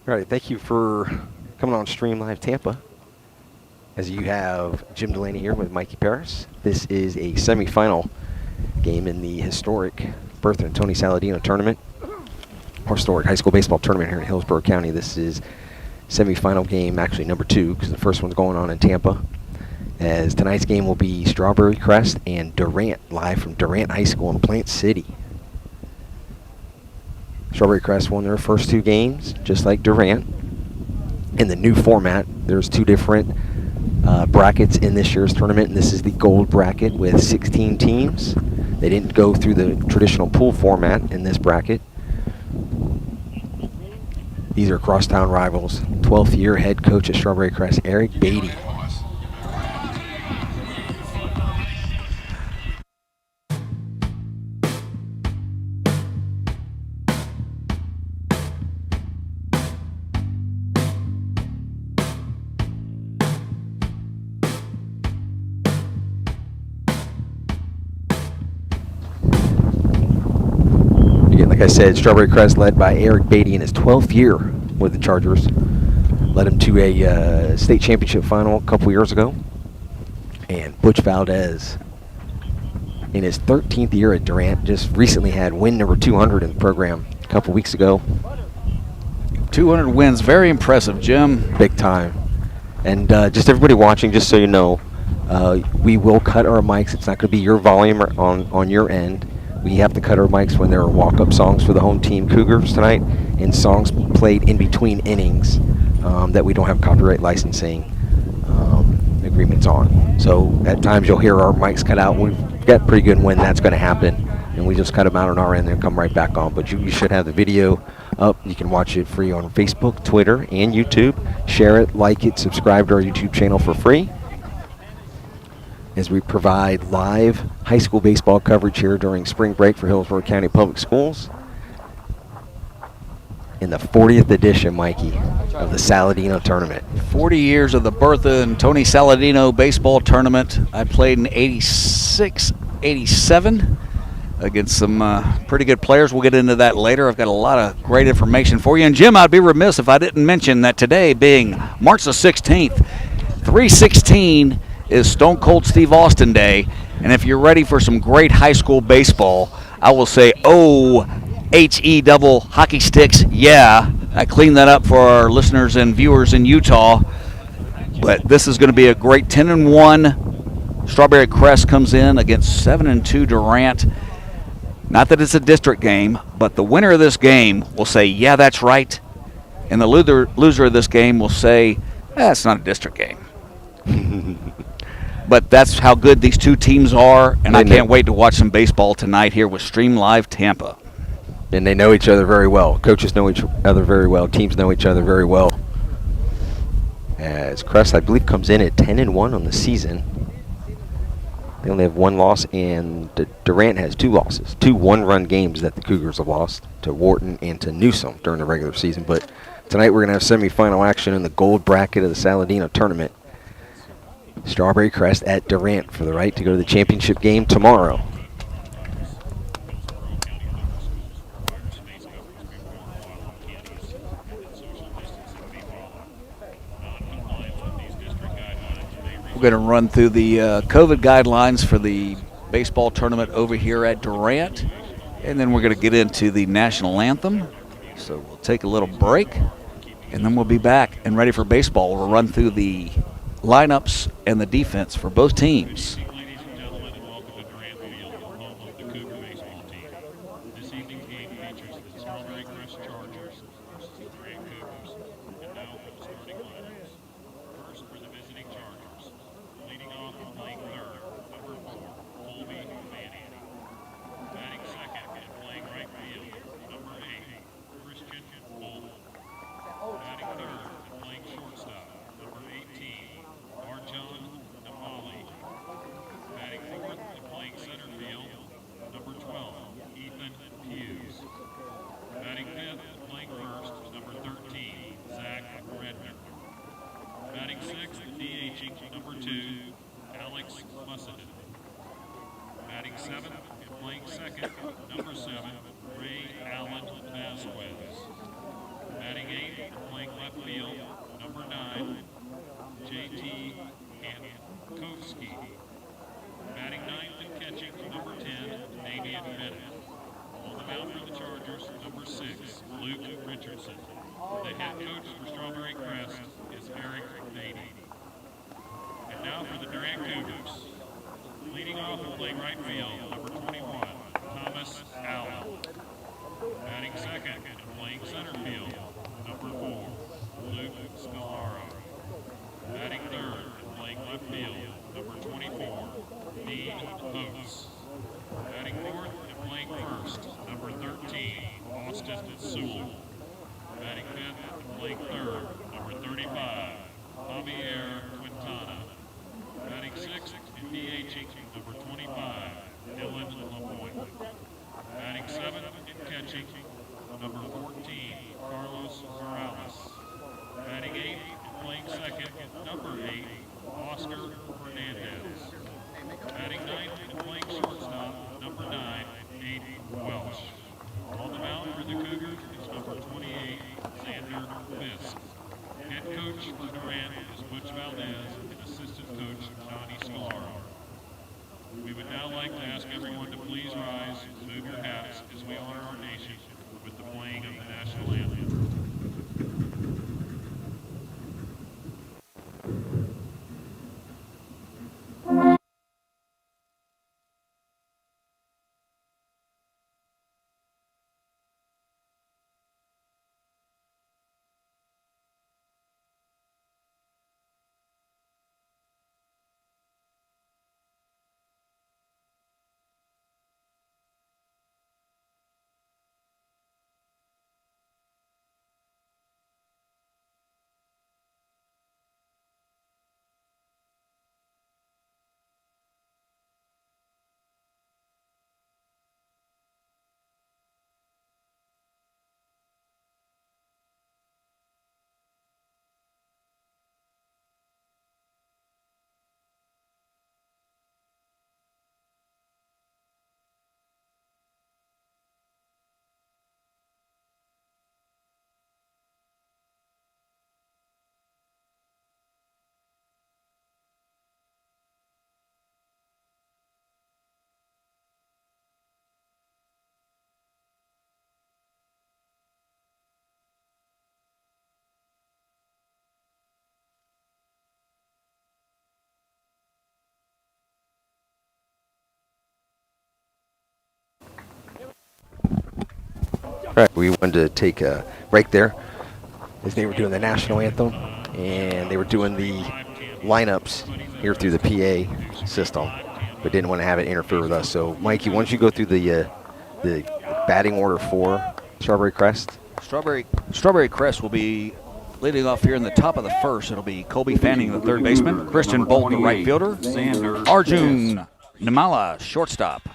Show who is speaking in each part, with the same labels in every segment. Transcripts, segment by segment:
Speaker 1: All right, thank you for coming on Stream Live Tampa. As you have Jim Delaney here with Mikey Paris. This is a semifinal game in the historic Bertha and Tony Saladino tournament, or historic high school baseball tournament here in Hillsborough County. This is semifinal game, actually number 2, because the first one's going on in Tampa. As tonight's game will be Strawberry Crest and Durant, live from Durant High School in Plant City. Strawberry Crest won their first 2 games, just like Durant. In the new format, there's 2 different brackets in this year's tournament, and this is the gold bracket with 16 teams. They didn't go through the traditional pool format in this bracket. These are crosstown rivals. 12th year head coach at Strawberry Crest, Eric Beatty. Like I said, Strawberry Crest led by Eric Beatty in his 12th year with the Chargers. Led him to a state championship final a couple years ago. And Butch Valdez, in his 13th year at Durant, just recently had win number 200 in the program a couple weeks ago.
Speaker 2: 200 wins, very impressive, Jim.
Speaker 1: Big time. And just everybody watching, just so you know, we will cut our mics. It's not going to be your volume on your end. We have to cut our mics when there are walk-up songs for the home team Cougars tonight, and songs played in between innings that we don't have copyright licensing agreements on. So at times you'll hear our mics cut out. We've got pretty good when that's going to happen, and we just cut them out on our end and come right back on. But you should have the video up. You can watch it free on Facebook, Twitter, and YouTube. Share it, like it, subscribe to our YouTube channel for free, as we provide live high school baseball coverage here during spring break for Hillsborough County Public Schools. In the 40th edition, Mikey, of the Saladino tournament.
Speaker 2: 40 years of the Bertha and Tony Saladino baseball tournament. I played in 86, 87 against some pretty good players. We'll get into that later. I've got a lot of great information for you. And Jim, I'd be remiss if I didn't mention that today, being March the 16th, 3/16, is Stone Cold Steve Austin Day, and if you're ready for some great high school baseball, I will say, O-H-E double hockey sticks, yeah. I cleaned that up for our listeners and viewers in Utah, but this is going to be a great 10-1. Strawberry Crest comes in against 7-2 Durant. Not that it's a district game, but the winner of this game will say, yeah, that's right, and the loser of this game will say, it's not a district game. But that's how good these 2 teams are, and I can't wait to watch some baseball tonight here with Stream Live Tampa.
Speaker 1: And they know each other very well. Coaches know each other very well. Teams know each other very well. As Crest, I believe, comes in at 10-1 on the season. They only have 1 loss, and Durant has 2 losses. 2 one-run games that the Cougars have lost to Wharton and to Newsom during the regular season. But tonight we're going to have semifinal action in the gold bracket of the Saladino tournament. Strawberry Crest at Durant for the right to go to the championship game tomorrow.
Speaker 2: We're going to run through the COVID guidelines for the baseball tournament over here at Durant, and then we're going to get into the national anthem. So we'll take a little break, and then we'll be back and ready for baseball. We'll run through the lineups and the defense for both teams.
Speaker 3: Ladies and gentlemen, and welcome to Durant Field, home of the Cougar baseball team. This evening's game features the Strawberry Crest Chargers versus the Durant Cougars. And now for the starting lineups. First for the visiting Chargers. Leading off and playing third, number 4, Colby Manning. Batting second and playing right field, number 8, Christian Bowman. Batting third and playing shortstop, number 18, Arjon Namali. Batting fourth and playing center field, number 12, Ethan Hughes. Batting fifth and playing first, number 13, Zach Redmond. Batting sixth and DHing, number 2, Alex Mussenden. Batting seventh and playing second, number 7, Ray Allen Vasquez. Batting eighth and playing Richardson. The head coach for Strawberry Crest is Eric Beatty. And now for the Durant Cougars. Leading off and playing right field, number 21, Thomas Allen. Batting second and playing center field, number 4, Luke Scalaro. Batting third and playing left field, number 24, Dean Oates. Batting fourth and playing first, number 13, Austin Sewell. Batting fifth and playing third, number 35, Javier Quintana. Batting sixth and DHing, number 25, Dylan Lapointe. Batting seventh and catching, number 14, Carlos Morales. Batting eighth and playing second, number 8, Oscar Hernandez. Batting ninth and playing shortstop, number 9, Aiden Welsh. On the mound for the Cougars is number 28, Xander Fisk. Head coach for Durant is Butch Valdez and assistant coach Johnny Scalaro. We would now like to ask everyone to please rise and move your hats as we honor our nation with the playing of the national anthem.
Speaker 1: Right, we wanted to take a break there as they were doing the national anthem, and they were doing the lineups here through the PA system, but didn't want to have it interfere with us. So, Mikey, why don't you go through the batting order for Strawberry Crest?
Speaker 2: Strawberry Crest will be leading off here in the top of the first. It'll be Colby Fanning, the third baseman, Christian Bolt, the right fielder, Arjun Nimala, shortstop.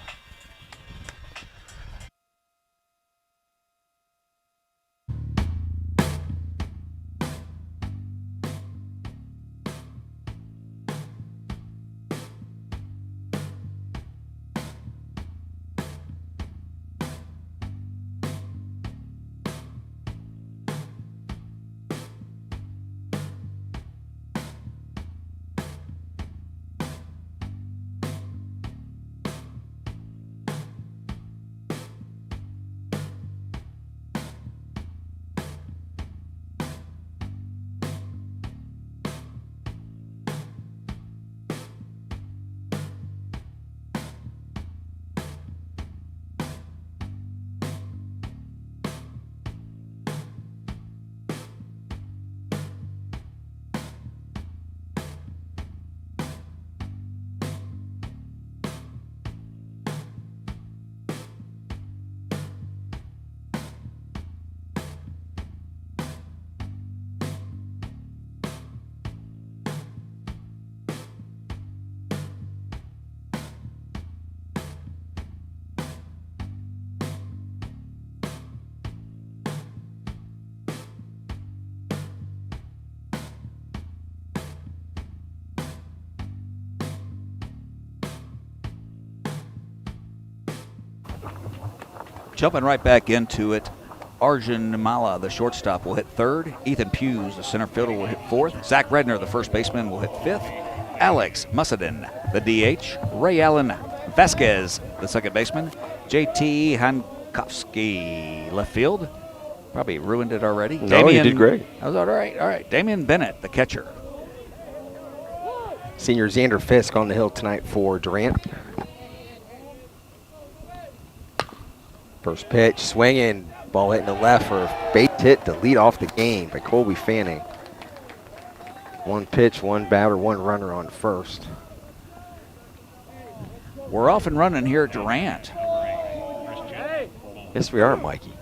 Speaker 2: Jumping right back into it, Arjun Nimala, the shortstop, will hit third. Ethan Hughes, the center fielder, will hit fourth. Zach Redner, the first baseman, will hit fifth. Alex Musadin, the DH. Ray Allen Vasquez, the second baseman. JT Hankowski, left field. Probably ruined it already.
Speaker 1: No, you did great.
Speaker 2: That was all right. All right. Damien Bennett, the catcher.
Speaker 1: Senior Xander Fisk on the hill tonight for Durant. First pitch, swinging, ball hitting the left for a base hit to lead off the game by Colby Fanning. One pitch, one batter, one runner on first.
Speaker 2: We're off and running here at Durant.
Speaker 1: Yes, we are, Mikey.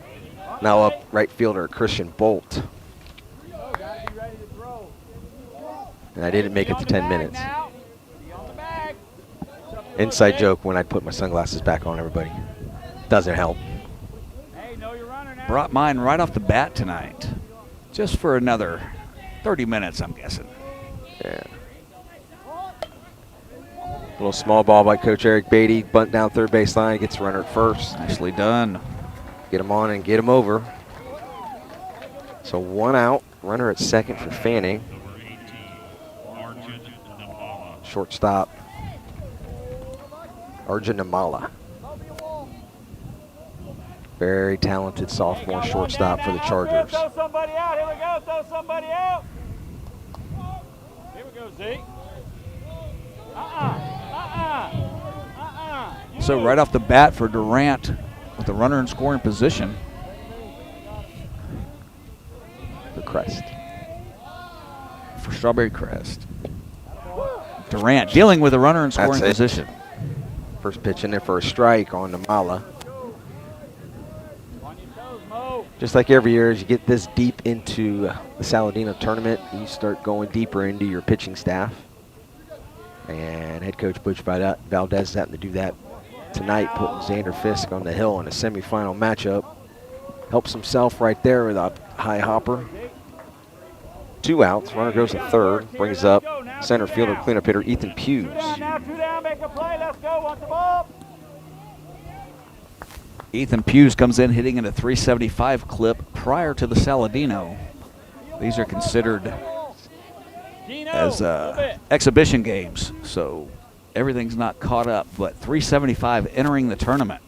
Speaker 1: Now up right fielder Christian Bolt. And I didn't make it to 10 minutes. Inside joke when I put my sunglasses back on, everybody. Doesn't help.
Speaker 2: Brought mine right off the bat tonight. Just for another 30 minutes, I'm guessing.
Speaker 1: Yeah. Little small ball by Coach Eric Beatty. Bunt down third base line. Gets the runner at first.
Speaker 2: Nicely done.
Speaker 1: Get him on and get him over. So 1 out. Runner at second for Fanning. Shortstop, Arjun Namala. Very talented sophomore shortstop for the Chargers.
Speaker 4: Throw somebody out. Here we go. Throw somebody out. Here we go, Zeke.
Speaker 2: So right off the bat for Durant with the runner in scoring position.
Speaker 1: For Crest.
Speaker 2: For Strawberry Crest. Durant dealing with a runner in scoring position.
Speaker 1: First pitch in there for a strike on Namala. Just like every year, as you get this deep into the Saladino tournament, you start going deeper into your pitching staff. And head coach Butch Valdez is having to do that tonight, putting Xander Fisk on the hill in a semifinal matchup. Helps himself right there with a high hopper. 2 outs, runner goes to third, brings up center fielder cleanup hitter Ethan Hughes.
Speaker 4: 2 down, make a play, let's go, want the ball.
Speaker 2: Ethan Hughes comes in hitting at a 375 clip prior to the Saladino. These are considered as exhibition games, so everything's not caught up, but 375 entering the tournament.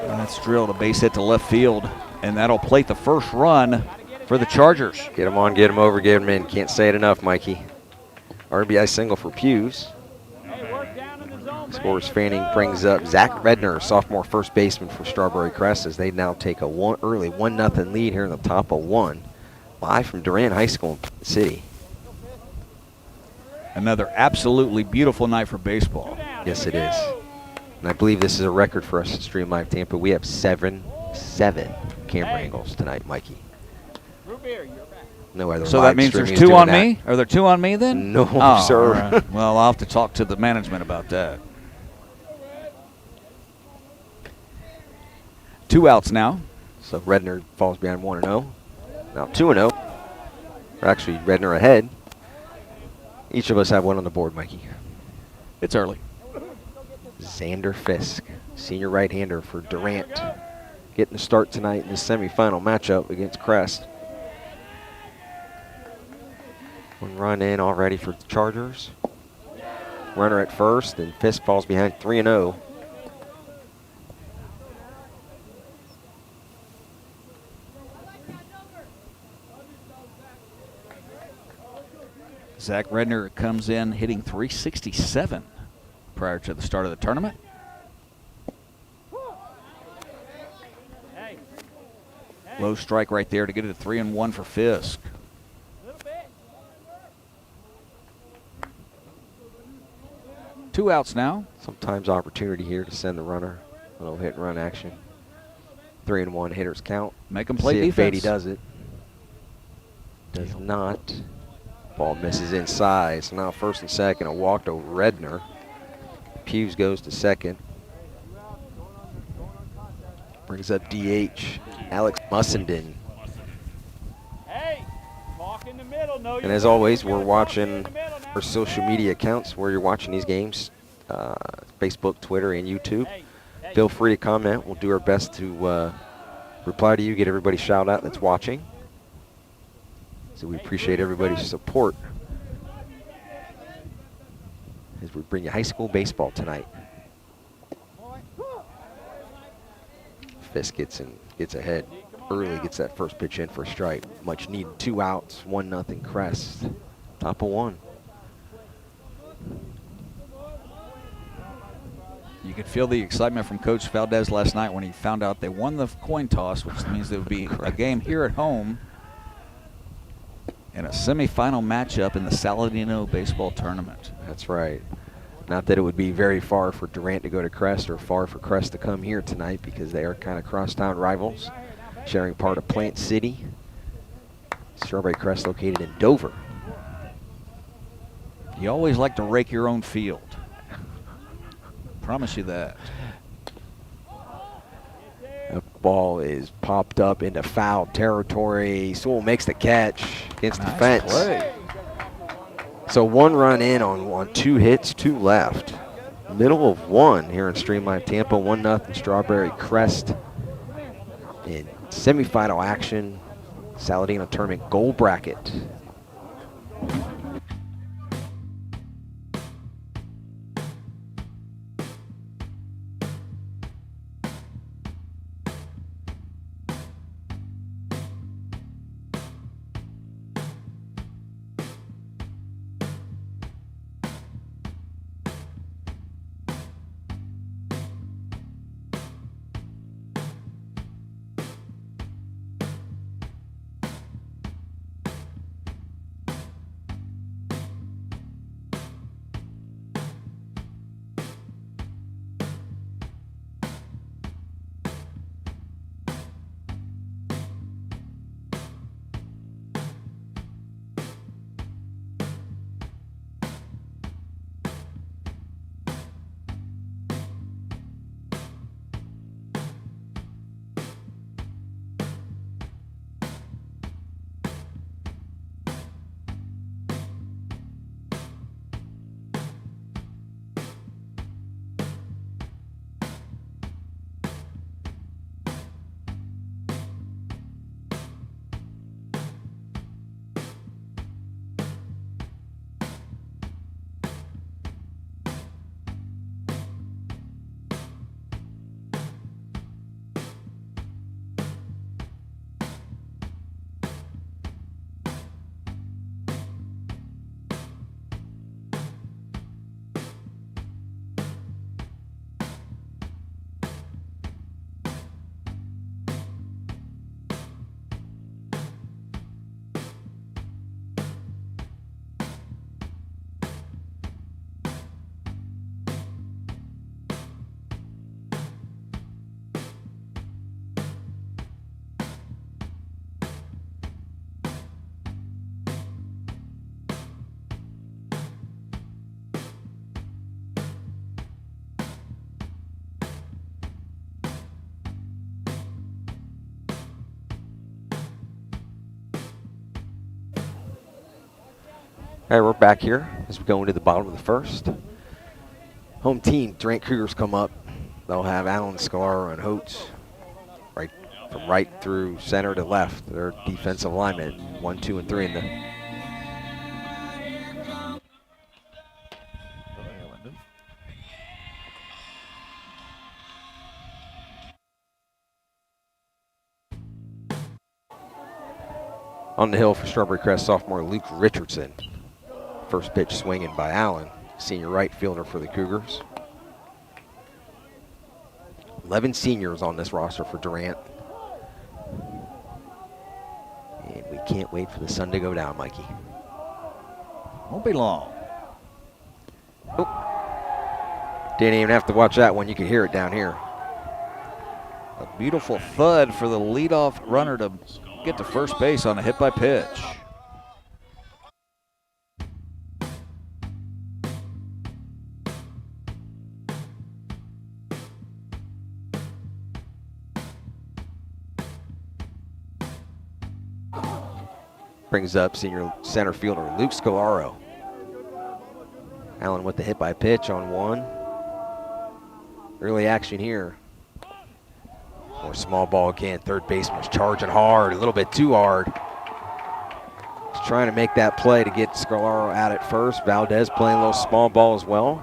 Speaker 2: That's drilled a base hit to left field, and that'll plate the first run for the Chargers.
Speaker 1: Get him on, get him over, get him in. Can't say it enough, Mikey. RBI single for Hughes. Scores Fanning, brings up Zach Redner, sophomore first baseman for Strawberry Crest, as they now take a early 1-0 lead here in the top of 1. Live from Durant High School in City.
Speaker 2: Another absolutely beautiful night for baseball.
Speaker 1: Yes, it is. And I believe this is a record for us at Stream Live Tampa. We have seven camera angles tonight, Mikey. No other.
Speaker 2: So that means there's 2 on me? Are there 2 on me then?
Speaker 1: No, sir.
Speaker 2: Right. Well, I'll have to talk to the management about that. 2 outs now.
Speaker 1: So Redner falls behind 1-0. Now 2-0. Or actually, Redner ahead. Each of us have 1 on the board, Mikey.
Speaker 2: It's early.
Speaker 1: Xander Fisk, senior right-hander for Durant, getting the start tonight in the semifinal matchup against Crest. 1 run in already for the Chargers. Runner at first, and Fisk falls behind 3-0.
Speaker 2: Zach Redner comes in hitting 367 prior to the start of the tournament. Low strike right there to get it to 3-1 for Fisk. Two outs now.
Speaker 1: Sometimes opportunity here to send the runner. A little hit and run action. 3-1 hitters count.
Speaker 2: Make them play
Speaker 1: See
Speaker 2: defense.
Speaker 1: if Beatty does it. Does not. Ball misses inside. So now first and second, a walk to Redner. Hughes goes to second. Brings up DH Alex Mussenden. And as always, we're watching our social media accounts where you're watching these games, Facebook, Twitter, and YouTube. Feel free to comment. We'll do our best to reply to you, get everybody shout out that's watching. So we appreciate everybody's support as we bring you high school baseball tonight. Fisk gets ahead early, gets that first pitch in for a strike. Much needed 2 outs, 1-0 Crest. Top of 1.
Speaker 2: You could feel the excitement from Coach Valdez last night when he found out they won the coin toss, which means there would be a game here at home and a semifinal matchup in the Saladino baseball tournament.
Speaker 1: That's right. Not that it would be very far for Durant to go to Crest or far for Crest to come here tonight, because they are kind of crosstown rivals, sharing part of Plant City. Strawberry Crest located in Dover.
Speaker 2: You always like to rake your own field. Promise you that.
Speaker 1: The ball is popped up into foul territory. Sewell makes the catch against the fence.
Speaker 2: Play.
Speaker 1: So 1 run in on 2 hits, 2 left. Middle of 1 here in Streamline Tampa. 1-0 Strawberry Crest in semifinal action. Saladino Tournament gold bracket. All right, we're back here as we go into the bottom of the first. Home team, Durant Cougars come up. They'll have Allen, Scalaro, and Holtz from right through center to left. Their defensive linemen, 1, 2, and 3 in the. On the hill for Strawberry Crest, sophomore Luke Richardson. First pitch swinging by Allen, senior right fielder for the Cougars. 11 seniors on this roster for Durant. And we can't wait for the sun to go down, Mikey.
Speaker 2: Won't be long.
Speaker 1: Oh. Didn't even have to watch that one. You could hear it down here.
Speaker 2: A beautiful thud for the leadoff runner to get to first base on a hit by pitch.
Speaker 1: Brings up senior center fielder Luke Scalaro. Allen with the hit by pitch on 1. Early action here. More small ball again. Third baseman's charging hard, a little bit too hard. He's trying to make that play to get Scalaro out at first. Valdez playing a little small ball as well.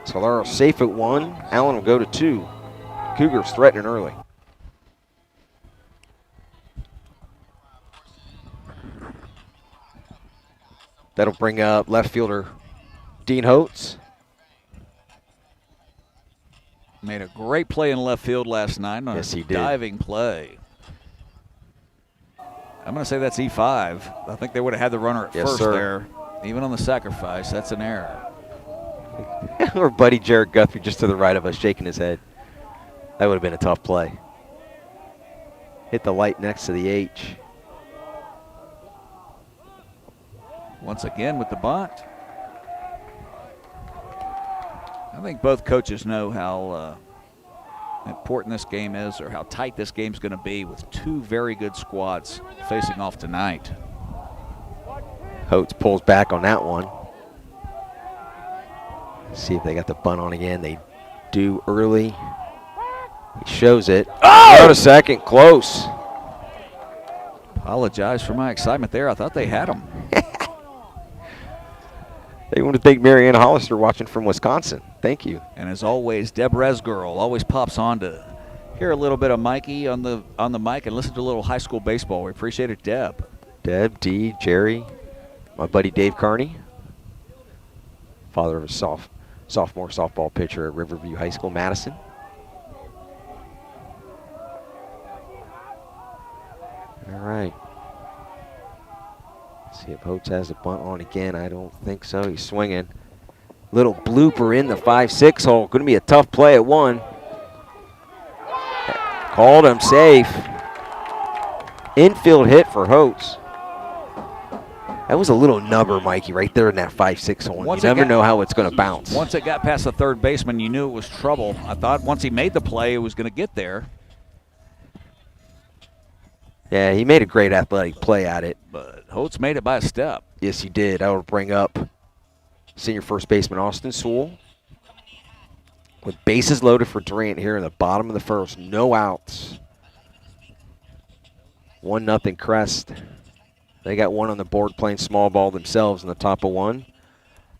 Speaker 1: Scalaro safe at 1. Allen will go to 2. Cougars threatening early. That'll bring up left fielder Dean Holtz.
Speaker 2: Made a great play in left field last night on
Speaker 1: Yes,
Speaker 2: a
Speaker 1: he did.
Speaker 2: diving play. I'm going to say that's E5. I think they would have had the runner at
Speaker 1: Yes,
Speaker 2: first
Speaker 1: sir.
Speaker 2: there. Even on the sacrifice, that's an error.
Speaker 1: Our buddy Jared Guthrie just to the right of us shaking his head. That would have been a tough play. Hit the light next to the H.
Speaker 2: Once again with the bunt. I think both coaches know how important this game is, or how tight this game's going to be, with two very good squads facing off tonight.
Speaker 1: Holtz pulls back on that one. See if they got the bunt on again. They do early. He shows it. Oh! Out a second, close.
Speaker 2: Apologize for my excitement there. I thought they had him.
Speaker 1: They want to thank Marianne Hollister watching from Wisconsin. Thank you.
Speaker 2: And as always, Deb Resgirl always pops on to hear a little bit of Mikey on the mic and listen to a little high school baseball. We appreciate it, Deb.
Speaker 1: Deb, Dee, Jerry, my buddy Dave Carney, father of a sophomore softball pitcher at Riverview High School, Madison. All right. See if Holtz has a bunt on again. I don't think so. He's swinging. Little blooper in the 5-6 hole. Going to be a tough play at one. Called him safe. Infield hit for Holtz. That was a little nubber, Mikey, right there in that 5-6 hole. You never know how it's going to bounce.
Speaker 2: Once it got past the third baseman, you knew it was trouble. I thought once he made the play, it was going to get there.
Speaker 1: Yeah, he made a great athletic play at it.
Speaker 2: But Holtz made it by a step.
Speaker 1: Yes, he did. I will bring up senior first baseman Austin Sewell. With bases loaded for Durant here in the bottom of the first. No outs. 1-0 Crest. They got one on the board playing small ball themselves in the top of one.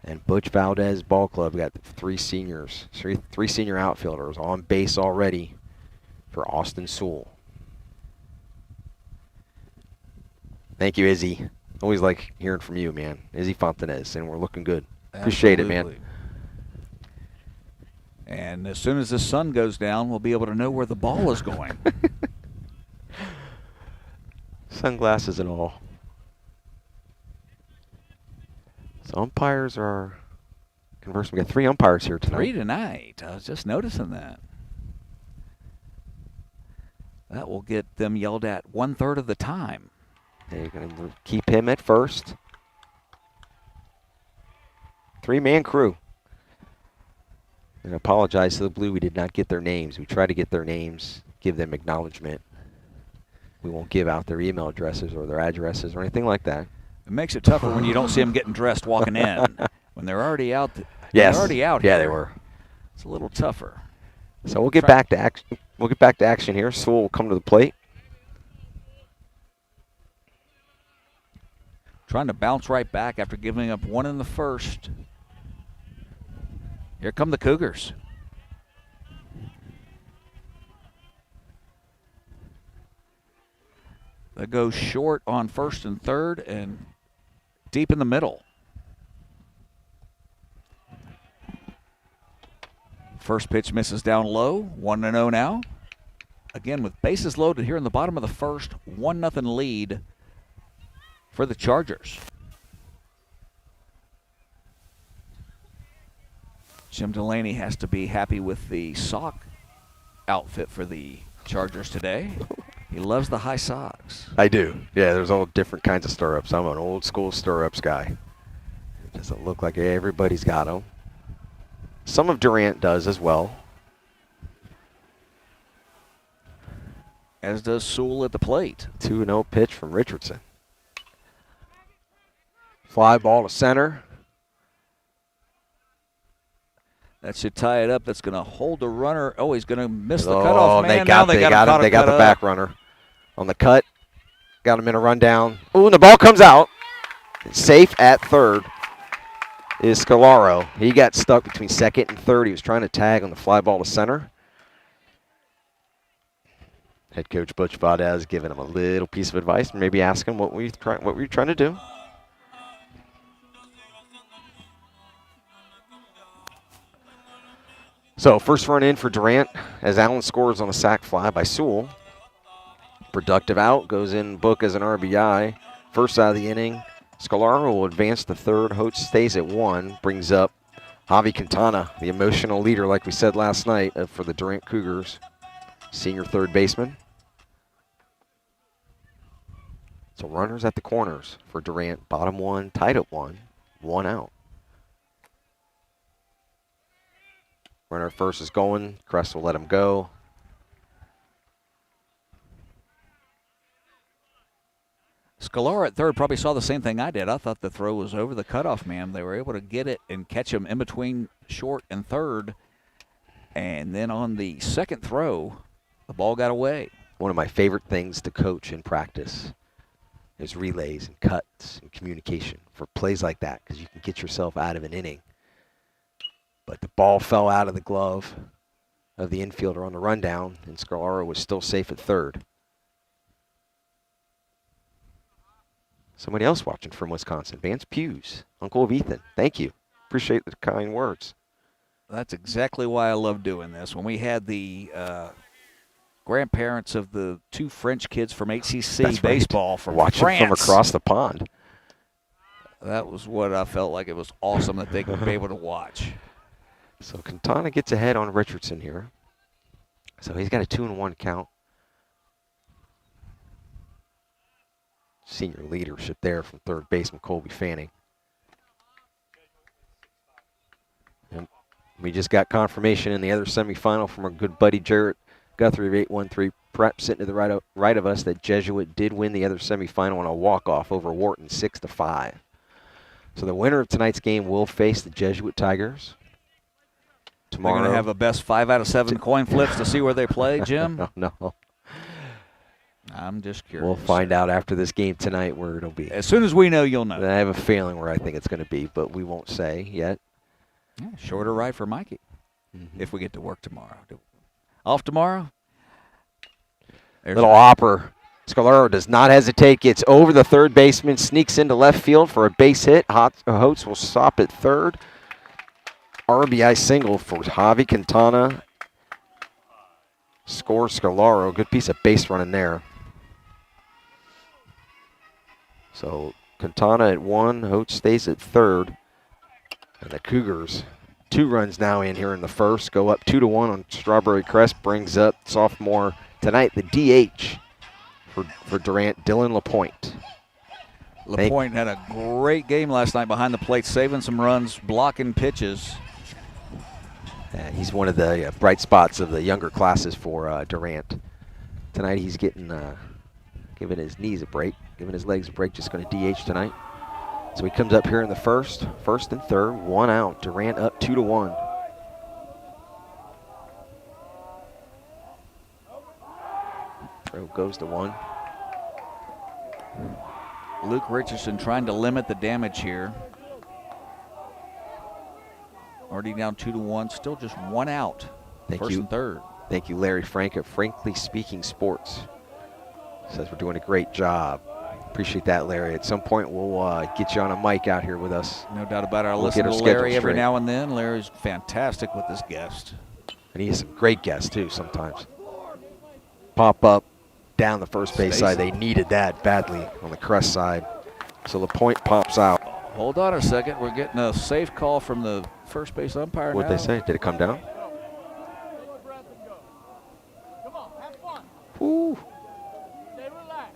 Speaker 1: And Butch Valdez Ball Club got three senior outfielders on base already for Austin Sewell. Thank you, Izzy. Always like hearing from you, man. Izzy Fontanez, and we're looking good. Appreciate it, man.
Speaker 2: And as soon as the sun goes down, we'll be able to know where the ball is going.
Speaker 1: Sunglasses and all. So umpires are conversing. We got 3 umpires here tonight.
Speaker 2: 3 tonight. I was just noticing that. That will get them yelled at 1/3 of the time.
Speaker 1: They're going to keep him at first. 3-man crew. And apologize to the Blue. We did not get their names. We tried to get their names, give them acknowledgement. We won't give out their email addresses or their addresses or anything like that.
Speaker 2: It makes it tougher when you don't see them getting dressed walking in. When they're already out.
Speaker 1: Yes.
Speaker 2: They're already out.
Speaker 1: Yeah,
Speaker 2: here.
Speaker 1: they were.
Speaker 2: It's a little tougher.
Speaker 1: So we'll get back to action. We'll get back to action here. Sewell will come to the plate.
Speaker 2: Trying to bounce right back after giving up 1 in the first. Here come the Cougars. They go short on first and third and deep in the middle. First pitch misses down low. 1-0 now. Again, with bases loaded here in the bottom of the first, 1-0 lead for the Chargers. Jim Delaney has to be happy with the sock outfit for the Chargers today. He loves the high socks.
Speaker 1: I do. Yeah, there's all different kinds of stirrups. I'm an old school stirrups guy. It doesn't look like everybody's got them. Some of Durant does as well.
Speaker 2: As does Sewell at the plate.
Speaker 1: 2-0 pitch from Richardson. Fly ball to center.
Speaker 2: That should tie it up. That's going to hold the runner. Oh, he's going to miss the cutoff man.
Speaker 1: They got him. They got the back runner on the cut. Got him in a rundown. Oh, and the ball comes out. Safe at third is Scalaro. He got stuck between second and third. He was trying to tag on the fly ball to center. Head coach Butch Valdez giving him a little piece of advice. Maybe ask him what were you trying to do. So first run in for Durant as Allen scores on a sac fly by Sewell. Productive out, goes in book as an RBI. First out of the inning. Scolaro will advance to third. Hote stays at 1, brings up Javi Quintana, the emotional leader, like we said last night, for the Durant Cougars, senior third baseman. So runners at the corners for Durant. Bottom 1, tied at 1, 1 out. Runner at first is going. Crest will let him go.
Speaker 2: Scolaro at third probably saw the same thing I did. I thought the throw was over the cutoff man. They were able to get it and catch him in between short and third. And then on the second throw, the ball got away.
Speaker 1: One of my favorite things to coach in practice is relays and cuts and communication for plays like that, because you can get yourself out of an inning. But the ball fell out of the glove of the infielder on the rundown, and Scolaro was still safe at third. Somebody else watching from Wisconsin, Vance Hughes, uncle of Ethan. Thank you. Appreciate the kind words.
Speaker 2: That's exactly why I love doing this. When we had the grandparents of the 2 French kids from HCC
Speaker 1: That's
Speaker 2: baseball
Speaker 1: right.
Speaker 2: from
Speaker 1: Watching
Speaker 2: France,
Speaker 1: from across the pond.
Speaker 2: that was what I felt like. It was awesome that they could be able to watch.
Speaker 1: So Quintana gets ahead on Richardson here. So he's got a 2-1 count. Senior leadership there from third baseman Colby Fanning. And we just got confirmation in the other semifinal from our good buddy Jarrett Guthrie of 813 Prep sitting to the right of us that Jesuit did win the other semifinal on a walk-off over Wharton 6-5. So the winner of tonight's game will face the Jesuit Tigers. Tomorrow.
Speaker 2: They're going to have a best 5 out of 7 coin flips to see where they play, Jim?
Speaker 1: No.
Speaker 2: I'm just curious.
Speaker 1: We'll find out after this game tonight where it'll be.
Speaker 2: As soon as we know, you'll know.
Speaker 1: I have a feeling where I think it's going to be, but we won't say yet.
Speaker 2: Yeah, shorter ride for Mikey if we get to work tomorrow. Off tomorrow?
Speaker 1: Little hopper. Scolaro does not hesitate, gets over the third baseman, sneaks into left field for a base hit. Holtz will stop at third. RBI single for Javi Quintana. Scores Scolaro. Good piece of base running there. So Quintana at 1, Holtz stays at third. And the Cougars, 2 runs now in here in the first, go up 2-1 on Strawberry Crest, brings up sophomore tonight, the DH for Durant, Dylan LaPointe.
Speaker 2: LaPointe had a great game last night behind the plate, saving some runs, blocking pitches.
Speaker 1: He's one of the bright spots of the younger classes for Durant. Tonight he's giving his knees a break, giving his legs a break, just going to DH tonight. So he comes up here in the first and third, 1 out. Durant up 2-1. Throw goes to 1.
Speaker 2: Luke Richardson trying to limit the damage here. Already down 2-1, still just 1 out. First and third.
Speaker 1: Thank you, Larry Frank at Frankly Speaking Sports. Says we're doing a great job. Appreciate that, Larry. At some point, we'll get you on a mic out here with us.
Speaker 2: No doubt about it. I
Speaker 1: We'll
Speaker 2: listen
Speaker 1: get
Speaker 2: to
Speaker 1: our
Speaker 2: Larry
Speaker 1: schedule
Speaker 2: every
Speaker 1: straight.
Speaker 2: now and then. Larry's fantastic with his guest.
Speaker 1: And he has some great guests, too, sometimes. Pop up down the first base side. They needed that badly on the Crest side. So LaPointe pops out.
Speaker 2: Hold on a second. We're getting a safe call from the first base umpire
Speaker 1: What'd
Speaker 2: now.
Speaker 1: they say? Did it come down? Ooh.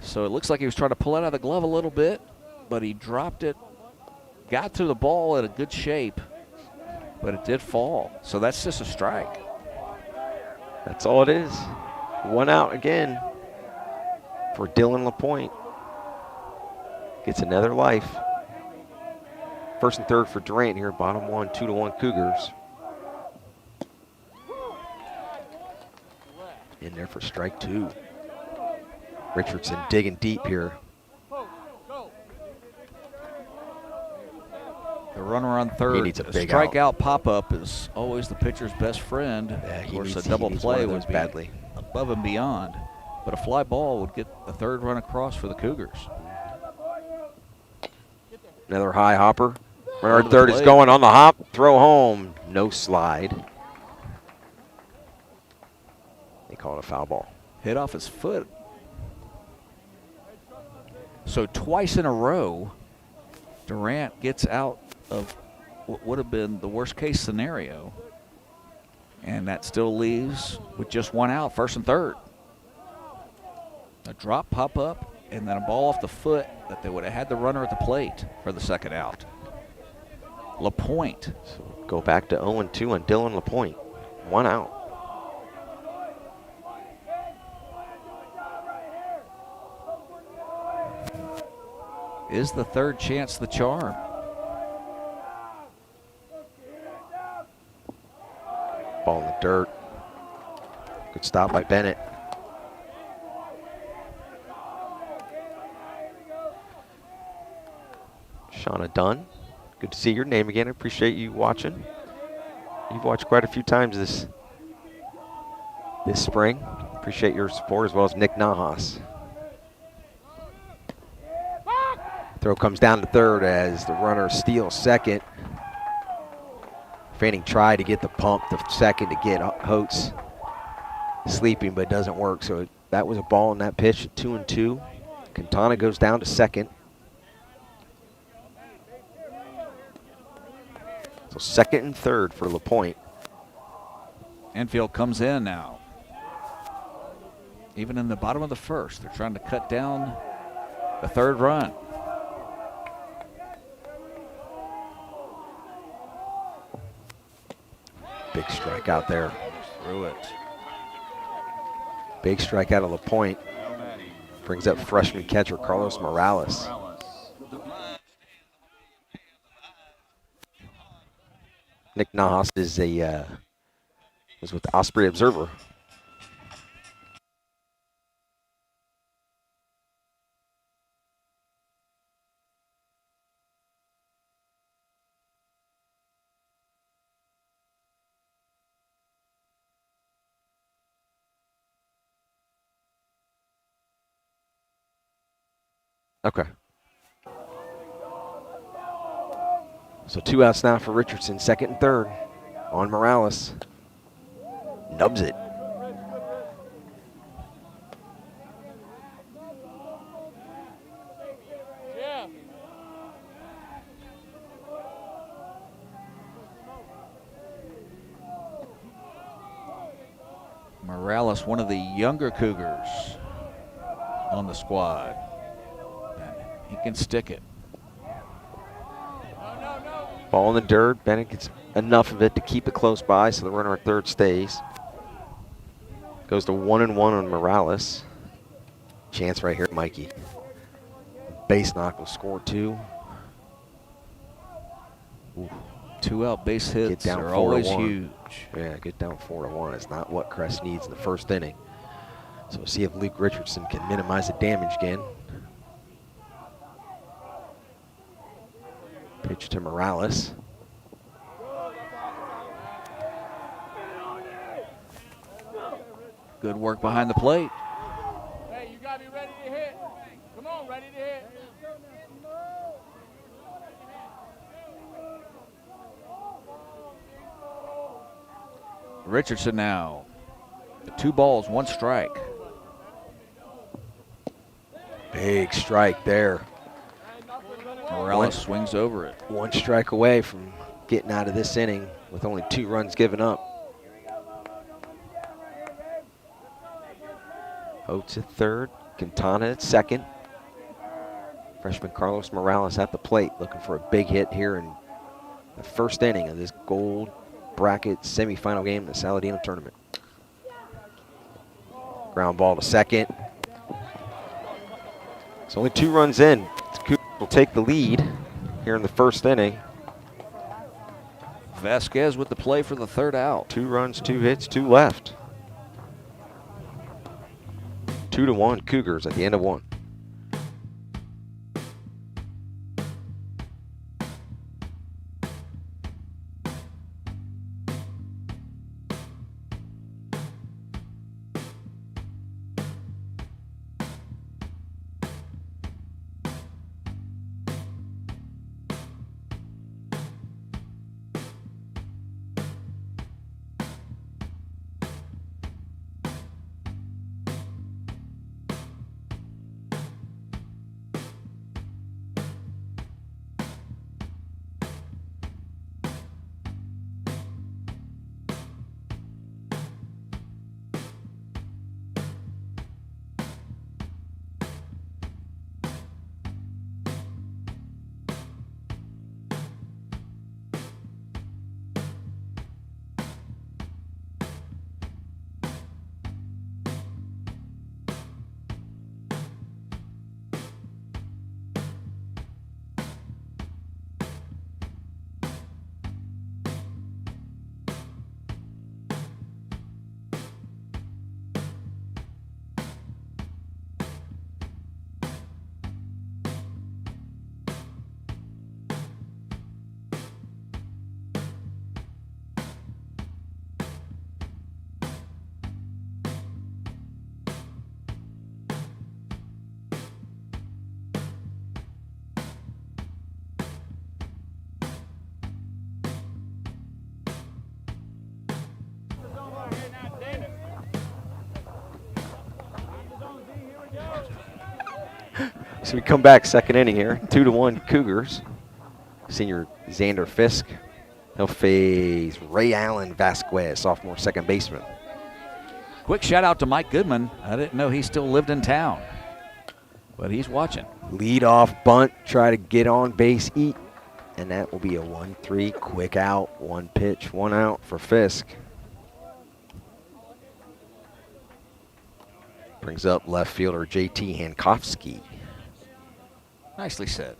Speaker 2: So it looks like he was trying to pull it out of the glove a little bit, but he dropped it, got to the ball in a good shape, but it did fall. So that's just a strike.
Speaker 1: That's all it is. 1 out again for Dylan LaPointe. Gets another life. First and third for Durant here, bottom 1, 2-1 Cougars. In there for strike 2. Richardson digging deep here.
Speaker 2: The runner on third.
Speaker 1: He needs a big
Speaker 2: strikeout pop-up is always the pitcher's best friend.
Speaker 1: Yeah,
Speaker 2: of course, a double play would be
Speaker 1: badly.
Speaker 2: above and beyond. But a fly ball would get the third run across for the Cougars.
Speaker 1: Another high hopper. Runner
Speaker 2: Over
Speaker 1: at
Speaker 2: the
Speaker 1: third is
Speaker 2: plate.
Speaker 1: going on the hop. Throw home. No slide. They call it a foul ball.
Speaker 2: Hit off his foot. So twice in a row, Durant gets out of what would have been the worst case scenario. And that still leaves with just one out, first and third. A drop, pop up, and then a ball off the foot that they would have had the runner at the plate for the second out. LaPointe.
Speaker 1: So go back to 0-2 on Dylan LaPointe. One out.
Speaker 2: Is the third chance the charm?
Speaker 1: Ball in the dirt. Good stop by Bennett. Shauna Dunn, good to see your name again. I appreciate you watching. You've watched quite a few times this spring. Appreciate your support, as well as Nick Nahas. Throw comes down to third as the runner steals second. Fanning tried to get the pump to second to get Holtz sleeping, but it doesn't work. So that was a ball in that pitch at 2-2. Quintana goes down to second. So second and third for LaPointe.
Speaker 2: Enfield comes in now. Even in the bottom of the first, they're trying to cut down the third run.
Speaker 1: Big strike out there.
Speaker 2: Through it.
Speaker 1: Big strikeout of LaPointe. Brings up freshman catcher Carlos Morales. Nick Nahas is was with the Osprey Observer. Okay. So 2 outs now for Richardson, second and third on Morales. Nubs it.
Speaker 4: Yeah.
Speaker 2: Morales, one of the younger Cougars on the squad. He can stick it.
Speaker 1: Ball in the dirt. Bennett gets enough of it to keep it close by, so the runner at third stays. Goes to 1-1 on Morales. Chance right here, Mikey. Base knock will score 2. Ooh.
Speaker 2: 2 out base hits
Speaker 1: down
Speaker 2: are always
Speaker 1: 4-1.
Speaker 2: huge.
Speaker 1: Yeah, get down 4-1. It's not what Crest needs in the first inning. So we'll see if Luke Richardson can minimize the damage again. Pitch to Morales.
Speaker 2: Good work behind the plate.
Speaker 4: Hey, you got to be ready to hit. Come on, ready to hit.
Speaker 2: Richardson now. 2 balls, 1 strike.
Speaker 1: Big strike there.
Speaker 2: Morales swings over it.
Speaker 1: 1 strike away from getting out of this inning with only 2 runs given up. Oates at third, Quintana at second. Freshman Carlos Morales at the plate, looking for a big hit here in the first inning of this gold bracket semifinal game in the Saladino tournament. Ground ball to second. It's only 2 runs in. Cougars will take the lead here in the first inning.
Speaker 2: Vasquez with the play for the third out.
Speaker 1: 2 runs, 2 hits, 2 left. 2-1 Cougars at the end of 1. So we come back second inning here, 2-1 Cougars. Senior Xander Fisk. He'll face Ray Allen Vasquez, sophomore second baseman.
Speaker 2: Quick shout out to Mike Goodman. I didn't know he still lived in town, but he's watching.
Speaker 1: Lead off bunt, try to get on base, eat. And that will be a 1-3, quick out, 1 pitch, 1 out for Fisk. Brings up left fielder JT Hankowski.
Speaker 2: Nicely said.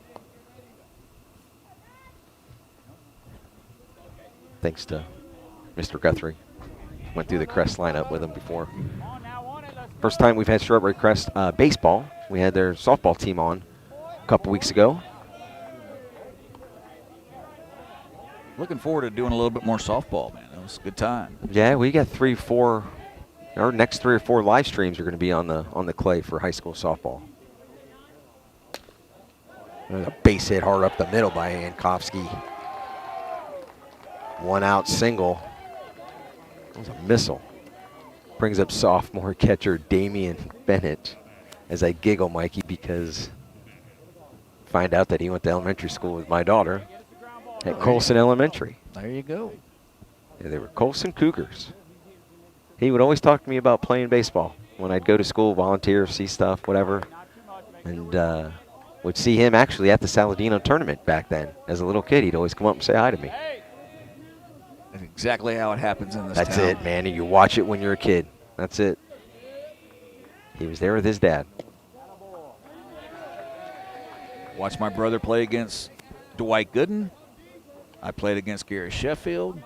Speaker 1: Thanks to Mr. Guthrie. Went through the Crest lineup with him before. First time we've had Strawberry Crest baseball. We had their softball team on a couple weeks ago.
Speaker 2: Looking forward to doing a little bit more softball, man. That was a good time.
Speaker 1: Yeah, we got 3 or 4. Our next 3 or 4 live streams are going to be on the clay for high school softball. There's a base hit hard up the middle by Hankowski. 1 out single. That was a missile. Brings up sophomore catcher Damien Bennett. As I giggle, Mikey, because find out that he went to elementary school with my daughter at Colson Elementary.
Speaker 2: There you go.
Speaker 1: Yeah, they were Colson Cougars. He would always talk to me about playing baseball when I'd go to school, volunteer, see stuff, whatever. And would see him actually at the Saladino tournament back then. As a little kid, he'd always come up and say hi to me.
Speaker 2: That's exactly how it happens in this
Speaker 1: That's
Speaker 2: town.
Speaker 1: it, man. You watch it when you're a kid. That's it. He was there with his dad.
Speaker 2: Watched my brother play against Dwight Gooden. I played against Gary Sheffield,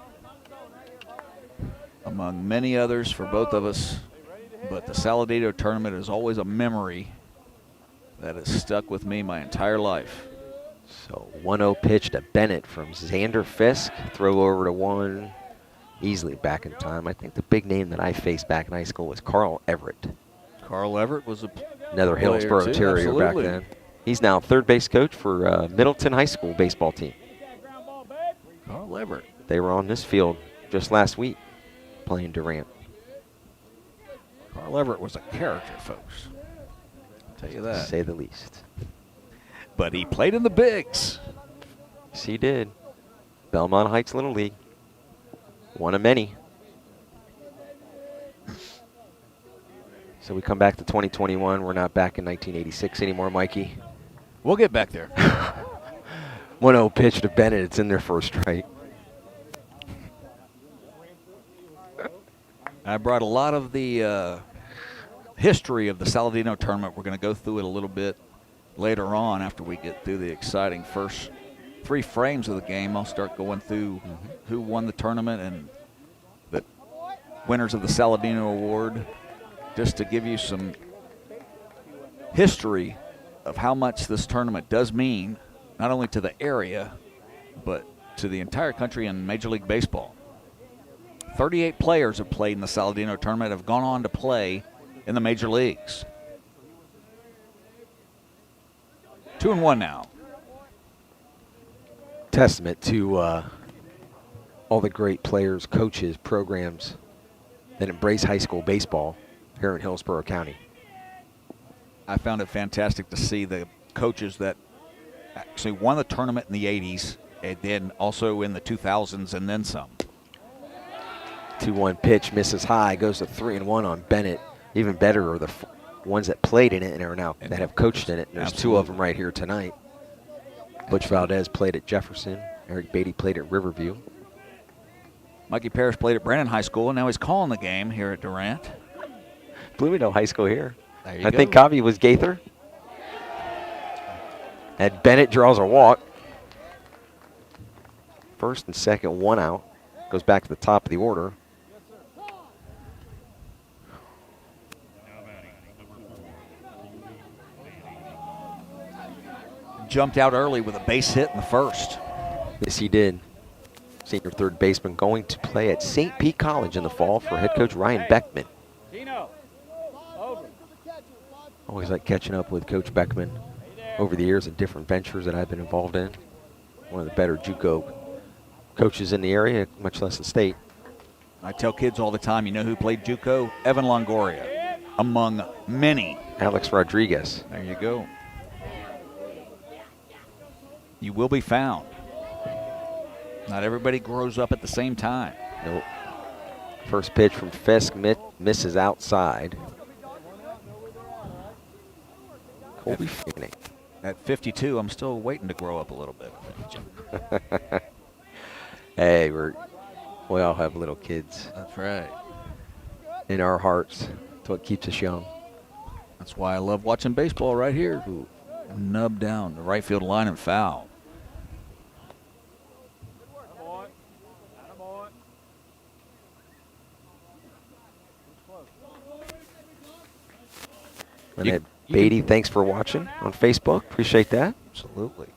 Speaker 2: among many others for both of us. But the Saladino tournament is always a memory that has stuck with me my entire life.
Speaker 1: So 1-0 pitch to Bennett from Xander Fisk. Throw over to 1. Easily back in time. I think the big name that I faced back in high school was Carl Everett.
Speaker 2: Carl Everett was
Speaker 1: Another Hillsborough
Speaker 2: too,
Speaker 1: Terrier back
Speaker 2: absolutely.
Speaker 1: then. He's now third base coach for Middleton High School baseball team.
Speaker 2: Carl Everett.
Speaker 1: They were on this field just last week playing Durant.
Speaker 2: Carl Everett was a character, folks. I'll tell you
Speaker 1: To
Speaker 2: that.
Speaker 1: say the least.
Speaker 2: But he played in the bigs.
Speaker 1: Yes, he did. Belmont Heights Little League. One of many. So we come back to 2021. We're not back in 1986 anymore, Mikey.
Speaker 2: We'll get back there.
Speaker 1: 1-0 pitch to Bennett. It's in there for a strike.
Speaker 2: I brought a lot of the history of the Saladino tournament. We're going to go through it a little bit later on after we get through the exciting first 3 frames of the game. I'll start going through who won the tournament and the winners of the Saladino Award, just to give you some history of how much this tournament does mean, not only to the area, but to the entire country and Major League Baseball. 38 players have played in the Saladino tournament, have gone on to play in the major leagues. 2-1 now.
Speaker 1: Testament to all the great players, coaches, programs that embrace high school baseball here in Hillsborough County.
Speaker 2: I found it fantastic to see the coaches that actually won the tournament in the 80s and then also in the 2000s and then some.
Speaker 1: 2-1 pitch, misses high, goes to 3-1 on Bennett. Even better are the ones that played in it and are now that have coached in it. And there's
Speaker 2: Absolutely.
Speaker 1: 2 of them right here tonight. Butch Valdez played at Jefferson. Eric Beatty played at Riverview.
Speaker 2: Mikey Parrish played at Brandon High School, and now he's calling the game here at Durant.
Speaker 1: Bloomingdale High School here.
Speaker 2: There you
Speaker 1: I
Speaker 2: go.
Speaker 1: think Covey was Gaither. And Bennett draws a walk. First and second, 1 out. Goes back to the top of the order.
Speaker 2: Jumped out early with a base hit in the first.
Speaker 1: Yes, he did. Senior third baseman going to play at St. Pete College in the fall for head coach Ryan Beckman.
Speaker 4: Tino, over.
Speaker 1: Always like catching up with Coach Beckman over the years and different ventures that I've been involved in. One of the better JUCO coaches in the area, much less the state.
Speaker 2: I tell kids all the time, you know who played JUCO? Evan Longoria, among many.
Speaker 1: Alex Rodriguez.
Speaker 2: There you go. You will be found. Not everybody grows up at the same time.
Speaker 1: Nope. First pitch from Fisk misses outside. Colby Fanning.
Speaker 2: At 52, I'm still waiting to grow up a little bit.
Speaker 1: Hey, we all have little kids
Speaker 2: That's right.
Speaker 1: in our hearts. That's what keeps us young.
Speaker 2: That's why I love watching baseball right here. Who nubbed down the right field line and foul.
Speaker 1: And Beatty, thanks for watching on Facebook. Appreciate that.
Speaker 2: Absolutely.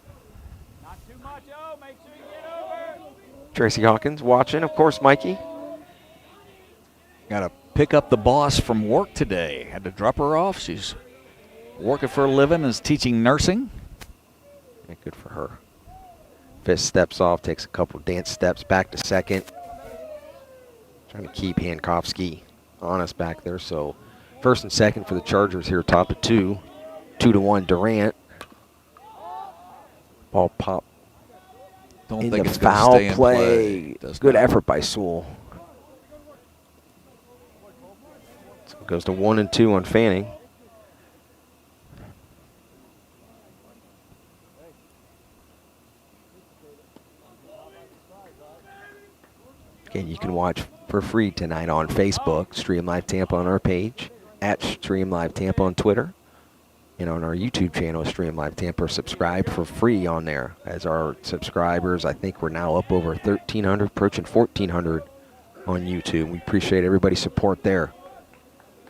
Speaker 4: Not too much, oh, make sure you get over.
Speaker 1: Tracy Hawkins watching, of course, Mikey.
Speaker 2: Got to pick up the boss from work today. Had to drop her off. She's working for a living, is teaching nursing.
Speaker 1: Yeah, good for her. Fisk steps off, takes a couple dance steps back to second. Trying to keep Hankowski honest back there. So first and second for the Chargers here, top of 2. 2-1 Durant. Ball pop.
Speaker 2: Don't
Speaker 1: In
Speaker 2: think
Speaker 1: the
Speaker 2: it's going to
Speaker 1: foul
Speaker 2: stay in
Speaker 1: play.
Speaker 2: Does
Speaker 1: Good
Speaker 2: not.
Speaker 1: effort by Sewell. So it goes to 1-2 on Fanning. Again, you can watch for free tonight on Facebook, Stream Live Tampa on our page, at Stream Live Tampa on Twitter, and on our YouTube channel, Stream Live Tampa. Subscribe for free on there. As our subscribers, I think we're now up over 1,300, approaching 1,400 on YouTube. We appreciate everybody's support there.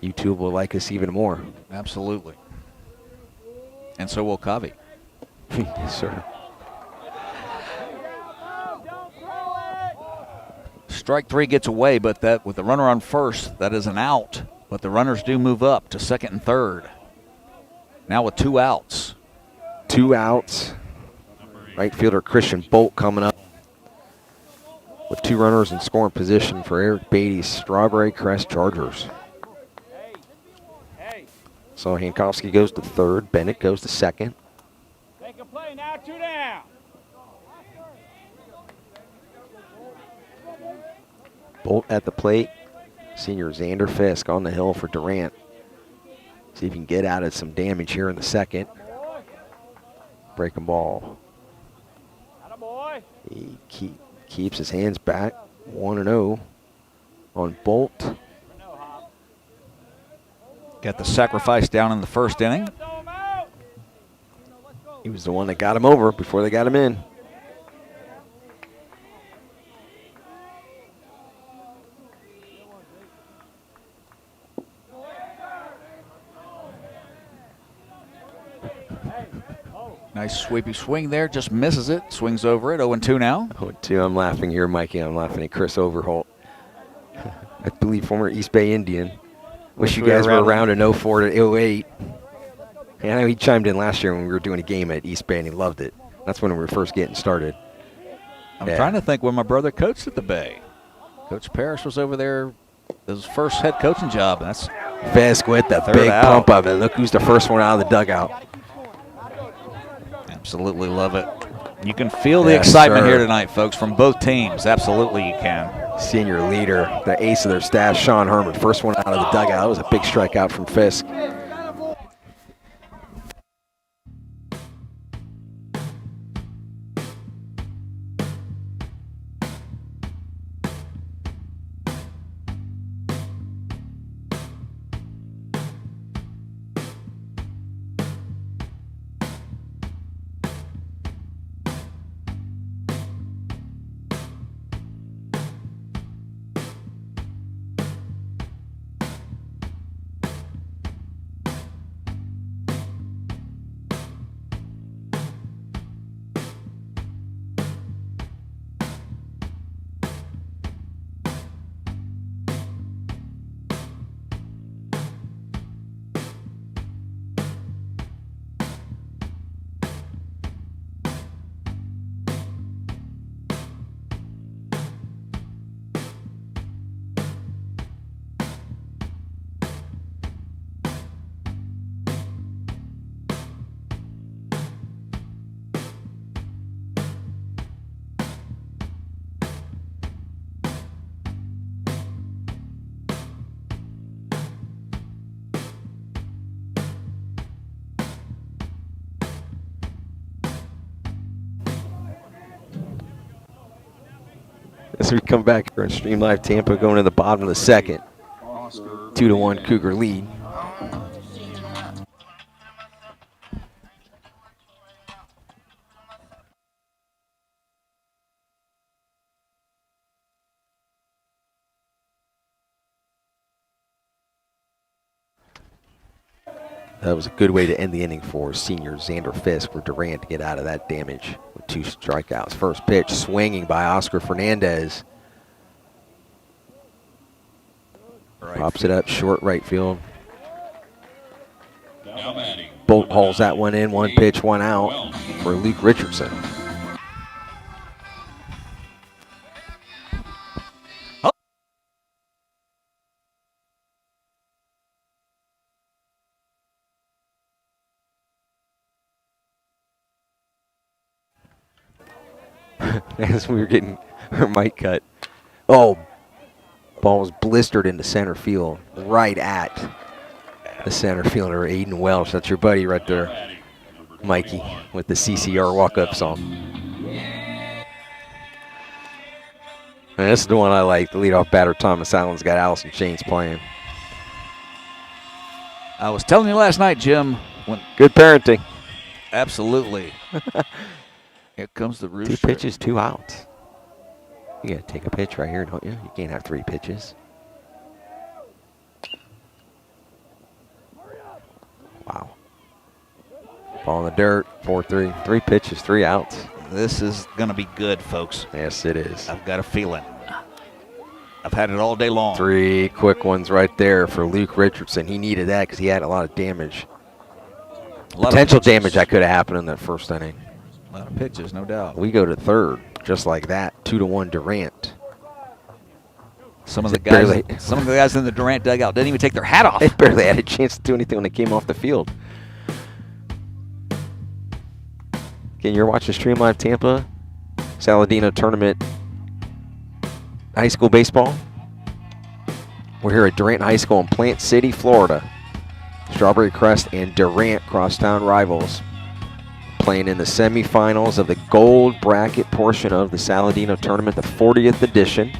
Speaker 1: YouTube will like us even more.
Speaker 2: Absolutely. And so will Kavi.
Speaker 1: Yes, sir.
Speaker 2: Strike 3 gets away, but that with the runner on first, that is an out. But the runners do move up to second and third. Now with 2 outs.
Speaker 1: 2 outs. Right fielder Christian Bolt coming up with 2 runners in scoring position for Eric Beatty's Strawberry Crest Chargers. So Hankowski goes to third. Bennett goes to second.
Speaker 4: Take a play now, 2 down.
Speaker 1: Bolt at the plate. Senior Xander Fisk on the hill for Durant. See if he can get out of some damage here in the second. Breaking ball.
Speaker 4: Attaboy.
Speaker 1: He keeps his hands back. 1-0 on Bolt.
Speaker 2: Got the sacrifice down in the first inning.
Speaker 4: Throw him out.
Speaker 1: He was the one that got him over before they got him in.
Speaker 2: Nice sweepy swing there, just misses it. Swings over it, 0-2 now.
Speaker 1: 0-2, I'm laughing here, Mikey. I'm laughing at Chris Overholt. I believe former East Bay Indian. Wish you guys were around in 04 to 08. And I know he chimed in last year when we were doing a game at East Bay, and he loved it. That's when we were first getting started.
Speaker 2: I'm trying to think when my brother coached at the Bay. Coach Parrish was over there, his first head coaching job. That's
Speaker 1: Fisk with the
Speaker 2: Third
Speaker 1: big
Speaker 2: out.
Speaker 1: pump of it. Look who's the first one out of the dugout.
Speaker 2: absolutely love it. You can feel the
Speaker 1: Yes,
Speaker 2: excitement
Speaker 1: sir.
Speaker 2: here tonight, folks, from both teams. Absolutely you can.
Speaker 1: Senior leader, the ace of their staff, Sean Herman. First one out of the dugout. That was a big strikeout from Fisk. As we come back here on Stream Live Tampa, going to the bottom of the second. 2-1 Cougar lead. That was a good way to end the inning for senior Xander Fisk for Durant to get out of that damage with 2 strikeouts. First pitch swinging by Oscar Fernandez. Pops it up short right field. Bolt hauls that one in. 1 pitch, 1 out for Luke Richardson. As we were getting our mic cut. Oh, ball was blistered into center field, right at the center fielder, Aiden Welsh. That's your buddy right there, Mikey, with the CCR walk-up song. And this is the one I like. The leadoff batter, Thomas Allen's got Allison Chains playing.
Speaker 2: I was telling you last night, Jim.
Speaker 1: Good parenting.
Speaker 2: Absolutely. Here comes the rooster.
Speaker 1: 2 pitches, 2 outs. You got to take a pitch right here, don't you? You can't have 3 pitches. Wow. Ball in the dirt, 4-3. 3 pitches, 3 outs.
Speaker 2: This is going to be good, folks.
Speaker 1: Yes, it is.
Speaker 2: I've got a feeling. I've had it all day long.
Speaker 1: 3 quick ones right there for Luke Richardson. He needed that because he had a lot of damage. Potential damage that could have happened in that first inning.
Speaker 2: A lot of pitches, no doubt.
Speaker 1: We go to third, just like that. 2-1 Durant.
Speaker 2: Some of the guys in the Durant dugout didn't even take their hat off.
Speaker 1: They barely had a chance to do anything when they came off the field. Again, you're watching Stream Live Tampa, Saladino Tournament High School Baseball. We're here at Durant High School in Plant City, Florida. Strawberry Crest and Durant, crosstown rivals, playing in the semifinals of the gold bracket portion of the Saladino Tournament, the 40th edition.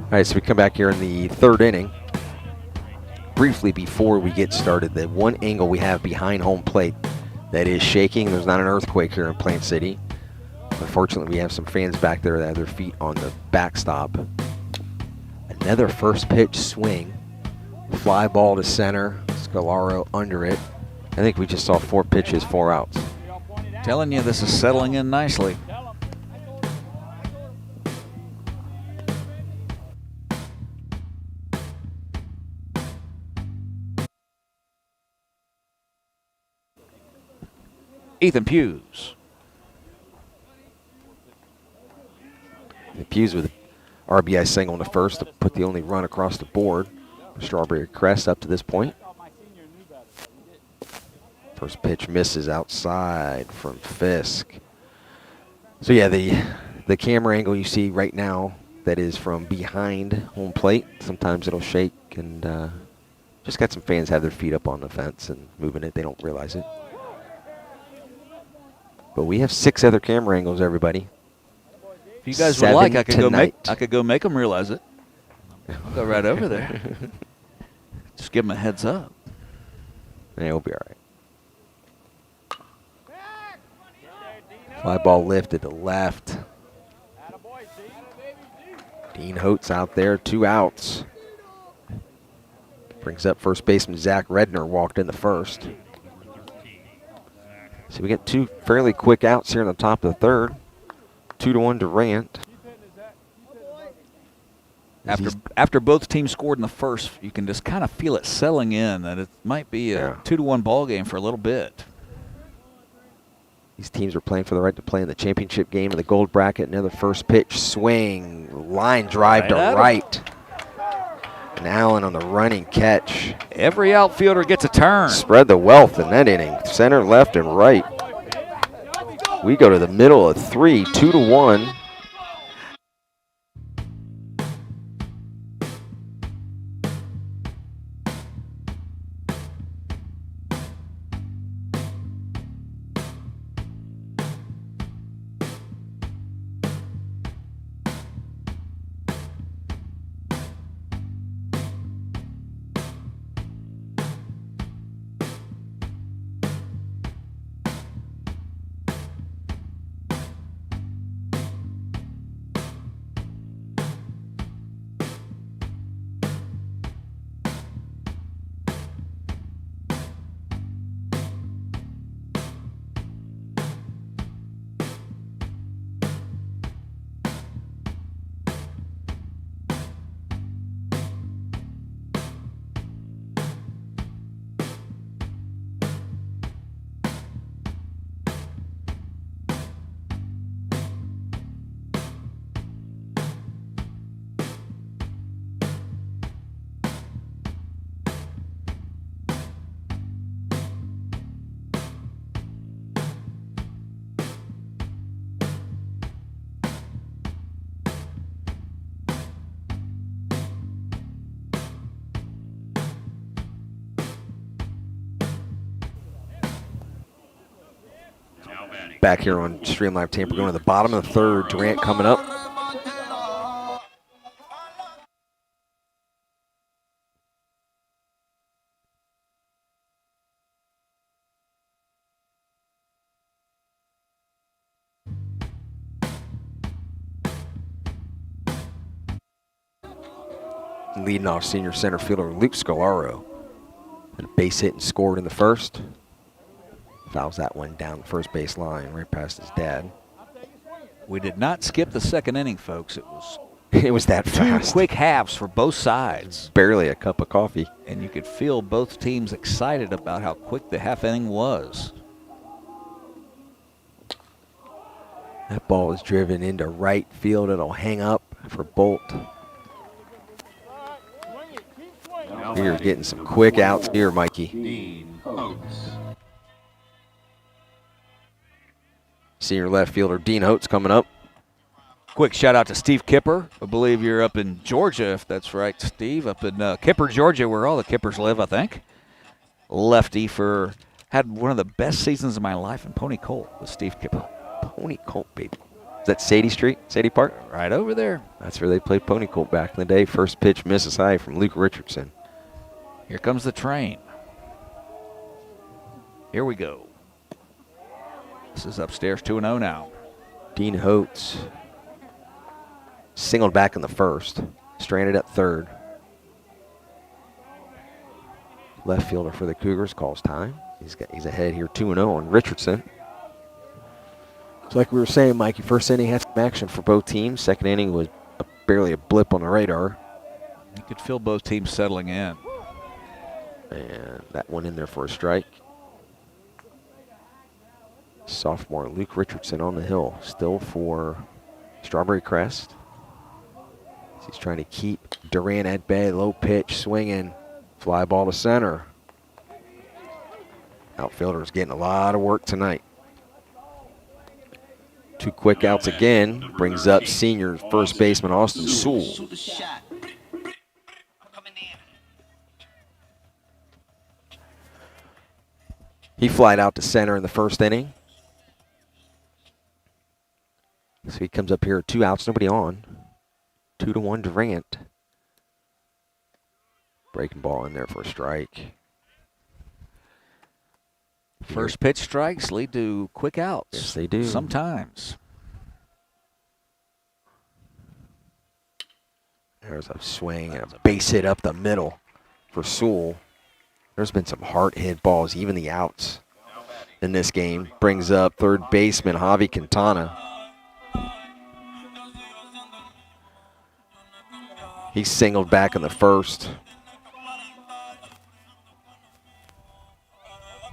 Speaker 1: All right, so we come back here in the third inning. Briefly before we get started, the one angle we have behind home plate that is shaking. There's not an earthquake here in Plant City. Unfortunately, we have some fans back there that have their feet on the backstop. Another first pitch swing. Fly ball to center. Scalaro under it. I think we just saw 4 pitches, 4 outs.
Speaker 2: Telling you, this is settling in nicely. Ethan Hughes.
Speaker 1: Hughes with RBI single in the first to put the only run across the board. Strawberry Crest up to this point. First pitch misses outside from Fisk. So yeah, the camera angle you see right now, that is from behind home plate. Sometimes it'll shake, and just got some fans have their feet up on the fence and moving it. They don't realize it. But we have 6 other camera angles, everybody.
Speaker 2: If you guys would like, I could go make them realize it. I'll go right over there. Just give them a heads up.
Speaker 1: Yeah, we'll be all right. Fly ball lifted to left. Dean Holtz out there, 2 outs. Brings up first baseman Zach Redner, walked in the first. So we get 2 fairly quick outs here in the top of the third. 2-1 Durant.
Speaker 2: After both teams scored in the first, you can just kind of feel it settling in that it might be a 2-1 ball game for a little bit.
Speaker 1: These teams are playing for the right to play in the championship game in the gold bracket. Another first pitch swing, line drive to right. And Allen on the running catch.
Speaker 2: Every outfielder gets a turn.
Speaker 1: Spread the wealth in that inning. Center, left, and right. We go to the middle of 3, 2-1. Back here on Stream Live Tampa, going to the bottom of the third. Durant coming up. Leading off senior center fielder Luke Scalaro. And a base hit and scored in the first. Fouls that one down the first base line, right past his dad.
Speaker 2: We did not skip the second inning, folks.
Speaker 1: It was that
Speaker 2: two
Speaker 1: fast.
Speaker 2: Quick halves for both sides.
Speaker 1: Barely a cup of coffee.
Speaker 2: And you could feel both teams excited about how quick the half inning was.
Speaker 1: That ball is driven into right field. It'll hang up for Bolt. We're getting some quick outs here, Mikey. Senior left fielder Dean Holtz coming up.
Speaker 2: Quick shout out to Steve Kipper. I believe you're up in Georgia, if that's right, Steve. Up in Kipper, Georgia, where all the Kippers live, I think. Lefty had one of the best seasons of my life in Pony Colt with Steve Kipper.
Speaker 1: Pony Colt, baby. Is that Sadie Street, Sadie Park?
Speaker 2: Right over there.
Speaker 1: That's where they played Pony Colt back in the day. First pitch misses high from Luke Richardson.
Speaker 2: Here comes the train. Here we go. This is upstairs 2-0 now.
Speaker 1: Dean Holtz singled back in the first, stranded at third. Left fielder for the Cougars calls time. He's ahead here 2-0 on Richardson. So like we were saying, Mikey, first inning had some action for both teams. Second inning was barely a blip on the radar.
Speaker 2: You could feel both teams settling in.
Speaker 1: And that one in there for a strike. Sophomore Luke Richardson on the hill, still for Strawberry Crest. He's trying to keep Durant at bay, low pitch, swinging, fly ball to center. Outfielder's getting a lot of work tonight. Two quick outs again, brings up senior first baseman Austin Sewell. He flied out to center in the first inning. So he comes up here, 2 outs, nobody on. 2-1 Durant. Breaking ball in there for a strike.
Speaker 2: First pitch strikes lead to quick outs.
Speaker 1: Yes, they do.
Speaker 2: Sometimes.
Speaker 1: There's a swing and a base hit up the middle for Sewell. There's been some hard hit balls, even the outs in this game. Brings up third baseman Javi Quintana. He singled back in the first.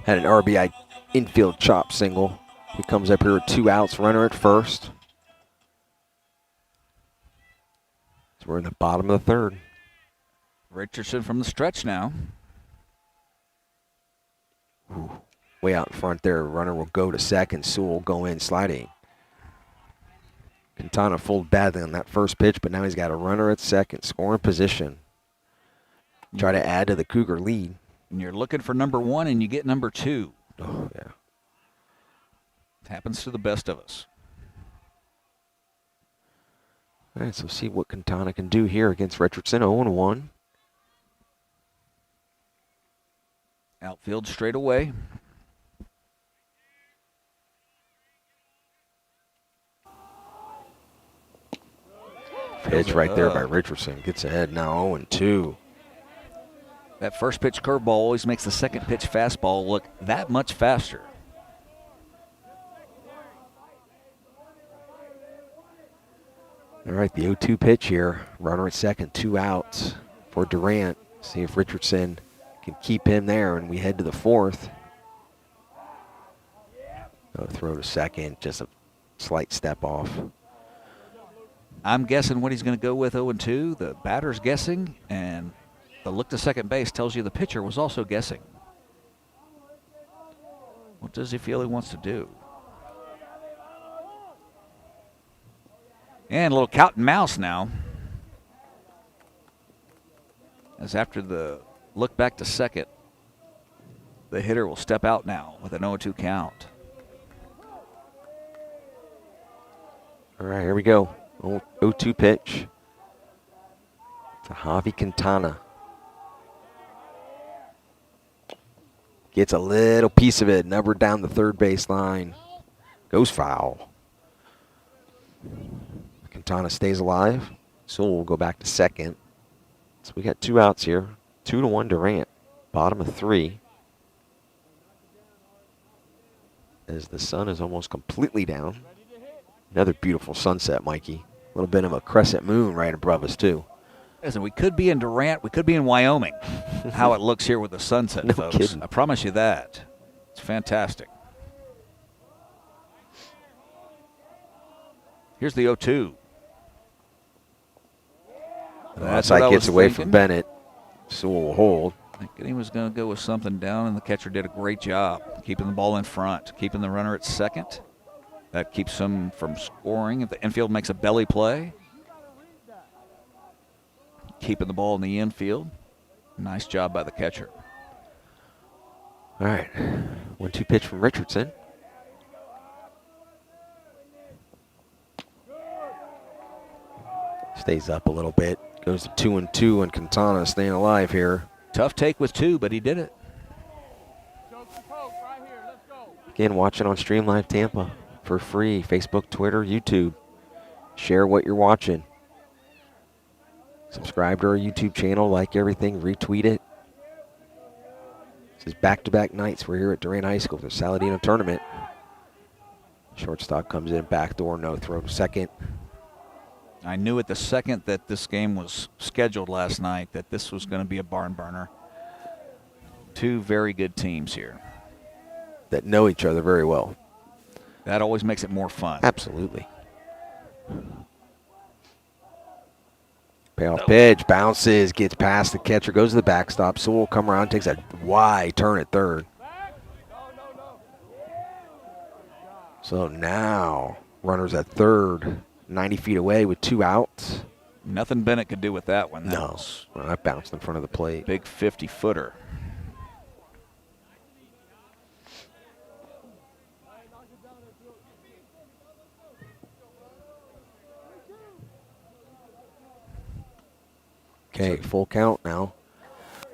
Speaker 1: Had an RBI infield chop single. He comes up here with 2 outs, runner at first. So we're in the bottom of the third.
Speaker 2: Richardson from the stretch now.
Speaker 1: Ooh, way out in front there. Runner will go to second. Sewell will go in sliding. Quintana fooled badly on that first pitch, but now he's got a runner at second, scoring position. Try to add to the Cougar lead.
Speaker 2: And you're looking for number 1 and you get number 2.
Speaker 1: Oh, yeah.
Speaker 2: It happens to the best of us.
Speaker 1: All right, so see what Quintana can do here against Richardson. 0-1.
Speaker 2: Outfield straight away.
Speaker 1: Pitch right there by Richardson. Gets ahead now 0-2.
Speaker 2: That first pitch curveball always makes the second pitch fastball look that much faster.
Speaker 1: All right, the 0-2 pitch here. Runner at second, 2 outs for Durant. See if Richardson can keep him there, and we head to the fourth. Oh, throw to second, just a slight step off.
Speaker 2: I'm guessing what he's going to go with 0-2. The batter's guessing, and the look to second base tells you the pitcher was also guessing. What does he feel he wants to do? And a little cat and mouse now. As after the look back to second, the hitter will step out now with an 0-2 count.
Speaker 1: All right, here we go. 0-2 pitch to Javi Quintana. Gets a little piece of it, number down the third base line. Goes foul. Quintana stays alive. Sewell will go back to second. So we got 2 outs here. 2-1 Durant. Bottom of 3. As the sun is almost completely down. Another beautiful sunset, Mikey. A little bit of a crescent moon right above us, too.
Speaker 2: Listen, we could be in Durant. We could be in Wyoming. How it looks here with the sunset,
Speaker 1: No
Speaker 2: folks.
Speaker 1: kidding.
Speaker 2: I promise you that. It's fantastic. Here's the 0-2. That's what I
Speaker 1: Outside gets
Speaker 2: was
Speaker 1: away
Speaker 2: thinking.
Speaker 1: from Bennett. Sewell will hold.
Speaker 2: Thinking he was going to go with something down, and the catcher did a great job keeping the ball in front, keeping the runner at second. That keeps him from scoring. If the infield makes a belly play, keeping the ball in the infield. Nice job by the catcher.
Speaker 1: All right. 1-2 pitch from Richardson. Stays up a little bit. Goes to 2-2, and Quintana staying alive here.
Speaker 2: Tough take with 2, but he did it.
Speaker 1: Again, watching on Stream Live Tampa for free. Facebook, Twitter, YouTube. Share what you're watching. Subscribe to our YouTube channel. Like everything. Retweet it. This is back-to-back nights. We're here at Durant High School for the Saladino tournament. Shortstop comes in, backdoor, no throw to second.
Speaker 2: I knew at the second that this game was scheduled last night that this was going to be a barn burner. 2 very good teams here.
Speaker 1: That know each other very well.
Speaker 2: That always makes it more fun.
Speaker 1: Absolutely. Payoff pitch, bounces, gets past the catcher, goes to the backstop. Sewell will come around, takes a wide turn at third. So now, runners at third, 90 feet away with 2 outs.
Speaker 2: Nothing Bennett could do with that one. That
Speaker 1: No,
Speaker 2: was
Speaker 1: well, that bounced in front of the plate.
Speaker 2: big 50-footer.
Speaker 1: Okay, full count now.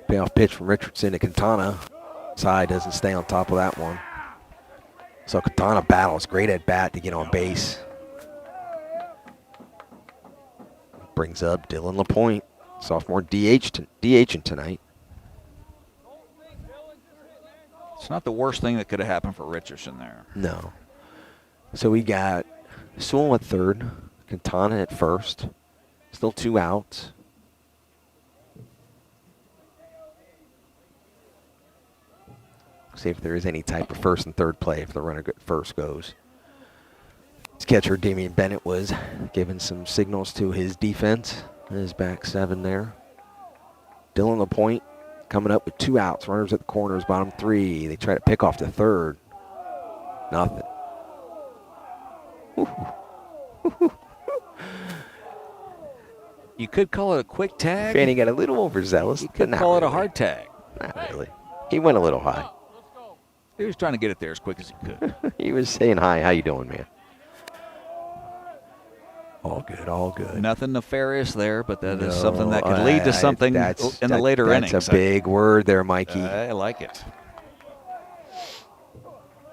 Speaker 1: Payoff pitch from Richardson to Quintana. Side doesn't stay on top of that one. So Quintana battles. Great at bat to get on base. Brings up Dylan LaPointe, sophomore DHing tonight.
Speaker 2: It's not the worst thing that could have happened for Richardson there.
Speaker 1: No. So we got Sewell at third, Quintana at first. Still 2 outs. See if there is any type of first and third play if the runner first goes. His catcher, Damien Bennett, was giving some signals to his defense. His back seven there. Dylan LaPointe coming up with 2 outs. Runners at the corners, bottom 3. They try to pick off the third. Nothing.
Speaker 2: You could call it a quick tag.
Speaker 1: Fanny got a little overzealous.
Speaker 2: You could call it a hard tag.
Speaker 1: Not really. He went a little high.
Speaker 2: He was trying to get it there as quick as he could.
Speaker 1: He was saying, hi, how you doing, man? All good, all good.
Speaker 2: Nothing nefarious there, but that is something that could lead to something in the later innings.
Speaker 1: That's a big word there, Mikey.
Speaker 2: I like it.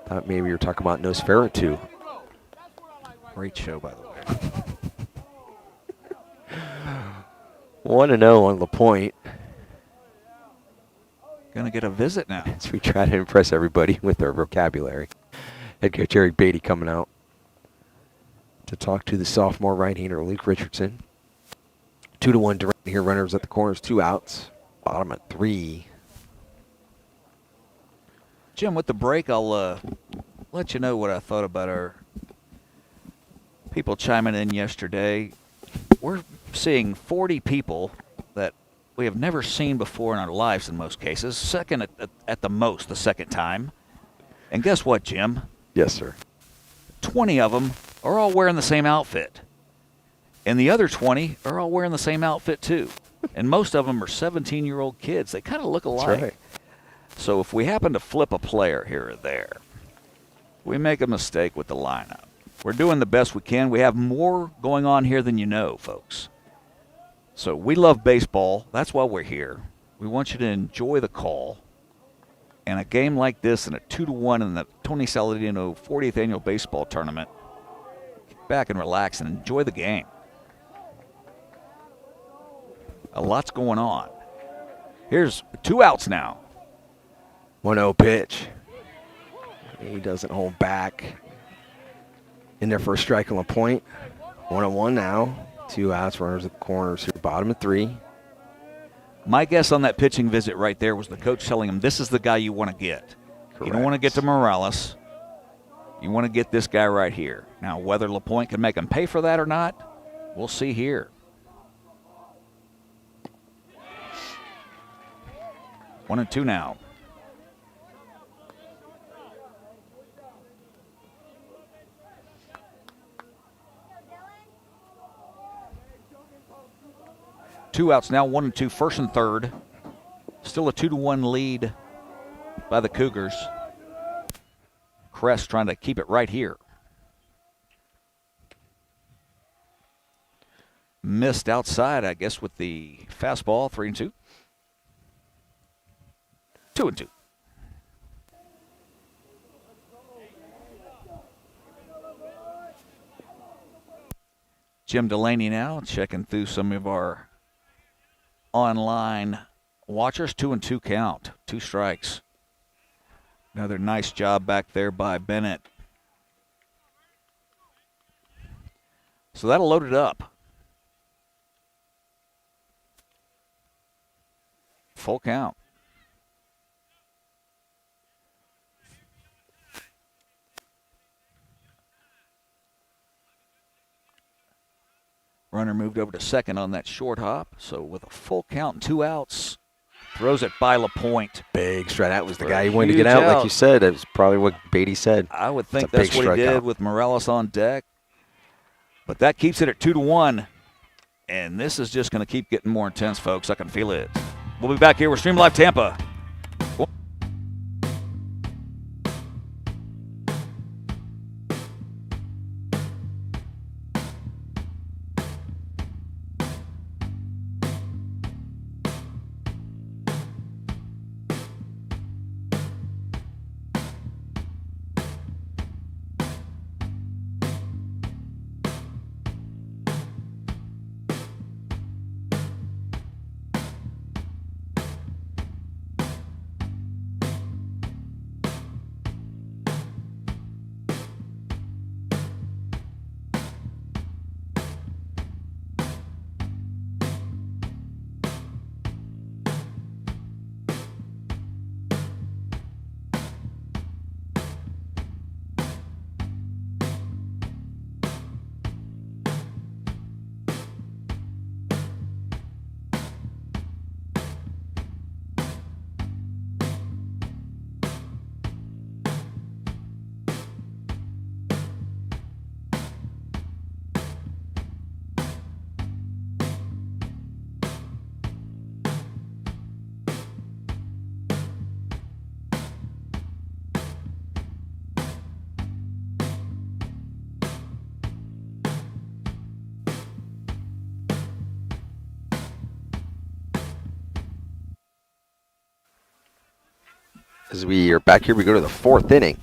Speaker 1: Thought maybe you were talking about Nosferatu.
Speaker 2: Great show, by the way.
Speaker 1: 1-0 on LaPointe.
Speaker 2: Going to get a visit now.
Speaker 1: As we try to impress everybody with our vocabulary. Head coach Eric Beatty coming out to talk to the sophomore right-hander Luke Richardson. 2-1 Durant here. Runners at the corners, 2 outs. Bottom at 3.
Speaker 2: Jim, with the break, I'll let you know what I thought about our people chiming in yesterday. We're seeing 40 people that we have never seen before in our lives in most cases. Second at the most, the second time. And guess what, Jim?
Speaker 1: Yes, sir.
Speaker 2: 20 of them are all wearing the same outfit. And the other 20 are all wearing the same outfit, too. And most of them are 17-year-old kids. They kind of look alike.
Speaker 1: That's right.
Speaker 2: So if we happen to flip a player here or there, we make a mistake with the lineup. We're doing the best we can. We have more going on here than you know, folks. So we love baseball. That's why we're here. We want you to enjoy the call. And a game like this and a 2-1 in the Tony Saladino 40th Annual Baseball Tournament, kick back and relax and enjoy the game. A lot's going on. Here's 2 outs now.
Speaker 1: 1-0 pitch. He doesn't hold back. In there for a strike on LaPointe. 1-1 now. 2 outs, runners at the corners here, bottom of 3.
Speaker 2: My guess on that pitching visit right there was the coach telling him, this is the guy you want to get.
Speaker 1: Correct.
Speaker 2: You don't want to get to Morales. You want to get this guy right here. Now, whether LaPointe can make him pay for that or not, we'll see here. 1-2 now. Two outs now, 1-2, first and third. Still a 2-1 lead by the Cougars. Crest trying to keep it right here. Missed outside, I guess, with the fastball, 3-2. 2-2. Jim Delaney now checking through some of our online watchers. 2-2 count, 2 strikes. Another nice job back there by Bennett. So that'll load it up. Full count. Runner moved over to second on that short hop. So with a full count and 2 outs, throws it by LaPointe.
Speaker 1: Big strike. That was the guy he wanted to get out, like you said. That was probably what Beatty said.
Speaker 2: I would think that's what he did with Morales on deck. But that keeps it at 2-1. And this is just going to keep getting more intense, folks. I can feel it. We'll be back here with Stream Live Tampa.
Speaker 1: As we are back here, we go to the 4th inning.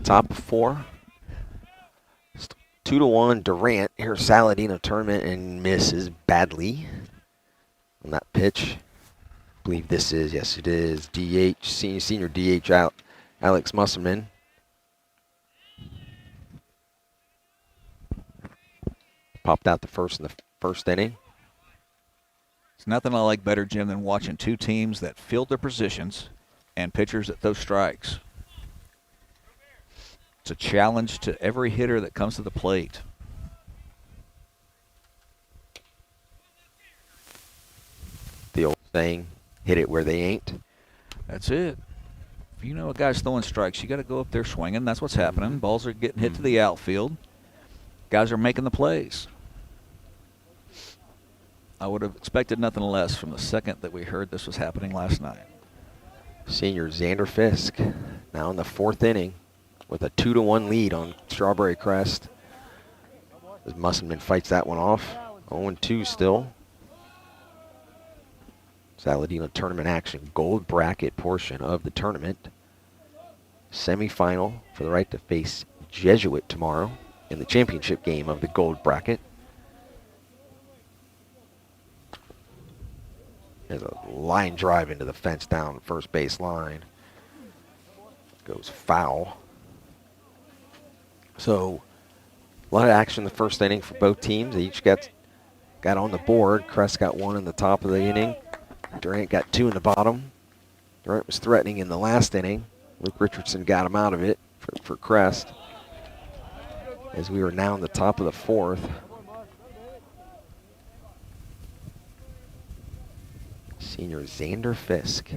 Speaker 1: Top of 4. 2-1 Durant here, Saladino tournament, and misses badly on that pitch. I believe this is, yes it is, DH, senior DH out, Alex Musselman. Popped out the first in the first inning.
Speaker 2: It's nothing I like better, Jim, than watching two teams that field their positions and pitchers that throw strikes. It's a challenge to every hitter that comes to the plate.
Speaker 1: The old saying, hit it where they ain't.
Speaker 2: That's it. If you know a guy's throwing strikes, you got to go up there swinging. That's what's happening. Balls are getting hit to the outfield. Guys are making the plays. I would have expected nothing less from the second that we heard this was happening last night.
Speaker 1: Senior Xander Fisk now in the 4th inning with a 2-1 lead on Strawberry Crest. As Musselman fights that one off. 0-2 still. Saladino tournament action, gold bracket portion of the tournament. Semi-final for the right to face Jesuit tomorrow in the championship game of the gold bracket. There's a line drive into the fence down first base line. Goes foul. So a lot of action in the first inning for both teams. They each got on the board. Crest got 1 in the top of the inning. Durant got 2 in the bottom. Durant was threatening in the last inning. Luke Richardson got him out of it for Crest. As we are now in the top of the 4th. Senior Xander Fisk.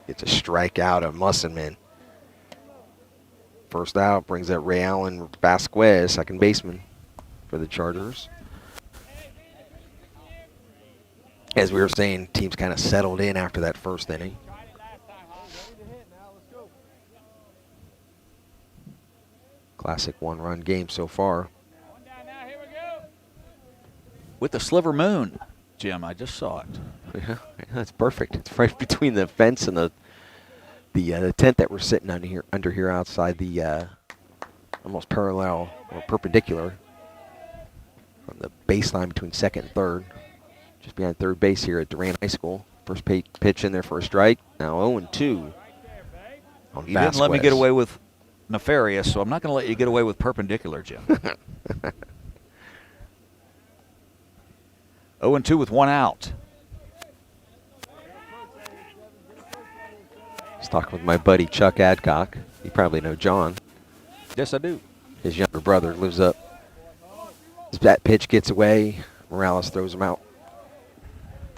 Speaker 1: Gets a strikeout of Musselman. First out brings that Ray Allen Vasquez, second baseman for the Chargers. As we were saying, teams kind of settled in after that first inning. Classic one-run game so far.
Speaker 2: With the sliver moon, Jim, I just saw it.
Speaker 1: Yeah, that's perfect. It's right between the fence and the tent that we're sitting under here outside the almost parallel or perpendicular from the baseline between 2nd and 3rd. Just behind 3rd base here at Durant High School. First pitch in there for a strike. Now 0-2 on
Speaker 2: You didn't let me get away with nefarious, so I'm not going to let you get away with perpendicular, Jim. 0-2 with 1 out.
Speaker 1: I was talking with my buddy Chuck Adcock. You probably know John.
Speaker 2: Yes, I do.
Speaker 1: His younger brother lives up. As that pitch gets away, Morales throws him out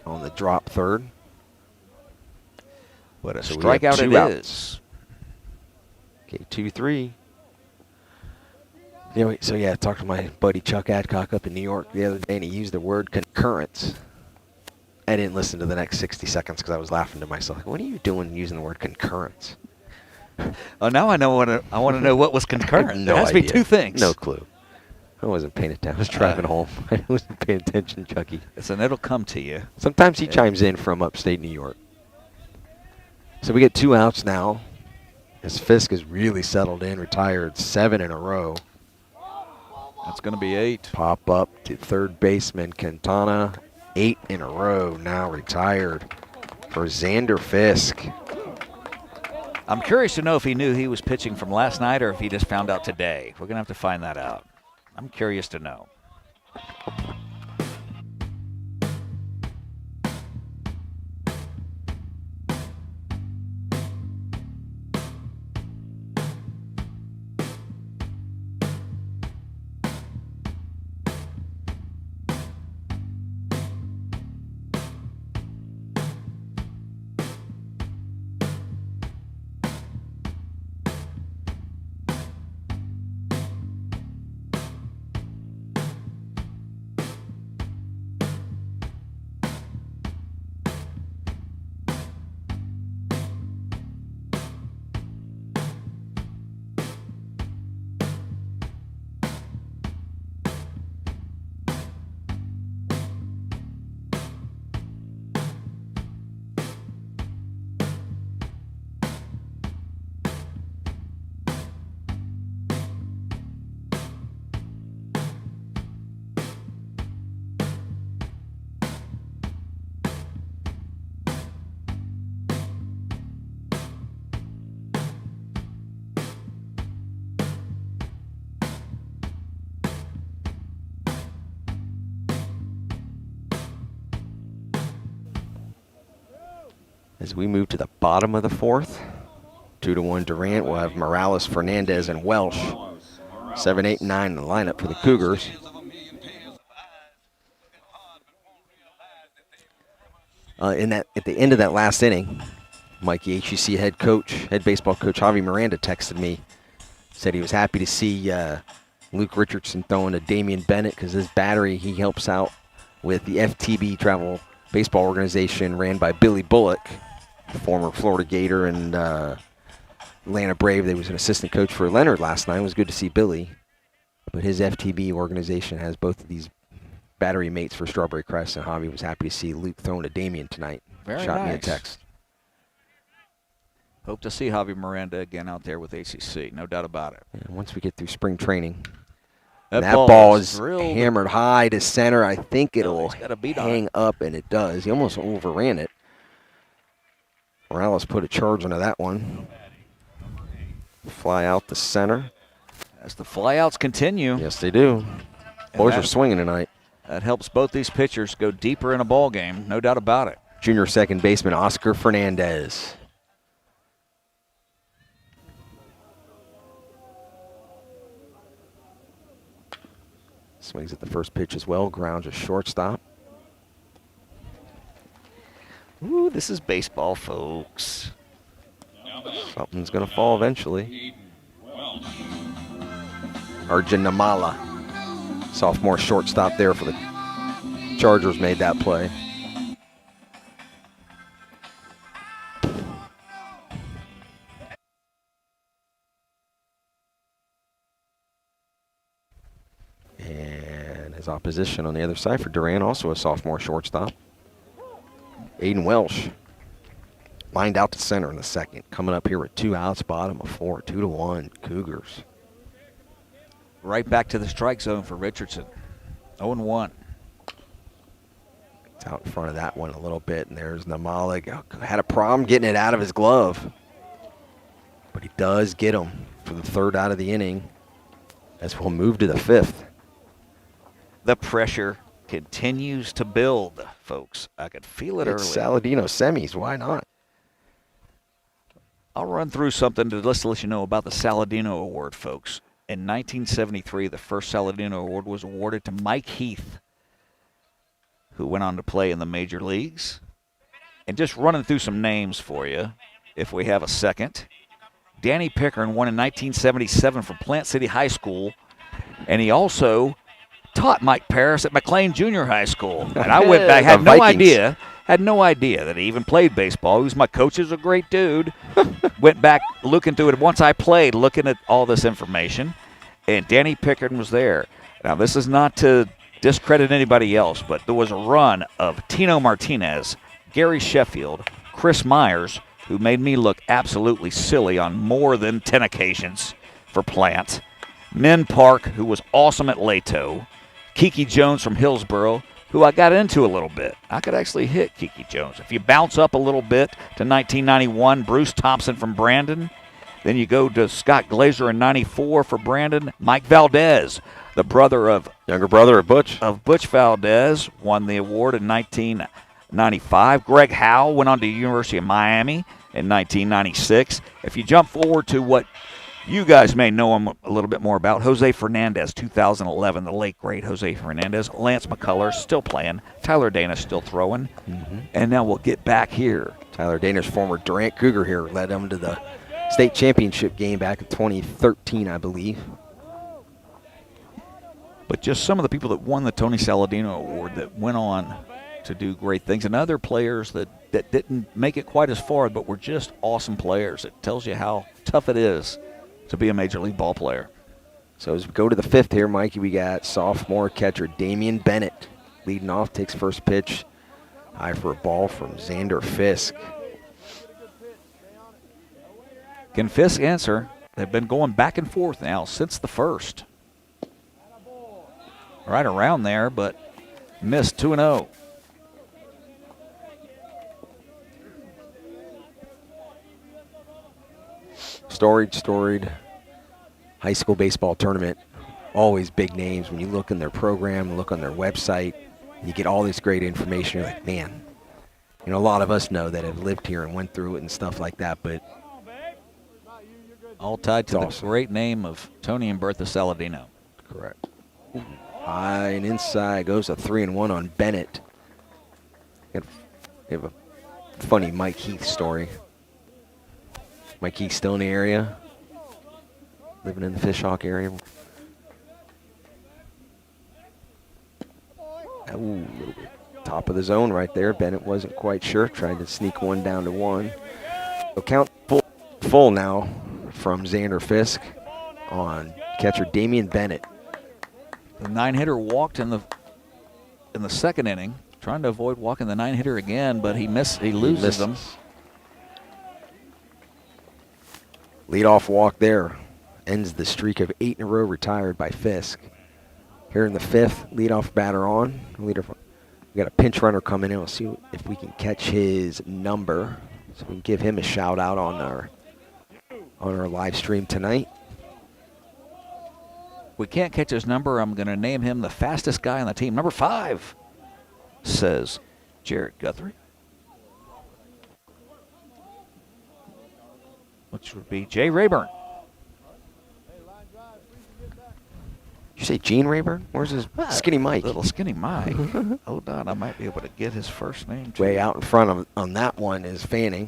Speaker 1: on the drop 3rd.
Speaker 2: What a
Speaker 1: So we have
Speaker 2: strikeout
Speaker 1: 2
Speaker 2: it
Speaker 1: outs.
Speaker 2: is.
Speaker 1: Okay, 2-3. Anyway, so yeah, I talked to my buddy Chuck Adcock up in New York the other day, and he used the word concurrence. I didn't listen to the next 60 seconds because I was laughing to myself. What are you doing using the word concurrence?
Speaker 2: Oh, now I know. I want to know what was concurrent.
Speaker 1: No
Speaker 2: There has to be
Speaker 1: idea.
Speaker 2: 2 things.
Speaker 1: No clue. I wasn't paying attention. I was driving home. I wasn't paying attention, Chucky.
Speaker 2: And it'll come to you.
Speaker 1: Sometimes he chimes in from upstate New York. So we get 2 outs now. As Fisk has really settled in, retired 7 in a row.
Speaker 2: That's going to be 8.
Speaker 1: Pop up to 3rd baseman Quintana. 8 in a row now retired for Xander Fisk.
Speaker 2: I'm curious to know if he knew he was pitching from last night or if he just found out today. We're going to have to find that out. I'm curious to know.
Speaker 1: As we move to the bottom of the fourth, 2-1 Durant. We'll have Morales, Fernandez, and Welsh. 7, 8, and 9 in the lineup for the Cougars. At the end of that last inning, Mikey, HEC head baseball coach Javi Miranda texted me, said he was happy to see Luke Richardson throwing to Damien Bennett because his battery, he helps out with the FTB travel baseball organization ran by Billy Bullock, former Florida Gator and Atlanta Brave. They was an assistant coach for Leonard last night. It was good to see Billy. But his FTB organization has both of these battery mates for Strawberry Crest, and Javi was happy to see Luke throwing to Damien tonight. Shot me a text.
Speaker 2: Hope to see Javi Miranda again out there with ACC, no doubt about it.
Speaker 1: Yeah, once we get through spring training.
Speaker 2: That
Speaker 1: ball is
Speaker 2: drilled.
Speaker 1: Hammered high to center. I think it'll
Speaker 2: beat
Speaker 1: hang up, and it does. He almost overran it. Morales put a charge onto that one. Fly out to center.
Speaker 2: As the flyouts continue.
Speaker 1: Yes, they do. Boys are swinging tonight.
Speaker 2: That helps both these pitchers go deeper in a ball game, no doubt about it.
Speaker 1: Junior second baseman Oscar Fernandez. Swings at the first pitch as well. Grounds a shortstop.
Speaker 2: Ooh, this is baseball, folks.
Speaker 1: Something's going to fall eventually. Arjun Namala, sophomore shortstop there for the Chargers, made that play. And his opposition on the other side for Durant, also a sophomore shortstop. Aiden Welsh lined out to center in the second. Coming up here with 2 outs, bottom of 4, 2-1 Cougars.
Speaker 2: Right back to the strike zone for Richardson. 0-1.
Speaker 1: It's out in front of that one a little bit, and there's Namala. Had a problem getting it out of his glove. But he does get him for the 3rd out of the inning as we'll move to the 5th.
Speaker 2: The pressure continues to build, folks. I could feel it
Speaker 1: It's
Speaker 2: early.
Speaker 1: Saladino semis. Why not?
Speaker 2: I'll run through something to just let you know about the Saladino Award, folks. In 1973, the first Saladino Award was awarded to Mike Heath, who went on to play in the major leagues. And just running through some names for you, if we have a second. Danny Pickern won in 1977 from Plant City High School, and he also taught Mike Paris at McLean Junior High School. And I went back, had no idea that he even played baseball. He was my coach, is a great dude. Went back looking through it once I played, looking at all this information, and Danny Pickern was there. Now, this is not to discredit anybody else, but there was a run of Tino Martinez, Gary Sheffield, Chris Myers, who made me look absolutely silly on more than 10 occasions for Plant, Min Park, who was awesome at Leto, Kiki Jones from Hillsboro, who I got into a little bit. I could actually hit Kiki Jones. If you bounce up a little bit to 1991, Bruce Thompson from Brandon. Then you go to Scott Glazer in 94 for Brandon. Mike Valdez, the
Speaker 1: younger brother of Butch.
Speaker 2: Butch Valdez, won the award in 1995. Greg Howell went on to the University of Miami in 1996. If you jump forward to what you guys may know him a little bit more about, Jose Fernandez, 2011, the late, great Jose Fernandez. Lance McCullers still playing. Tyler Dana still throwing. And now we'll get back here.
Speaker 1: Tyler Dana's former Durant Cougar here led them to the state championship game back in 2013, I believe.
Speaker 2: But just some of the people that won the Tony Saladino Award that went on to do great things, and other players that didn't make it quite as far but were just awesome players. It tells you how tough it is to be a Major League ball player.
Speaker 1: So as we go to the 5th here, Mikey, we got sophomore catcher Damien Bennett leading off, takes first pitch. High for a ball from Xander Fisk.
Speaker 2: Can Fisk answer? They've been going back and forth now since the first. Right around there, but missed 2-0.
Speaker 1: Storied high school baseball tournament. Always big names. When you look in their program, look on their website, you get all this great information. You're like, man, You know, a lot of us know that have lived here and went through it and stuff like that, but
Speaker 2: All tied to
Speaker 1: It's
Speaker 2: the
Speaker 1: awesome.
Speaker 2: great name of Tony and Bertha Saladino.
Speaker 1: correct. High and inside goes a 3-1 on Bennett. We have a funny Mike Heath story. Mike Heath still in the area, living in the Fishhawk area. Ooh, top of the zone right there. Bennett wasn't quite sure. Tried to sneak one down to one. So count full now from Xander Fisk on catcher Damien Bennett.
Speaker 2: The 9-hitter walked in the second inning, trying to avoid walking the 9-hitter again, but he loses them.
Speaker 1: Leadoff walk there ends the streak of 8 in a row retired by Fisk. Here in the 5th, leadoff batter on. We got a pinch runner coming in. We'll see if we can catch his number, so we can give him a shout out on our live stream tonight.
Speaker 2: If we can't catch his number, I'm going to name him the fastest guy on the team. Number 5, says Jared Guthrie. Which would be Jay Rayburn.
Speaker 1: Did you say Gene Rayburn? Where's his Skinny Mike?
Speaker 2: Little Skinny Mike. Hold on, I might be able to get his first name. Too.
Speaker 1: Way out in front of on that one is Fanning.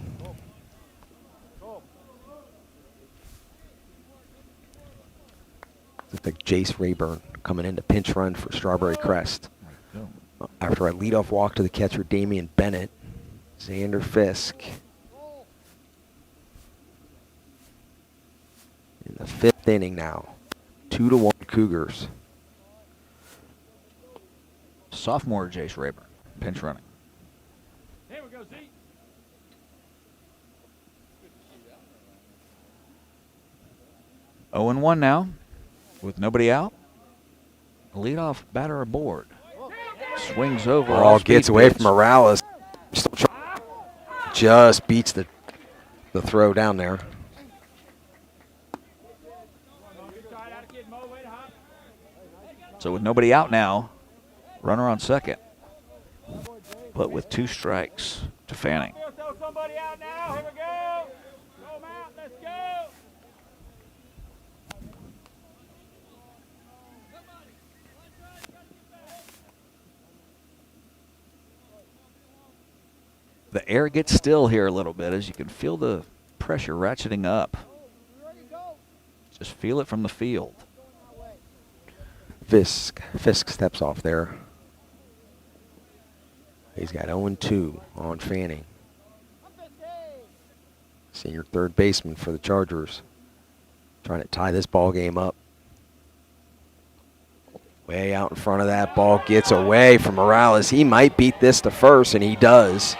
Speaker 1: Looks like Jace Rayburn coming in to pinch run for Strawberry Crest. After a leadoff walk to the catcher Damien Bennett, Xander Fisk in the 5th inning now. 2-1 Cougars.
Speaker 2: Sophomore Jace Rayburn, pinch running.
Speaker 4: Here we go, Zeke.
Speaker 2: 0-1 now, with nobody out. Leadoff batter aboard. Swings over.
Speaker 1: Ball gets away
Speaker 2: pitch.
Speaker 1: from Morales. Still just beats the throw down there.
Speaker 2: So with nobody out now, runner on second. But with 2 strikes to Fanning.
Speaker 4: Throw somebody out now. Here we go. Throw 'em out. Let's go.
Speaker 2: The air gets still here a little bit as you can feel the pressure ratcheting up. Just feel it from the field.
Speaker 1: Fisk steps off there. He's got 0-2 on Fanning. Senior third baseman for the Chargers. Trying to tie this ball game up. Way out in front of that, ball gets away from Morales. He might beat this to first, and he does.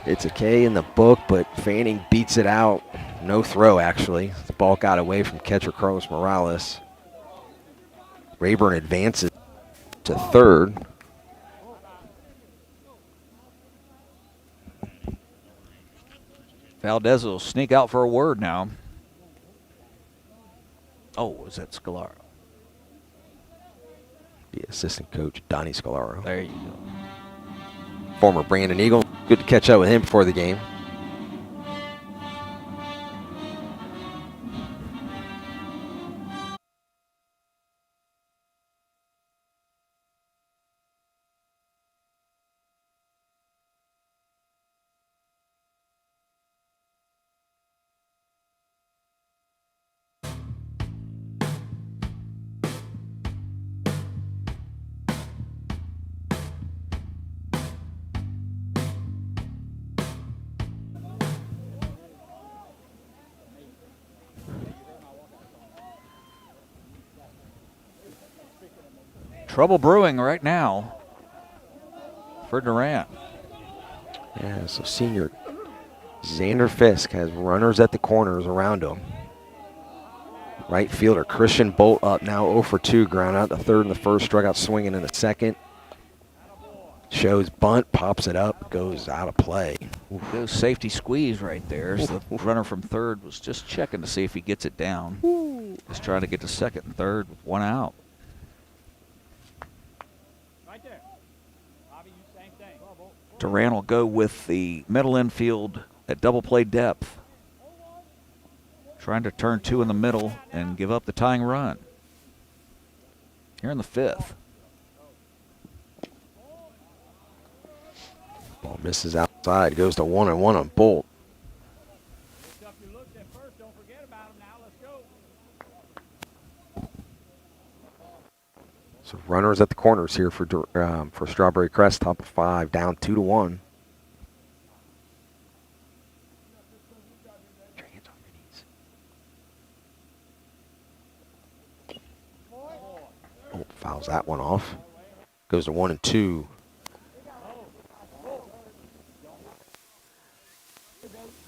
Speaker 1: It's a K in the book, but Fanning beats it out. No throw, actually. The ball got away from catcher Carlos Morales. Rayburn advances to third.
Speaker 2: Valdez will sneak out for a word now. Oh, was that Scolaro?
Speaker 1: The assistant coach, Donnie Scolaro.
Speaker 2: There you go.
Speaker 1: Former Brandon Eagle. Good to catch up with him before the game.
Speaker 2: Trouble brewing right now for Durant.
Speaker 1: Yeah, so senior Xander Fisk has runners at the corners around him. Right fielder Christian Bolt up now 0 for 2, ground out the third in the first, struck out swinging in the second. Shows bunt, pops it up, goes out of play.
Speaker 2: Goes safety squeeze right there. So the runner from third was just checking to see if he gets it down. Just trying to get to second and third with 1 out.
Speaker 4: Right there. Bobby, you same thing.
Speaker 2: Durant will go with the middle infield at double play depth. Trying to turn 2 in the middle and give up the tying run. Here in the 5th.
Speaker 1: Ball misses outside. Goes to 1-1 on Bolt. So runners at the corners here for Strawberry Crest. Top of 5, down 2-1. Bolt fouls that one off. Goes to 1-2.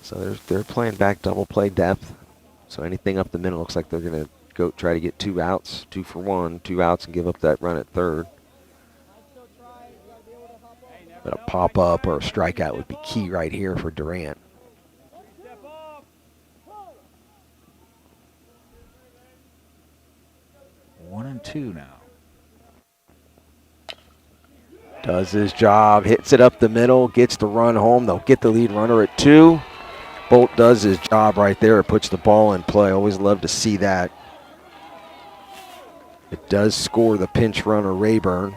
Speaker 1: So they're playing back double play depth. So anything up the middle looks like they're going to go try to get 2 outs, 2 for 1, 2 outs, and give up that run at third. But a pop up or a strikeout would be key right here for Durant.
Speaker 2: One and 2 now.
Speaker 1: Does his job, hits it up the middle, gets the run home. They'll get the lead runner at 2. Bolt does his job right there. It puts the ball in play. Always love to see that. It does score the pinch runner, Rayburn.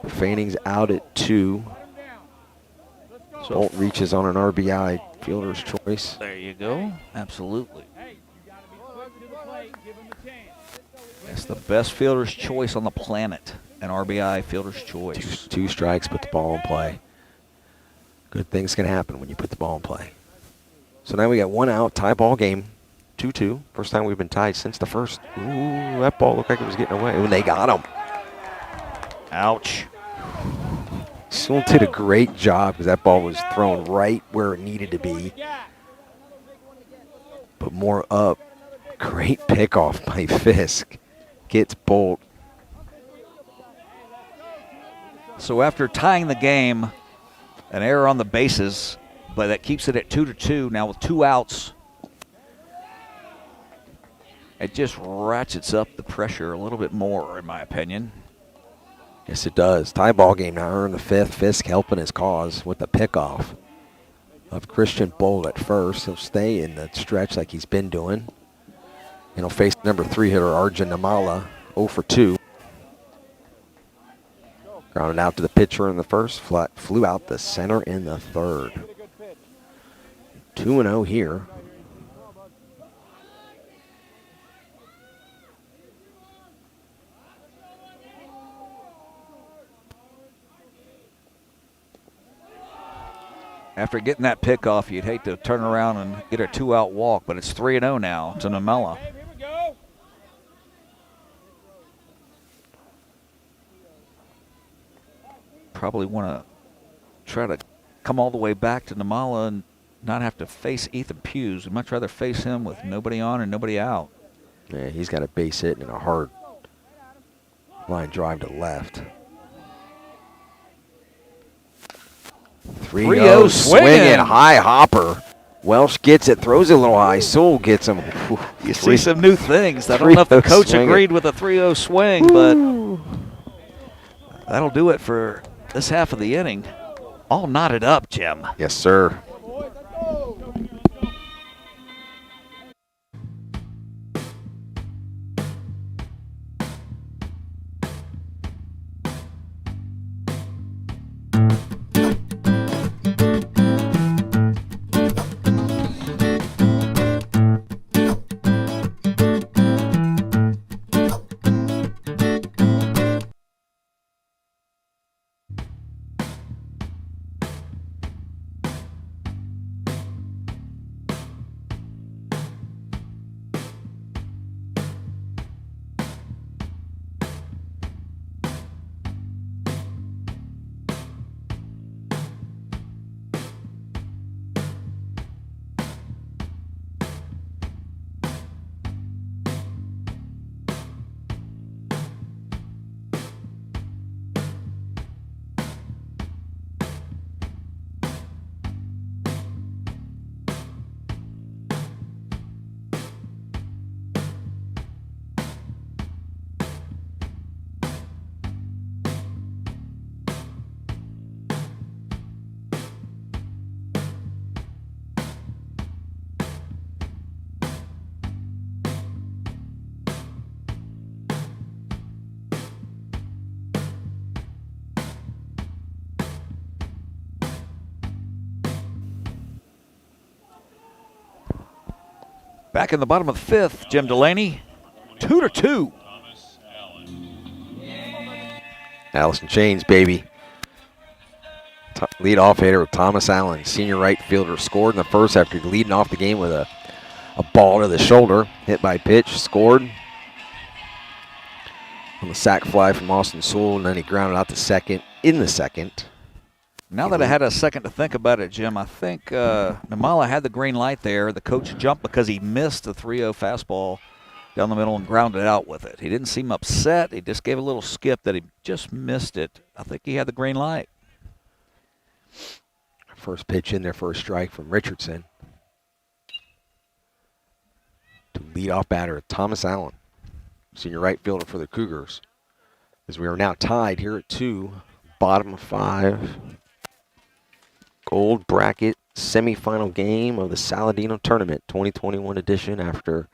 Speaker 1: Fanning's out at 2. So Bolt reaches on an RBI, fielder's choice.
Speaker 2: There you go. Absolutely. That's the best fielder's choice on the planet. An RBI fielder's choice.
Speaker 1: 2 strikes, put the ball in play. Good things can happen when you put the ball in play. So now we got 1 out, tie ball game, 2-2. First time we've been tied since the first. Ooh, that ball looked like it was getting away. And they got him.
Speaker 2: Ouch.
Speaker 1: Sewell did a great job because that ball was thrown right where it needed to be. But more up. Great pickoff by Fisk. Gets Bolt.
Speaker 2: So after tying the game, an error on the bases, but that keeps it at 2-2. Now with 2 outs, it just ratchets up the pressure a little bit more, in my opinion.
Speaker 1: Yes, it does. Tie ball game now. We're in the 5th. Fisk helping his cause with the pickoff of Christian Bolt at first. He'll stay in the stretch like he's been doing. And he'll face number 3 hitter Arjun Namala, 0 for 2. Grounded out to the pitcher in the first, flew out the center in the third. 2-0 here.
Speaker 2: After getting that pickoff, you'd hate to turn around and get a 2-out walk, but it's 3-0 now to Namela. Probably want to try to come all the way back to Namala and not have to face Ethan Hughes. We'd much rather face him with nobody on and nobody out.
Speaker 1: Yeah, he's got a base hit and a hard line drive to left. 3-0 swinging, high hopper. Welsh gets it, throws it a little high. Sewell gets him. Ooh,
Speaker 2: you see some new things. I don't know if the coach agreed with a 3-0 swing, but that'll do it for this half of the inning. All knotted up, Jim.
Speaker 1: Yes, sir.
Speaker 2: Back in the bottom of the fifth, Jim Delaney, 2-2.
Speaker 3: Thomas Allen.
Speaker 1: Allison Chains, baby. Lead-off hitter with Thomas Allen, senior right fielder, scored in the first after leading off the game with a ball to the shoulder, hit by pitch, scored on the sac fly from Austin Sewell, and then he grounded out to second in the second.
Speaker 2: Now that I had a second to think about it, Jim, I think Namala had the green light there. The coach jumped because he missed the 3-0 fastball down the middle and grounded out with it. He didn't seem upset. He just gave a little skip that he just missed it. I think he had the green light.
Speaker 1: First pitch in there for a strike from Richardson. To lead-off batter, Thomas Allen, senior right fielder for the Cougars. As we are now tied here at 2, bottom of 5. Gold bracket semifinal game of the Saladino Tournament 2021 edition after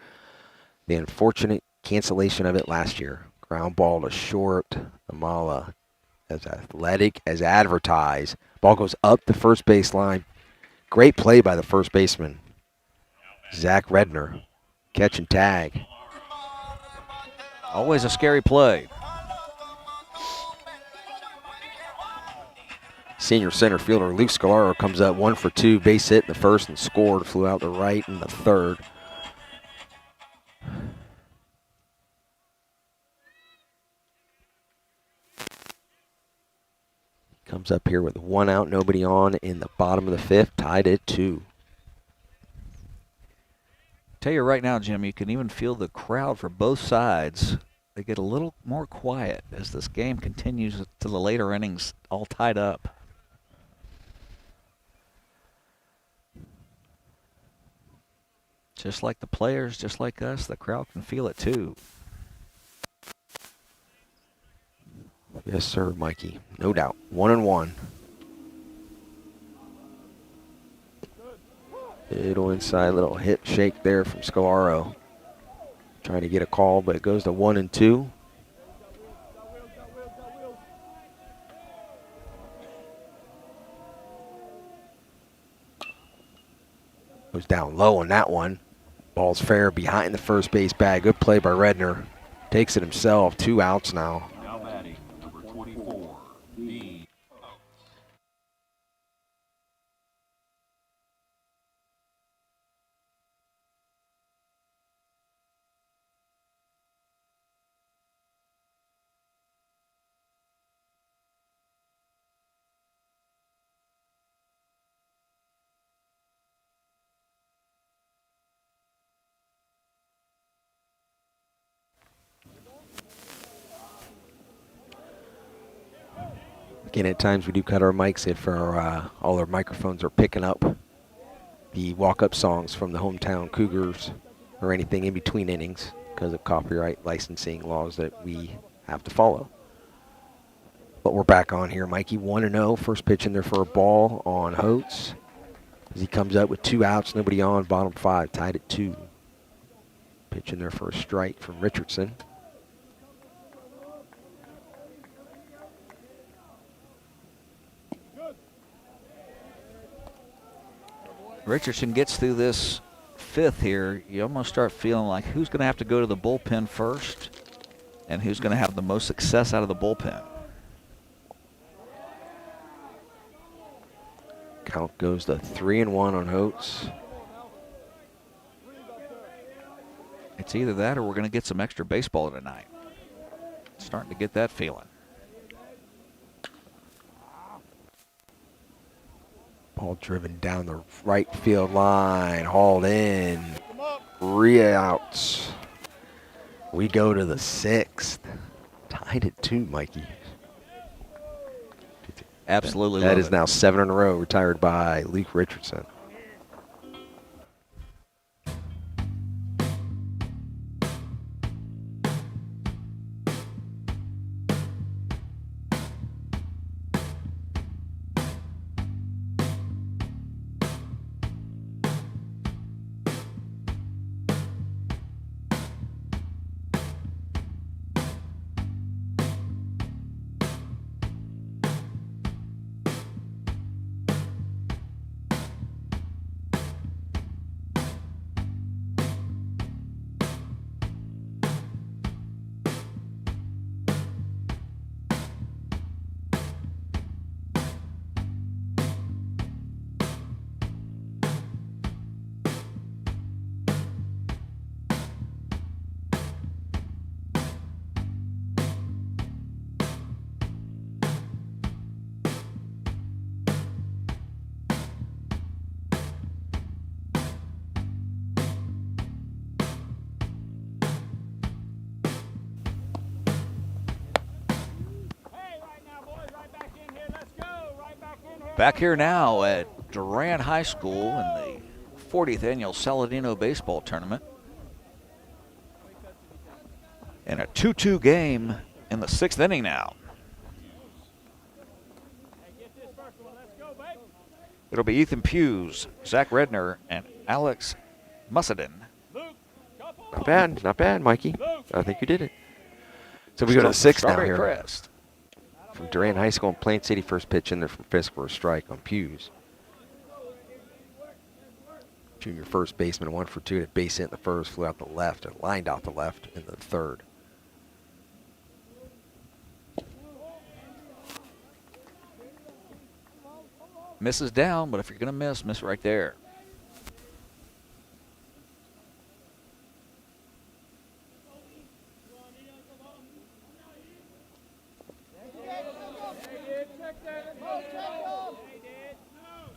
Speaker 1: the unfortunate cancellation of it last year. Ground ball to short. Amala as athletic as advertised. Ball goes up the first base line. Great play by the first baseman, Zach Redner. Catch and tag.
Speaker 2: Always a scary play.
Speaker 1: Senior center fielder Luke Scalaro comes up 1 for 2, base hit in the first and scored. Flew out to right in the third. Comes up here with 1 out, nobody on in the bottom of the 5th, tied at 2.
Speaker 2: Tell you right now, Jim, you can even feel the crowd for both sides. They get a little more quiet as this game continues to the later innings, all tied up. Just like the players, just like us, the crowd can feel it too.
Speaker 1: Yes, sir, Mikey. No doubt. 1-1. Little inside, little hip shake there from Scalaro. Trying to get a call, but it goes to 1-2. Goes down low on that one. Ball's fair behind the first base bag. Good play by Redner. Takes it himself. 2 outs now.
Speaker 3: Now batting, number 24, B.
Speaker 1: Again, at times we do cut our mics if all our microphones are picking up the walk-up songs from the hometown Cougars or anything in between innings because of copyright licensing laws that we have to follow. But we're back on here, Mikey. 1-0. First pitch in there for a ball on Holtz. As he comes up with 2 outs, nobody on, bottom 5, tied at 2. Pitch in there for a strike from Richardson.
Speaker 2: Richardson gets through this 5th here, you almost start feeling like who's going to have to go to the bullpen first and who's going to have the most success out of the bullpen.
Speaker 1: Count goes to 3-1 on Holtz.
Speaker 2: It's either that or we're going to get some extra baseball tonight. Starting to get that feeling.
Speaker 1: Ball driven down the right field line, hauled in, 3 outs. We go to the 6th, tied at 2, Mikey.
Speaker 2: Absolutely
Speaker 1: That
Speaker 2: love
Speaker 1: is
Speaker 2: it.
Speaker 1: now 7 in a row, retired by Luke Richardson.
Speaker 2: Back here now at Durant High School in the 40th annual Saladino Baseball Tournament. And a 2-2 game in the 6th inning now. It'll be Ethan Hughes, Zach Redner, and Alex Mussadin.
Speaker 1: Not bad, Mikey. I think you did it. So we go to the 6th now
Speaker 2: Strawberry
Speaker 1: here.
Speaker 2: Crest.
Speaker 1: From Durant High School in Plain City, first pitch in there from Fisk for a strike on Hughes. Junior first baseman, 1 for 2 at base hit in the first, flew out the left and lined out the left in the third.
Speaker 2: Misses down, but if you're going to miss right there.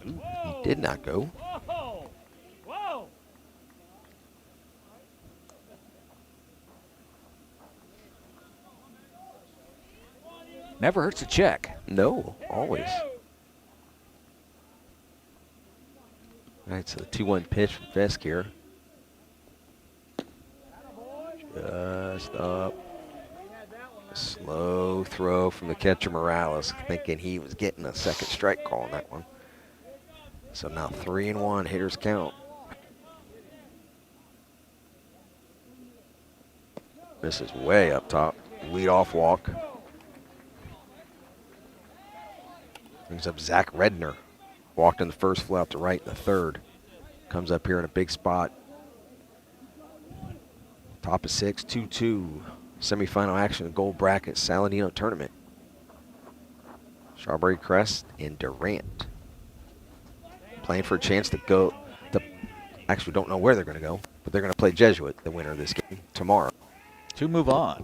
Speaker 1: Ooh, he did not go.
Speaker 4: Whoa! Whoa!
Speaker 2: Never hurts to check.
Speaker 1: No, always. All right, so the 2-1 pitch from Fisk here. Just up. Slow throw from the catcher Morales, thinking he was getting a second strike call on that one. So now 3-1, hitters count. This is way up top. Lead-off walk. Brings up Zach Redner. Walked in the first, flew out to right in the third. Comes up here in a big spot. Top of 6, 2-2. Semifinal action, gold bracket, Saladino tournament. Strawberry Crest and Durant. Playing for a chance to go. Actually, don't know where they're going to go, but they're going to play Jesuit, the winner of this game, tomorrow.
Speaker 2: To move on.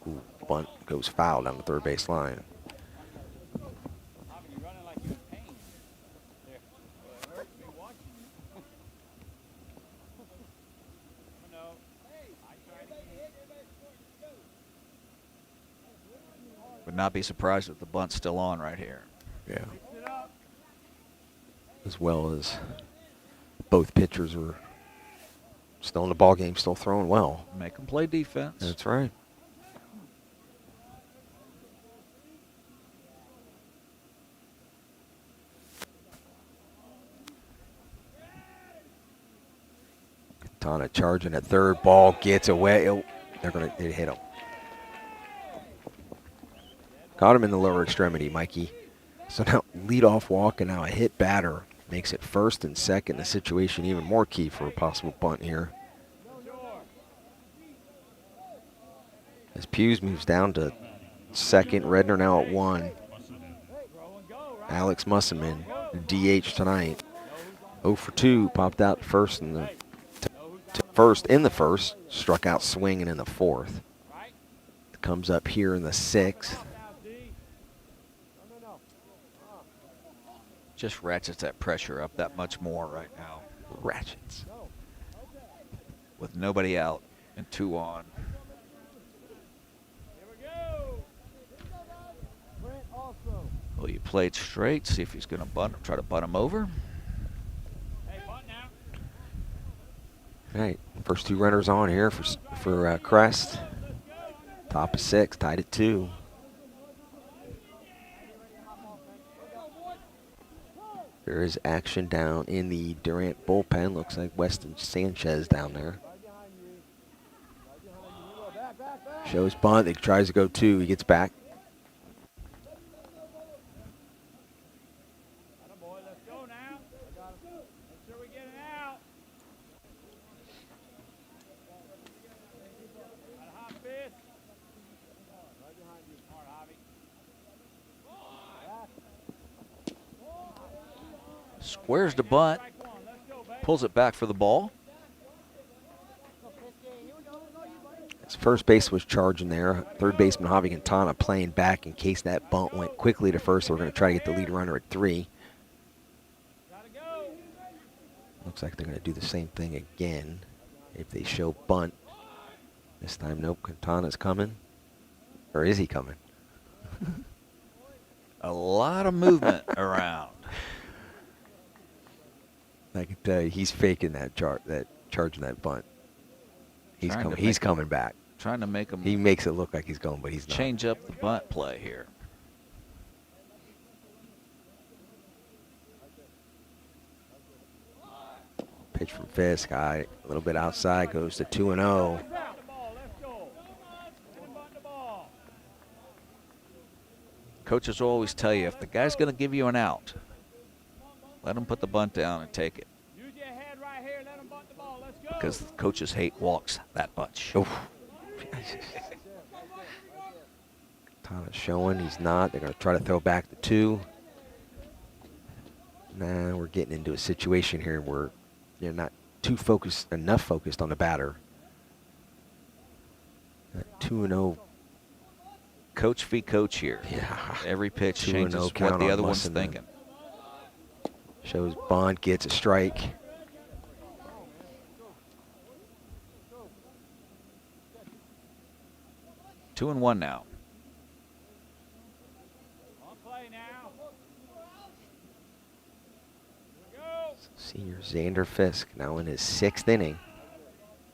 Speaker 1: Ooh, bunt goes foul down the third base line.
Speaker 2: Would not be surprised if the bunt's still on right here.
Speaker 1: Yeah. As well as both pitchers are still in the ball game, still throwing well.
Speaker 2: Make them play defense.
Speaker 1: That's right. Katana charging at third, ball gets away. Oh, they hit him. Got him in the lower extremity, Mikey. So now leadoff walk and now a hit batter makes it first and second. The situation even more key for a possible bunt here. As Hughes moves down to second, Redner now at 1. Alex Musselman, DH tonight. 0 for 2, popped out first in the first, struck out swinging in the 4th. Comes up here in the 6th.
Speaker 2: Just ratchets that pressure up that much more right now.
Speaker 1: Ratchets.
Speaker 2: With nobody out and 2 on. Well, you played straight. See if he's going to try to bunt him over.
Speaker 1: All right, first 2 runners on here for Crest. Top of 6, tied at 2. There is action down in the Durant bullpen. Looks like Weston Sanchez down there. Shows bunt. He tries to go 2. He gets back.
Speaker 2: Squares the bunt, pulls it back for the ball.
Speaker 1: His first base was charging there. Third baseman Javi Quintana playing back in case that bunt went quickly to first. So we're going to try to get the lead runner at 3. Looks like they're going to do the same thing again if they show bunt. This time, nope, Quintana's coming. Or is he coming?
Speaker 2: A lot of movement around.
Speaker 1: I can tell you, he's faking that charging that bunt. He's
Speaker 2: Trying to
Speaker 1: coming. He's
Speaker 2: make
Speaker 1: coming back.
Speaker 2: Trying to make him
Speaker 1: He makes it look like he's going, but he's not.
Speaker 2: change up the bunt play here.
Speaker 1: Pitch from Fisk, a little bit outside, goes to 2-0.
Speaker 2: Coaches will always tell you, if the guy's going to give you an out, let him put the bunt down and take it.
Speaker 4: Use your head right here. Let him bunt the ball. Let's go.
Speaker 2: Because coaches hate walks that much.
Speaker 1: Oof. Tyler's showing he's not. They're going to try to throw back the 2. Nah, we're getting into a situation here where you're not enough focused on the batter. That 2-0.
Speaker 2: Coach v. coach here.
Speaker 1: Yeah.
Speaker 2: Every pitch
Speaker 1: 2-0
Speaker 2: changes what
Speaker 1: count
Speaker 2: the
Speaker 1: on
Speaker 2: other one's
Speaker 1: Musson.
Speaker 2: thinking.
Speaker 1: Shows Bond gets a strike.
Speaker 2: Two and one now.
Speaker 4: On play now. Go.
Speaker 1: Senior Xander Fisk now in his 6th inning.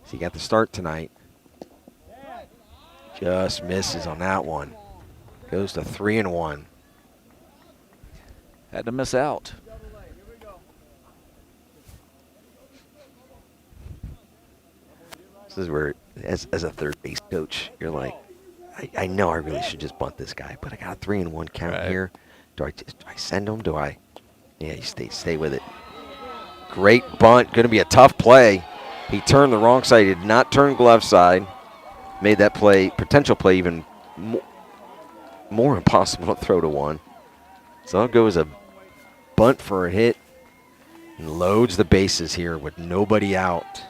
Speaker 1: So he got the start tonight. Just misses on that one. Goes to 3-1.
Speaker 2: Had to miss out.
Speaker 1: This is where, as a third base coach, you're like, I know I really should just bunt this guy, but I got a 3-1 count
Speaker 2: Right.
Speaker 1: here. Do I send him? Do I? Yeah, you stay with it. Great bunt. Going to be a tough play. He turned the wrong side. He did not turn glove side. Made that potential play even more impossible to throw to one. So it goes a bunt for a hit and loads the bases here with nobody out.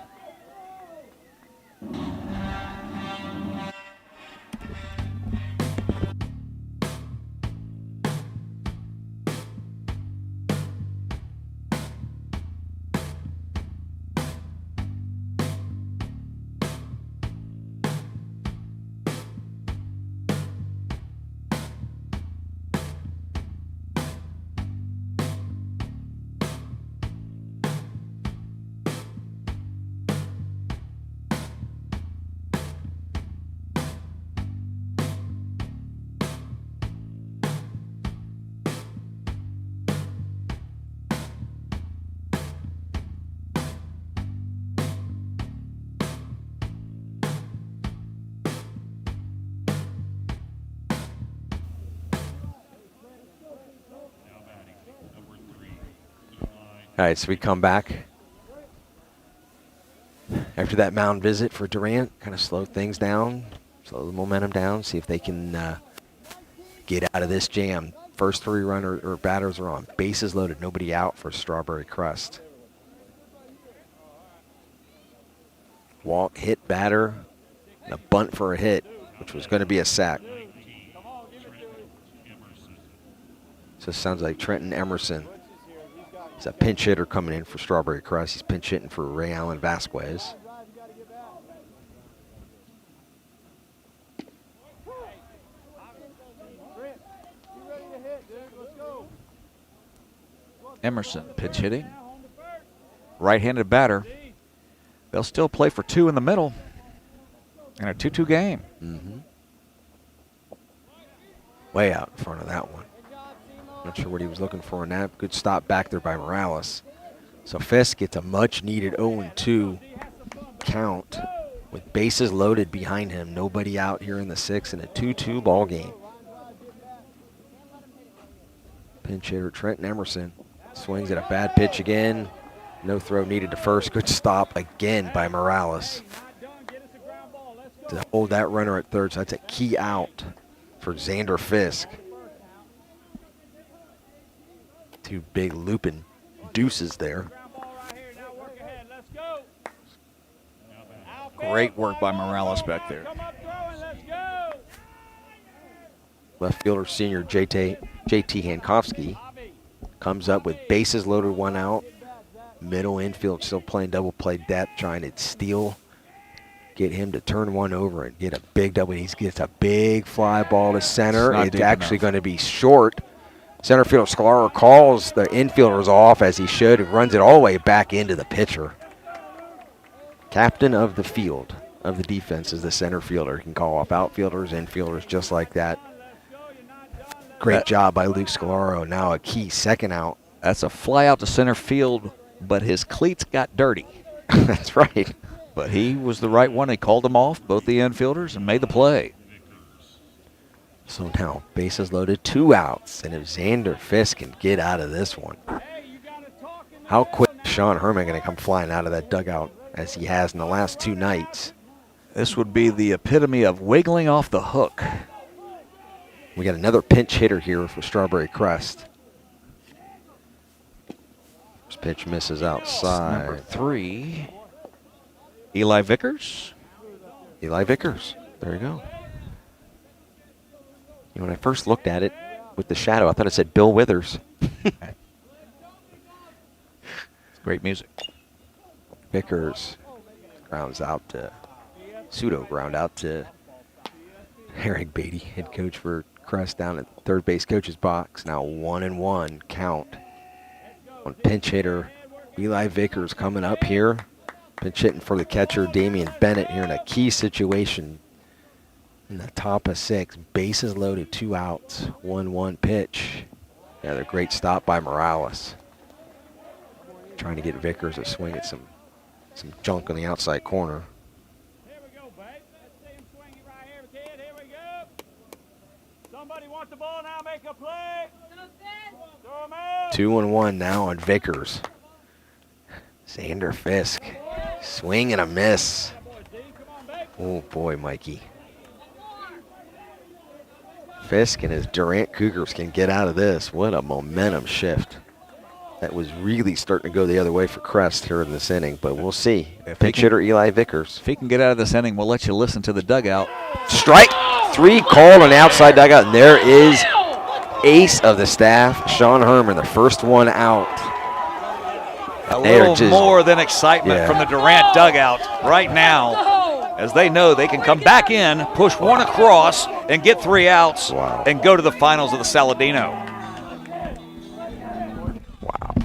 Speaker 1: All right, so we come back after that mound visit for Durant, kind of slow things down, slow the momentum down, see if they can get out of this jam. First 3 or batters are on. Bases loaded, nobody out for Strawberry Crest. Walk, hit batter, and a bunt for a hit, which was going to be a sack. So it sounds like Trenton Emerson. He's a pinch hitter coming in for Strawberry Crest. He's pinch hitting for Ray Allen Vasquez.
Speaker 2: Emerson pitch hitting. Right-handed batter. They'll still play for 2 in the middle. And a 2-2 game.
Speaker 1: Mm-hmm. Way out in front of that one. Not sure what he was looking for in that. Good stop back there by Morales. So Fisk gets a much-needed 0-2 count with bases loaded behind him. Nobody out here in the 6th in a 2-2 ball game. Pinch hitter Trenton Emerson swings at a bad pitch again. No throw needed to first. Good stop again by Morales to hold that runner at third. So that's a key out for Xander Fisk. 2 big looping deuces there.
Speaker 2: Great work by Morales back there.
Speaker 1: Left fielder senior JT Hankowski comes up with bases loaded, 1 out. Middle infield still playing double play depth, trying to steal, get him to turn one over and get a big double. He gets a big fly ball to center. It's actually going to be short Center fielder Sklar calls the infielders off as he should and runs it all the way back into the pitcher. Captain of the field of the defense is the center fielder. He can call off outfielders, infielders, just like that. Great job by Luke Scalaro. Now a key second out.
Speaker 2: That's a fly out to center field, but his cleats got dirty.
Speaker 1: That's right.
Speaker 2: But he was the right one. He called them off, both the infielders, and made the play.
Speaker 1: So now, bases loaded, 2 outs. And if Xander Fisk can get out of this one, how quick is Sean Herman going to come flying out of that dugout as he has in the last 2 nights?
Speaker 2: This would be the epitome of wiggling off the hook.
Speaker 1: We got another pinch hitter here for Strawberry Crest. This pitch misses outside.
Speaker 2: Number 3, Eli Vickers.
Speaker 1: Eli Vickers. There you go. You know, when I first looked at it with the shadow, I thought it said Bill Withers.
Speaker 2: Great music.
Speaker 1: Vickers grounds out to ground out to Eric Beatty, head coach for Crest, down at third base coach's box. Now 1-1 count on pinch hitter Eli Vickers coming up here. Pinch hitting for the catcher Damien Bennett here in a key situation. In the top of 6, bases loaded, 2 outs, 1-1 pitch. Another great stop by Morales. Trying to get Vickers to swing at some junk on the outside corner.
Speaker 4: Here we go, babe. Let's see him swing it right here, kid. Here we go. Somebody wants the ball now, make a play. Throw him out.
Speaker 1: 2-1 now on Vickers. Xander Fisk, swing and a miss. Oh boy, Mikey. Fisk and his Durant Cougars can get out of this. What a momentum shift. That was really starting to go the other way for Crest here in this inning, but we'll see. Pinch hitter Eli Vickers.
Speaker 2: If he can get out of this inning, we'll let you listen to the dugout.
Speaker 1: Strike 3 called on the outside dugout, and there is ace of the staff, Sean Herman, the first one out.
Speaker 2: A little more than excitement from the Durant dugout right now, as they know they can come back in, push one across, and get 3 outs, and go to the finals of the Saladino.
Speaker 1: Wow.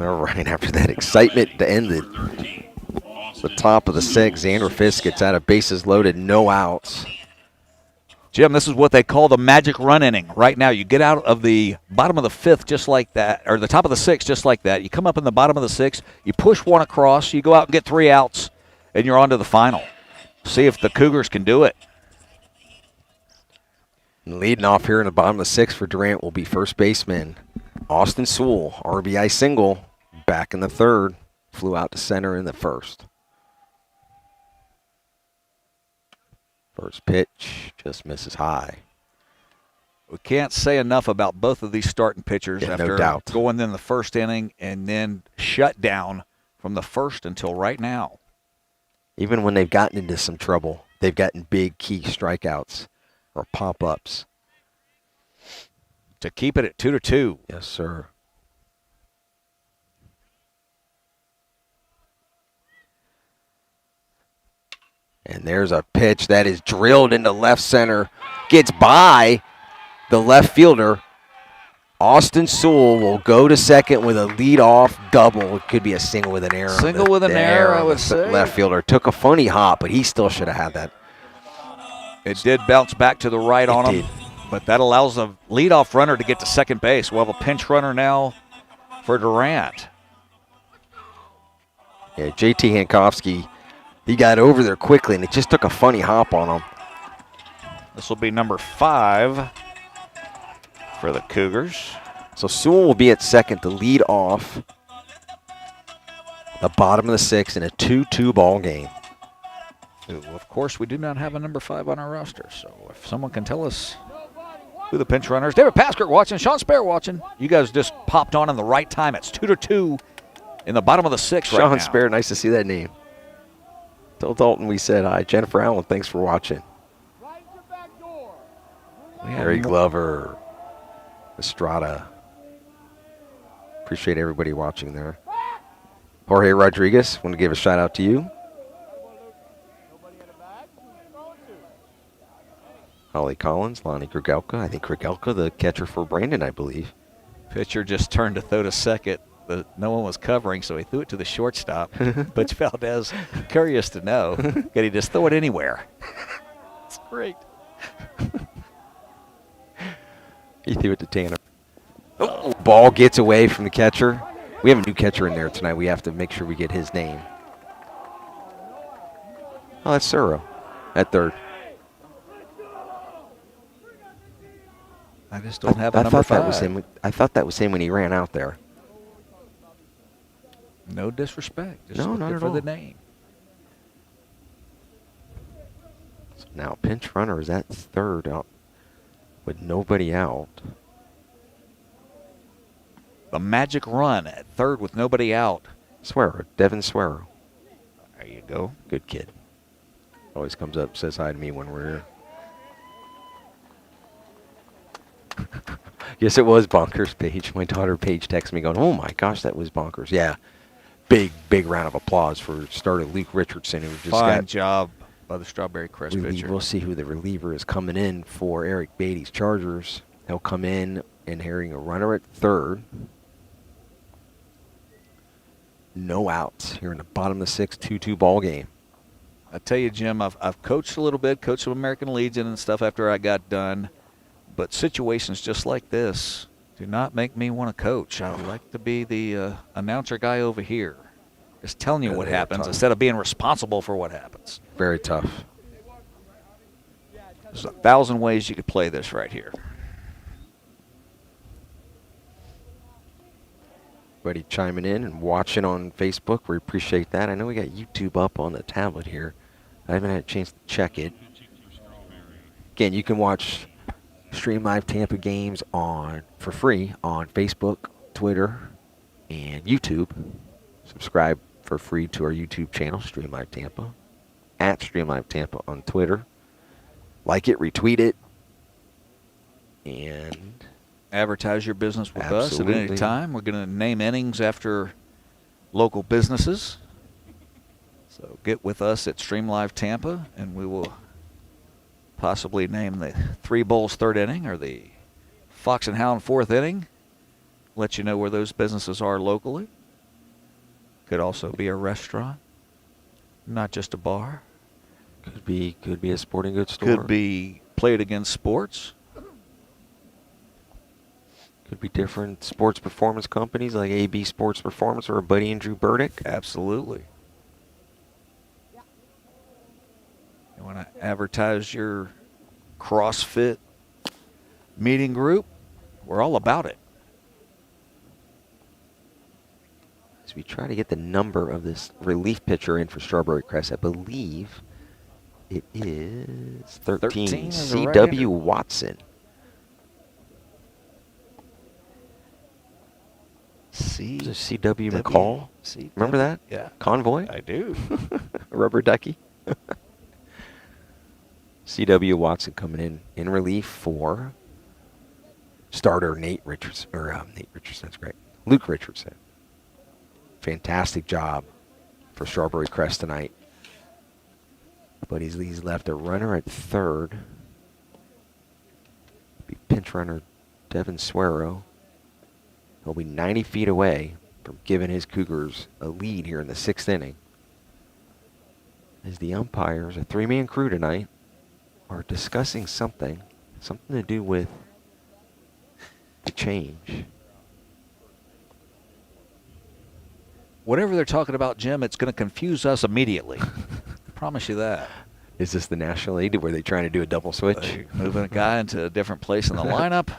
Speaker 1: All right, after that excitement to end the top of the 6th, Xander Fisk gets out of bases loaded, no outs.
Speaker 2: Jim, this is what they call the magic run inning. Right now, you get out of the bottom of the 5th just like that, or the top of the 6th just like that. You come up in the bottom of the 6th, you push one across, you go out and get 3 outs, and you're on to the final. See if the Cougars can do it.
Speaker 1: And leading off here in the bottom of the 6th for Durant will be first baseman Austin Sewell, RBI single, back in the 3rd, flew out to center in the 1st. First pitch just misses high.
Speaker 2: We can't say enough about both of these starting pitchers after
Speaker 1: no doubt.
Speaker 2: going in the 1st inning and then shut down from the 1st until right now.
Speaker 1: Even when they've gotten into some trouble, they've gotten big key strikeouts or pop-ups.
Speaker 2: To keep it at 2-2.
Speaker 1: Yes, sir. And there's a pitch that is drilled into left center. Gets by the left fielder. Austin Sewell will go to second with a lead-off double. It could be a single with an error.
Speaker 2: Single with an error, I would say.
Speaker 1: Left fielder took a funny hop, but he still should have had that.
Speaker 2: It did bounce back to the right on him, but that allows the leadoff runner to get to second base. We'll have a pinch runner now for Durant.
Speaker 1: Yeah, JT Hankovsky, he got over there quickly, and it just took a funny hop on him.
Speaker 2: This will be number 5 for the Cougars.
Speaker 1: So Sewell will be at second to lead off the bottom of the 6th in a 2-2 ball game.
Speaker 2: Ooh, of course, we do not have a number 5 on our roster, so if someone can tell us who the pinch runner is. David Paskert watching, Sean Spare watching. You guys just popped on in the right time. It's 2-2 in the bottom of the 6th right now.
Speaker 1: Sean Spare, nice to see that name. Tell Dalton we said hi. Jennifer Allen, thanks for watching. Harry Glover, Estrada. Appreciate everybody watching there. Jorge Rodriguez, want to give a shout out to you. Holly Collins, Lonnie Krigelka. I think Krigelka, the catcher for Brandon, I believe.
Speaker 2: Pitcher just turned to throw to second. No one was covering, so he threw it to the shortstop. Butch Valdez, curious to know, could he just throw it anywhere? It's great.
Speaker 1: He threw it to Tanner. Oh, ball gets away from the catcher. We have a new catcher in there tonight. We have to make sure we get his name. Oh, that's Suro at third.
Speaker 2: I just don't have a number 5.
Speaker 1: That was him. I thought that was him when he ran out there.
Speaker 2: No disrespect. Just
Speaker 1: No, not
Speaker 2: looking
Speaker 1: at
Speaker 2: for
Speaker 1: all.
Speaker 2: the name.
Speaker 1: So now pinch runner is at third out with nobody out.
Speaker 2: The magic run at third with nobody out.
Speaker 1: Swearer, Devin Swearer.
Speaker 2: There you go.
Speaker 1: Good kid. Always comes up, says hi to me when we're here. Yes, it was bonkers, Paige. My daughter Paige texted me going, oh my gosh, that was bonkers. Yeah. Big round of applause for starter Luke Richardson, who just
Speaker 2: Fine
Speaker 1: got
Speaker 2: job by the Strawberry Crest pitcher.
Speaker 1: We'll see who the reliever is coming in for Eric Beatty's Chargers. He'll come in and hearing a runner at third. No outs here in the bottom of the 6th, 2-2 ball game.
Speaker 2: I tell you, Jim, I've coached a little bit, coached some American Legion and stuff after I got done. But situations just like this do not make me want to coach. I would like to be the announcer guy over here, just telling you what happens instead of being responsible for what happens.
Speaker 1: Very tough.
Speaker 2: There's 1,000 ways you could play this right here.
Speaker 1: Everybody chiming in and watching on Facebook. We appreciate that. I know we got YouTube up on the tablet here. I haven't had a chance to check it. Again, you can watch Stream Live Tampa games for free on Facebook, Twitter, and YouTube. Subscribe for free to our YouTube channel, Stream Live Tampa, at Stream Live Tampa on Twitter. Like it, retweet it, and
Speaker 2: Advertise your business with us at any
Speaker 1: Absolutely.
Speaker 2: time. We're going to name innings after local businesses. So get with us at Stream Live Tampa, and we will possibly name the Three Bulls 3rd inning or the Fox and Hound 4th inning. Let you know where those businesses are locally. Could also be a restaurant, not just a bar.
Speaker 1: could be a sporting goods store.
Speaker 2: Could be Played Against Sports.
Speaker 1: Could be different sports performance companies like AB Sports Performance or Buddy and Drew Burdick.
Speaker 2: Absolutely. You want to advertise your CrossFit meeting group? We're all about it.
Speaker 1: As we try to get the number of this relief pitcher in for Strawberry Crest, I believe it is 13.
Speaker 2: 13 is a
Speaker 1: C.W.
Speaker 2: right-hander.
Speaker 1: Watson.
Speaker 2: C.
Speaker 1: Is it C.W. McCall? Remember that?
Speaker 2: Yeah.
Speaker 1: Convoy?
Speaker 2: I do.
Speaker 1: Rubber ducky? C.W. Watson coming in relief for starter Nate Richardson, Nate Richardson, that's great. Luke Richardson. Fantastic job for Strawberry Crest tonight. But he's left a runner at third. Be pinch runner Devin Swerow. He'll be 90 feet away from giving his Cougars a lead here in the 6th inning. As the umpires, a 3-man crew tonight, are discussing something to do with the change.
Speaker 2: Whatever they're talking about, Jim, it's going to confuse us immediately. I promise you that.
Speaker 1: Is this the National League where they're trying to do a double switch?
Speaker 2: Moving a guy into a different place in the lineup.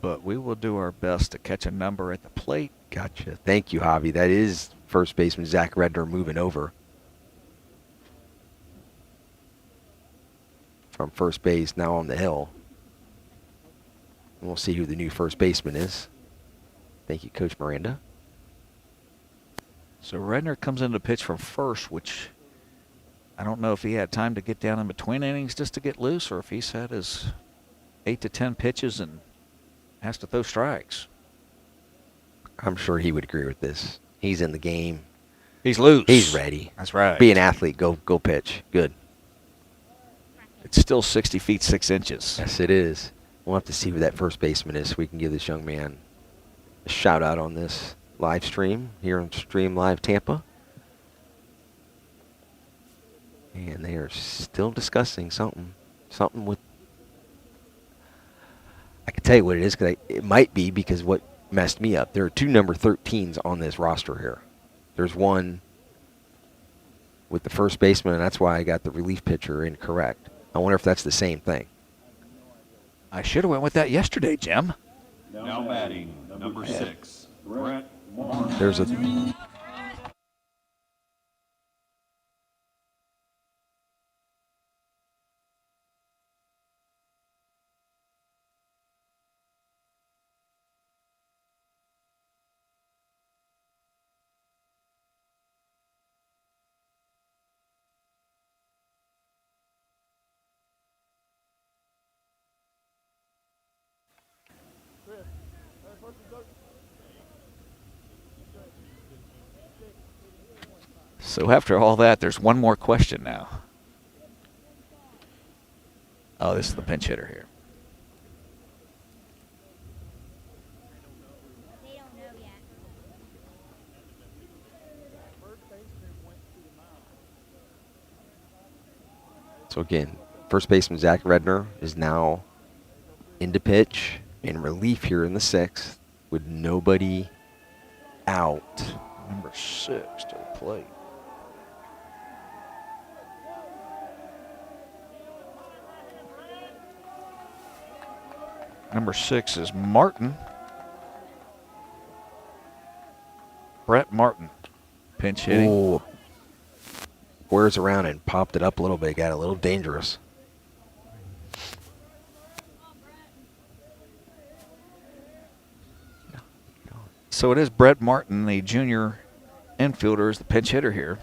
Speaker 2: But we will do our best to catch a number at the plate.
Speaker 1: Gotcha. Thank you, Javi. That is first baseman Zach Redner moving over from first base, now on the hill. And we'll see who the new first baseman is. Thank you, Coach Miranda.
Speaker 2: So Redner comes in to pitch from first, which I don't know if he had time to get down in between innings just to get loose, or if he's had his 8 to 10 pitches and has to throw strikes.
Speaker 1: I'm sure he would agree with this. He's in the game.
Speaker 2: He's loose.
Speaker 1: He's ready.
Speaker 2: That's right.
Speaker 1: Be an athlete. Go pitch. Good.
Speaker 2: It's still 60 feet 6 inches.
Speaker 1: Yes, it is. We'll have to see who that first baseman is so we can give this young man a shout out on this live stream here on Stream Live Tampa. And they are still discussing something with. I can tell you what it is, because it might be because what messed me up. There are 2 number 13s on this roster here. There's one with the first baseman, and that's why I got the relief pitcher incorrect. I wonder if that's the same thing.
Speaker 2: I should have went with that yesterday, Jim.
Speaker 5: Now batting, number 6, Brett Martin.
Speaker 1: There's a
Speaker 2: So after all that, there's one more question now. Oh, this is the pinch hitter here.
Speaker 6: They don't know yet.
Speaker 1: So again, first baseman Zach Redner is now into pitch in relief here in the 6th with nobody out.
Speaker 2: Number 6 to the plate. Number 6 is Martin. Brett Martin, pinch hitting.
Speaker 1: Ooh. Squares around and popped it up a little bit. Got a little dangerous.
Speaker 2: So it is Brett Martin, the junior infielder, is the pinch hitter here.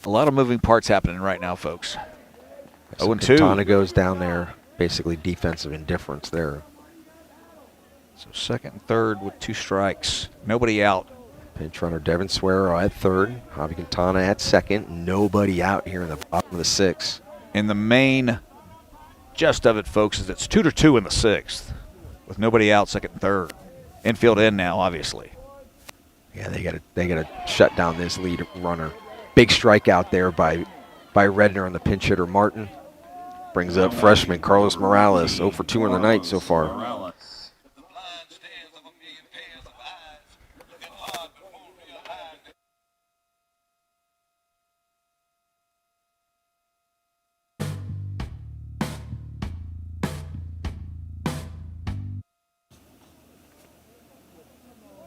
Speaker 2: A lot of moving parts happening right now, folks.
Speaker 1: So
Speaker 2: 0-2.
Speaker 1: Quintana goes down there. Basically defensive indifference there.
Speaker 2: So second and third with 2 strikes. Nobody out.
Speaker 1: Pinch runner Devin Swerow at third. Javi Quintana at second. Nobody out here in the bottom of the 6th.
Speaker 2: And the main gist of it, folks, is it's 2-2 in the 6th with nobody out, second and third. Infield in now, obviously.
Speaker 1: Yeah, they gotta shut down this lead runner. Big strikeout there by Redner on the pinch hitter Martin. Brings up freshman Carlos Morales, 0 for 2 on the night so far.
Speaker 5: Morales.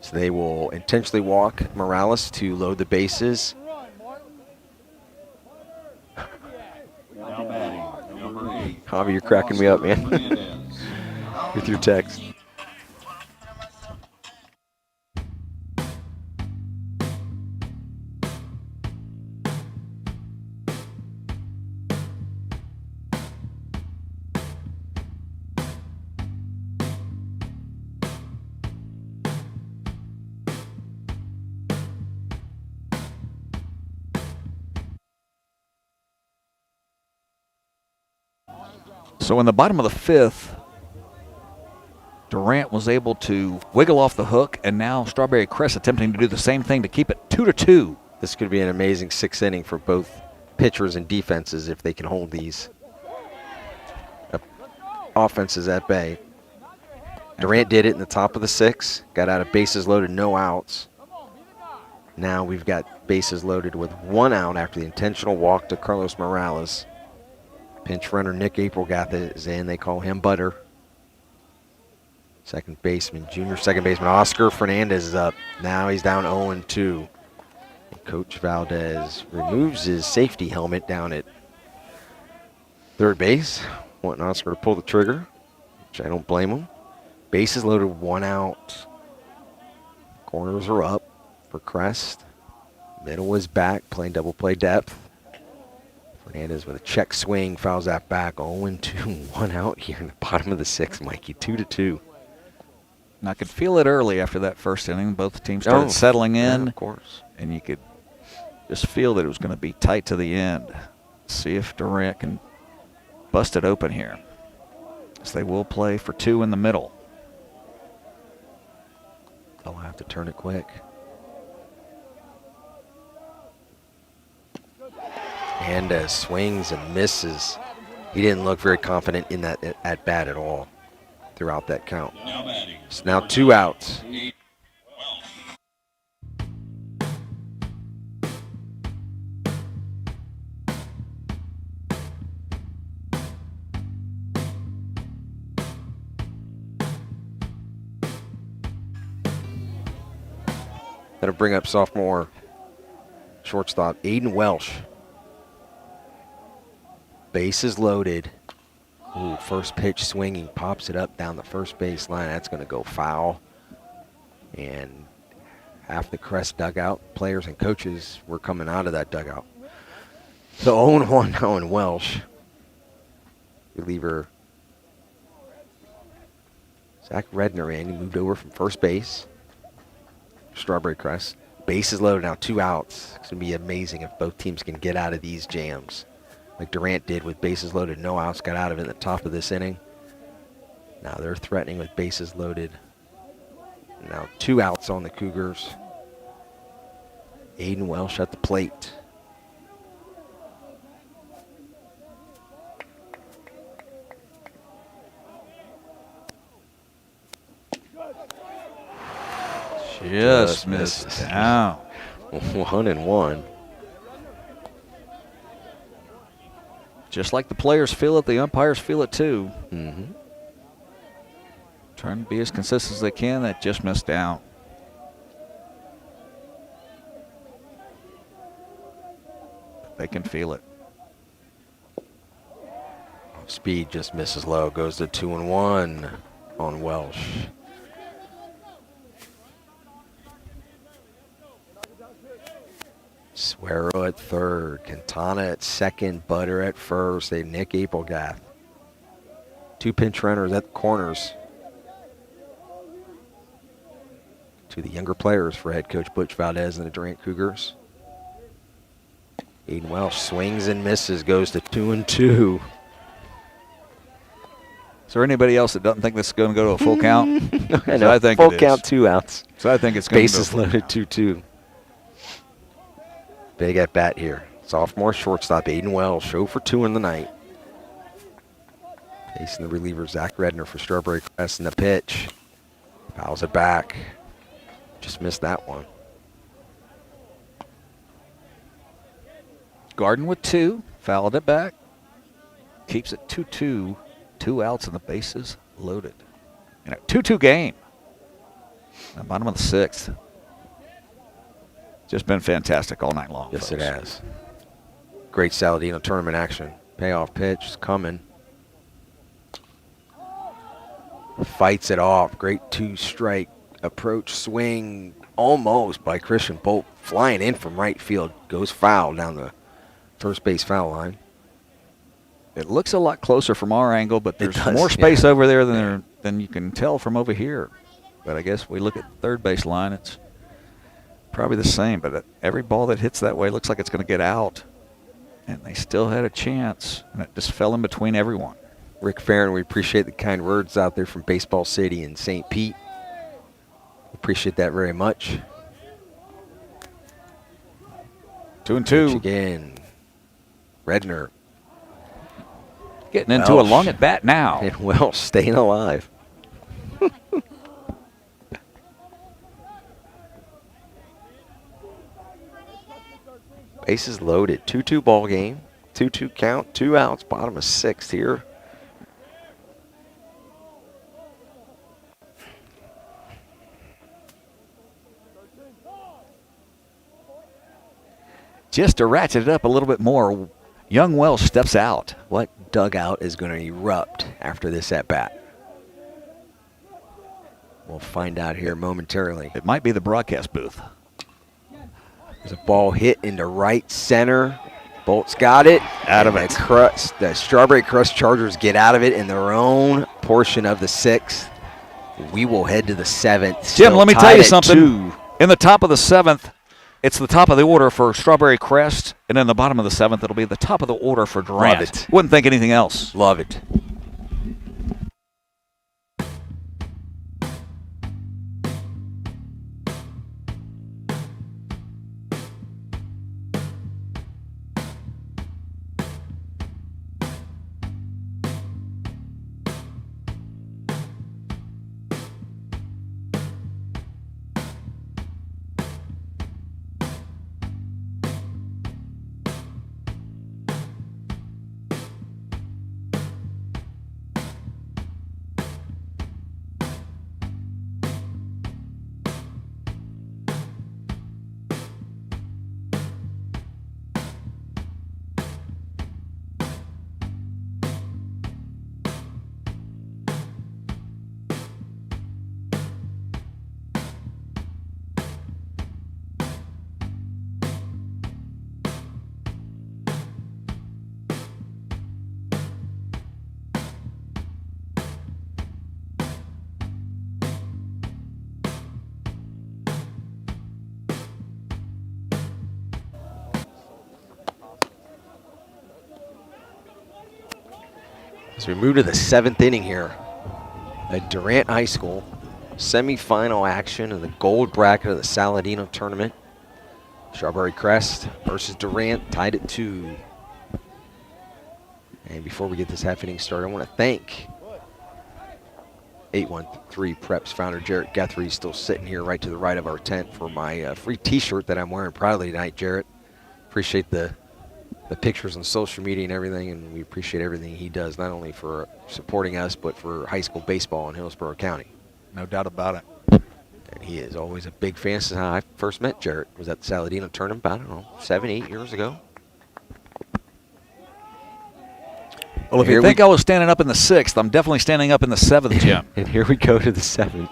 Speaker 1: So they will intentionally walk Morales to load the bases. Javi, you're cracking me up, man,
Speaker 5: Hernandez.
Speaker 1: with your text.
Speaker 2: So in the bottom of the fifth, Durant was able to wiggle off the hook, and now Strawberry Crest attempting to do the same thing to keep it 2-2.
Speaker 1: This could be an amazing sixth inning for both pitchers and defenses if they can hold these offenses at bay. Durant did it in the top of the sixth, got out of bases loaded, no outs. Now we've got bases loaded with 1 out after the intentional walk to Carlos Morales. Pinch runner Nick Aprilgath is in. They call him Butter. Second baseman, junior second baseman Oscar Fernandez is up. Now he's down 0-2. Coach Valdez removes his safety helmet down at third base, wanting Oscar to pull the trigger, which I don't blame him. Bases loaded, 1 out. Corners are up for Crest. Middle is back, playing double play depth. Fernandez with a check swing, fouls that back. 0-2, 1 out here in the bottom of the sixth, Mikey. 2-2.
Speaker 2: And I could feel it early after that first inning. Both teams started settling in.
Speaker 1: Yeah, of course.
Speaker 2: And you could just feel that it was going to be tight to the end. See if Durant can bust it open here, as they will play for 2 in the middle.
Speaker 1: They'll have to turn it quick. Hernandez swings and misses. He didn't look very confident in that at bat at all throughout that count.
Speaker 5: Now batting.
Speaker 1: It's now 2 outs. That'll bring up sophomore shortstop Aiden Welsh. Bases loaded. Ooh, first pitch swinging, pops it up down the first base line. That's going to go foul. And half the Crest dugout, players and coaches, were coming out of that dugout. So 0-1 now in Welsh. Reliever Zach Redner in. He moved over from first base. Strawberry Crest. Bases loaded now, 2 outs. It's going to be amazing if both teams can get out of these jams, like Durant did with bases loaded, no outs, got out of it in the top of this inning. Now they're threatening with bases loaded. Now 2 outs on the Cougars. Aiden Welsh at the plate.
Speaker 2: Just missed down.
Speaker 1: 1-1.
Speaker 2: Just like the players feel it, the umpires feel it too.
Speaker 1: Mm-hmm.
Speaker 2: Trying to be as consistent as they can. That just missed down. They can feel it.
Speaker 1: Speed just misses low. Goes to 2-1 on Welsh. Suero at third. Quintana at second. Butter at first. They Nick Aprilgath. 2 pinch runners at the corners. To the younger players for head coach Butch Valdez and the Durant Cougars. Aiden Welsh swings and misses. Goes to 2-2.
Speaker 2: Is there anybody else that doesn't think this is going to go to a full count?
Speaker 1: I
Speaker 2: So I think
Speaker 1: full
Speaker 2: it is.
Speaker 1: count, 2 outs.
Speaker 2: So I think it's going to
Speaker 1: Bases loaded, 2-2. Big at bat here. Sophomore shortstop Aiden Wells, show for 2 in the night. Facing the reliever Zach Redner for Strawberry Crest in the pitch. Fouls it back. Just missed that one.
Speaker 2: Garden with 2, fouled it back. Keeps it 2-2. 2 outs and the bases loaded. In a 2-2 game. The bottom of the 6th. Just been fantastic all night long.
Speaker 1: Yes,
Speaker 2: folks.
Speaker 1: it has. Great Saladino tournament action. Payoff pitch is coming. Fights it off. Great two-strike approach swing almost by Christian Bolt. Flying in from right field. Goes foul down the first base foul line.
Speaker 2: It looks a lot closer from our angle, but there's
Speaker 1: does,
Speaker 2: more space
Speaker 1: yeah.
Speaker 2: over there than you can tell from over here. But I guess we look at the third base line, it's probably the same. But every ball that hits that way looks like it's going to get out. And they still had a chance, and it just fell in between everyone.
Speaker 1: Rick Farron, we appreciate the kind words out there from Baseball City in St. Pete. Appreciate that very much.
Speaker 2: 2-2.
Speaker 1: Again, Redner.
Speaker 2: Getting into a long at bat now.
Speaker 1: And Welsh staying alive. Bases loaded. 2-2 ball game. 2-2 count. 2 outs. Bottom of 6th here.
Speaker 2: Just to ratchet it up a little bit more, young Welsh steps out.
Speaker 1: What dugout is going to erupt after this at bat? We'll find out here momentarily.
Speaker 2: It might be the broadcast booth.
Speaker 1: There's a ball hit into right center. Bolt's got it.
Speaker 2: Out of
Speaker 1: And
Speaker 2: it.
Speaker 1: The Strawberry Crest Chargers get out of it in their own portion of the 6th. We will head to the 7th.
Speaker 2: Jim,
Speaker 1: Still
Speaker 2: let me tell
Speaker 1: tied
Speaker 2: you
Speaker 1: at
Speaker 2: something.
Speaker 1: 2.
Speaker 2: In the top of the 7th, it's the top of the order for Strawberry Crest, and in the bottom of the 7th, it'll be the top of the order for Durant.
Speaker 1: Love it.
Speaker 2: Wouldn't think anything else.
Speaker 1: Love it. As we move to the 7th inning here at Durant High School, semifinal action of the gold bracket of the Saladino tournament. Strawberry Crest versus Durant, tied at 2. And before we get this half inning started, I want to thank 813 Preps founder Jarrett Guthrie, still sitting here right to the right of our tent for my free t-shirt that I'm wearing proudly tonight, Jarrett. Appreciate the pictures on social media and everything, and we appreciate everything he does, not only for supporting us, but for high school baseball in Hillsborough County.
Speaker 2: No doubt about it.
Speaker 1: And he is always a big fan. Since I first met Jarrett, was at the Saladino tournament, I don't know, 7, 8 years ago.
Speaker 2: Well, if you think I was standing up in the 6th, I'm definitely standing up in the 7th, Jim.
Speaker 1: And here we go to the 7th.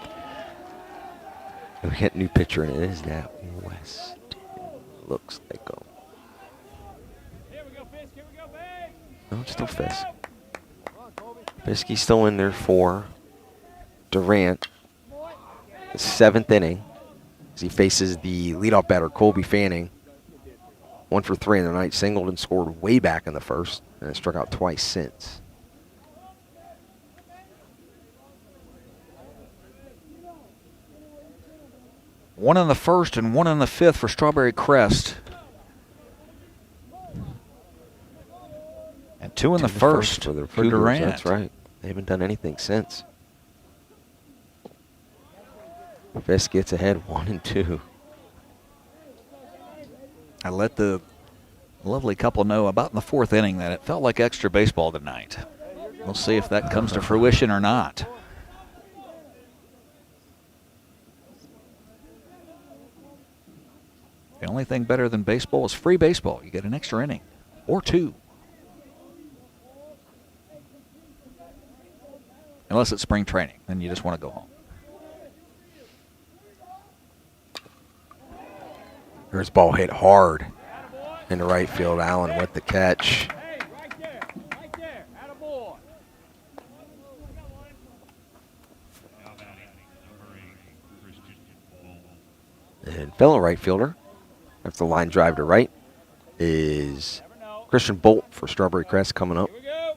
Speaker 1: And we got a new picture, and it is that West. Looks like no, it's still Fisk. Fiskey's still in there for Durant. The 7th inning as he faces the leadoff batter, Colby Fanning. 1 for 3 in the night, singled and scored way back in the 1st, and has struck out twice since.
Speaker 2: One in the 1st and 1 in the 5th for Strawberry Crest. And 2 in the 1st
Speaker 1: for the
Speaker 2: for
Speaker 1: Cougars.
Speaker 2: Durant.
Speaker 1: That's right. They haven't done anything since. Fisk gets ahead 1-2.
Speaker 2: I let the lovely couple know about in the 4th inning that it felt like extra baseball tonight. We'll see if that comes to fruition or not. The only thing better than baseball is free baseball. You get an extra inning or 2. The unless it's spring training. Then you just want to go home.
Speaker 1: Here's ball hit hard in the right field. Allen with the catch.
Speaker 4: Hey, right there. Right there. Attaboy.
Speaker 3: Now batting, number 8, Christian Bolt.
Speaker 1: And fellow right fielder, after the line drive to right, is Christian Bolt for Strawberry Crest coming up.
Speaker 4: Here we go.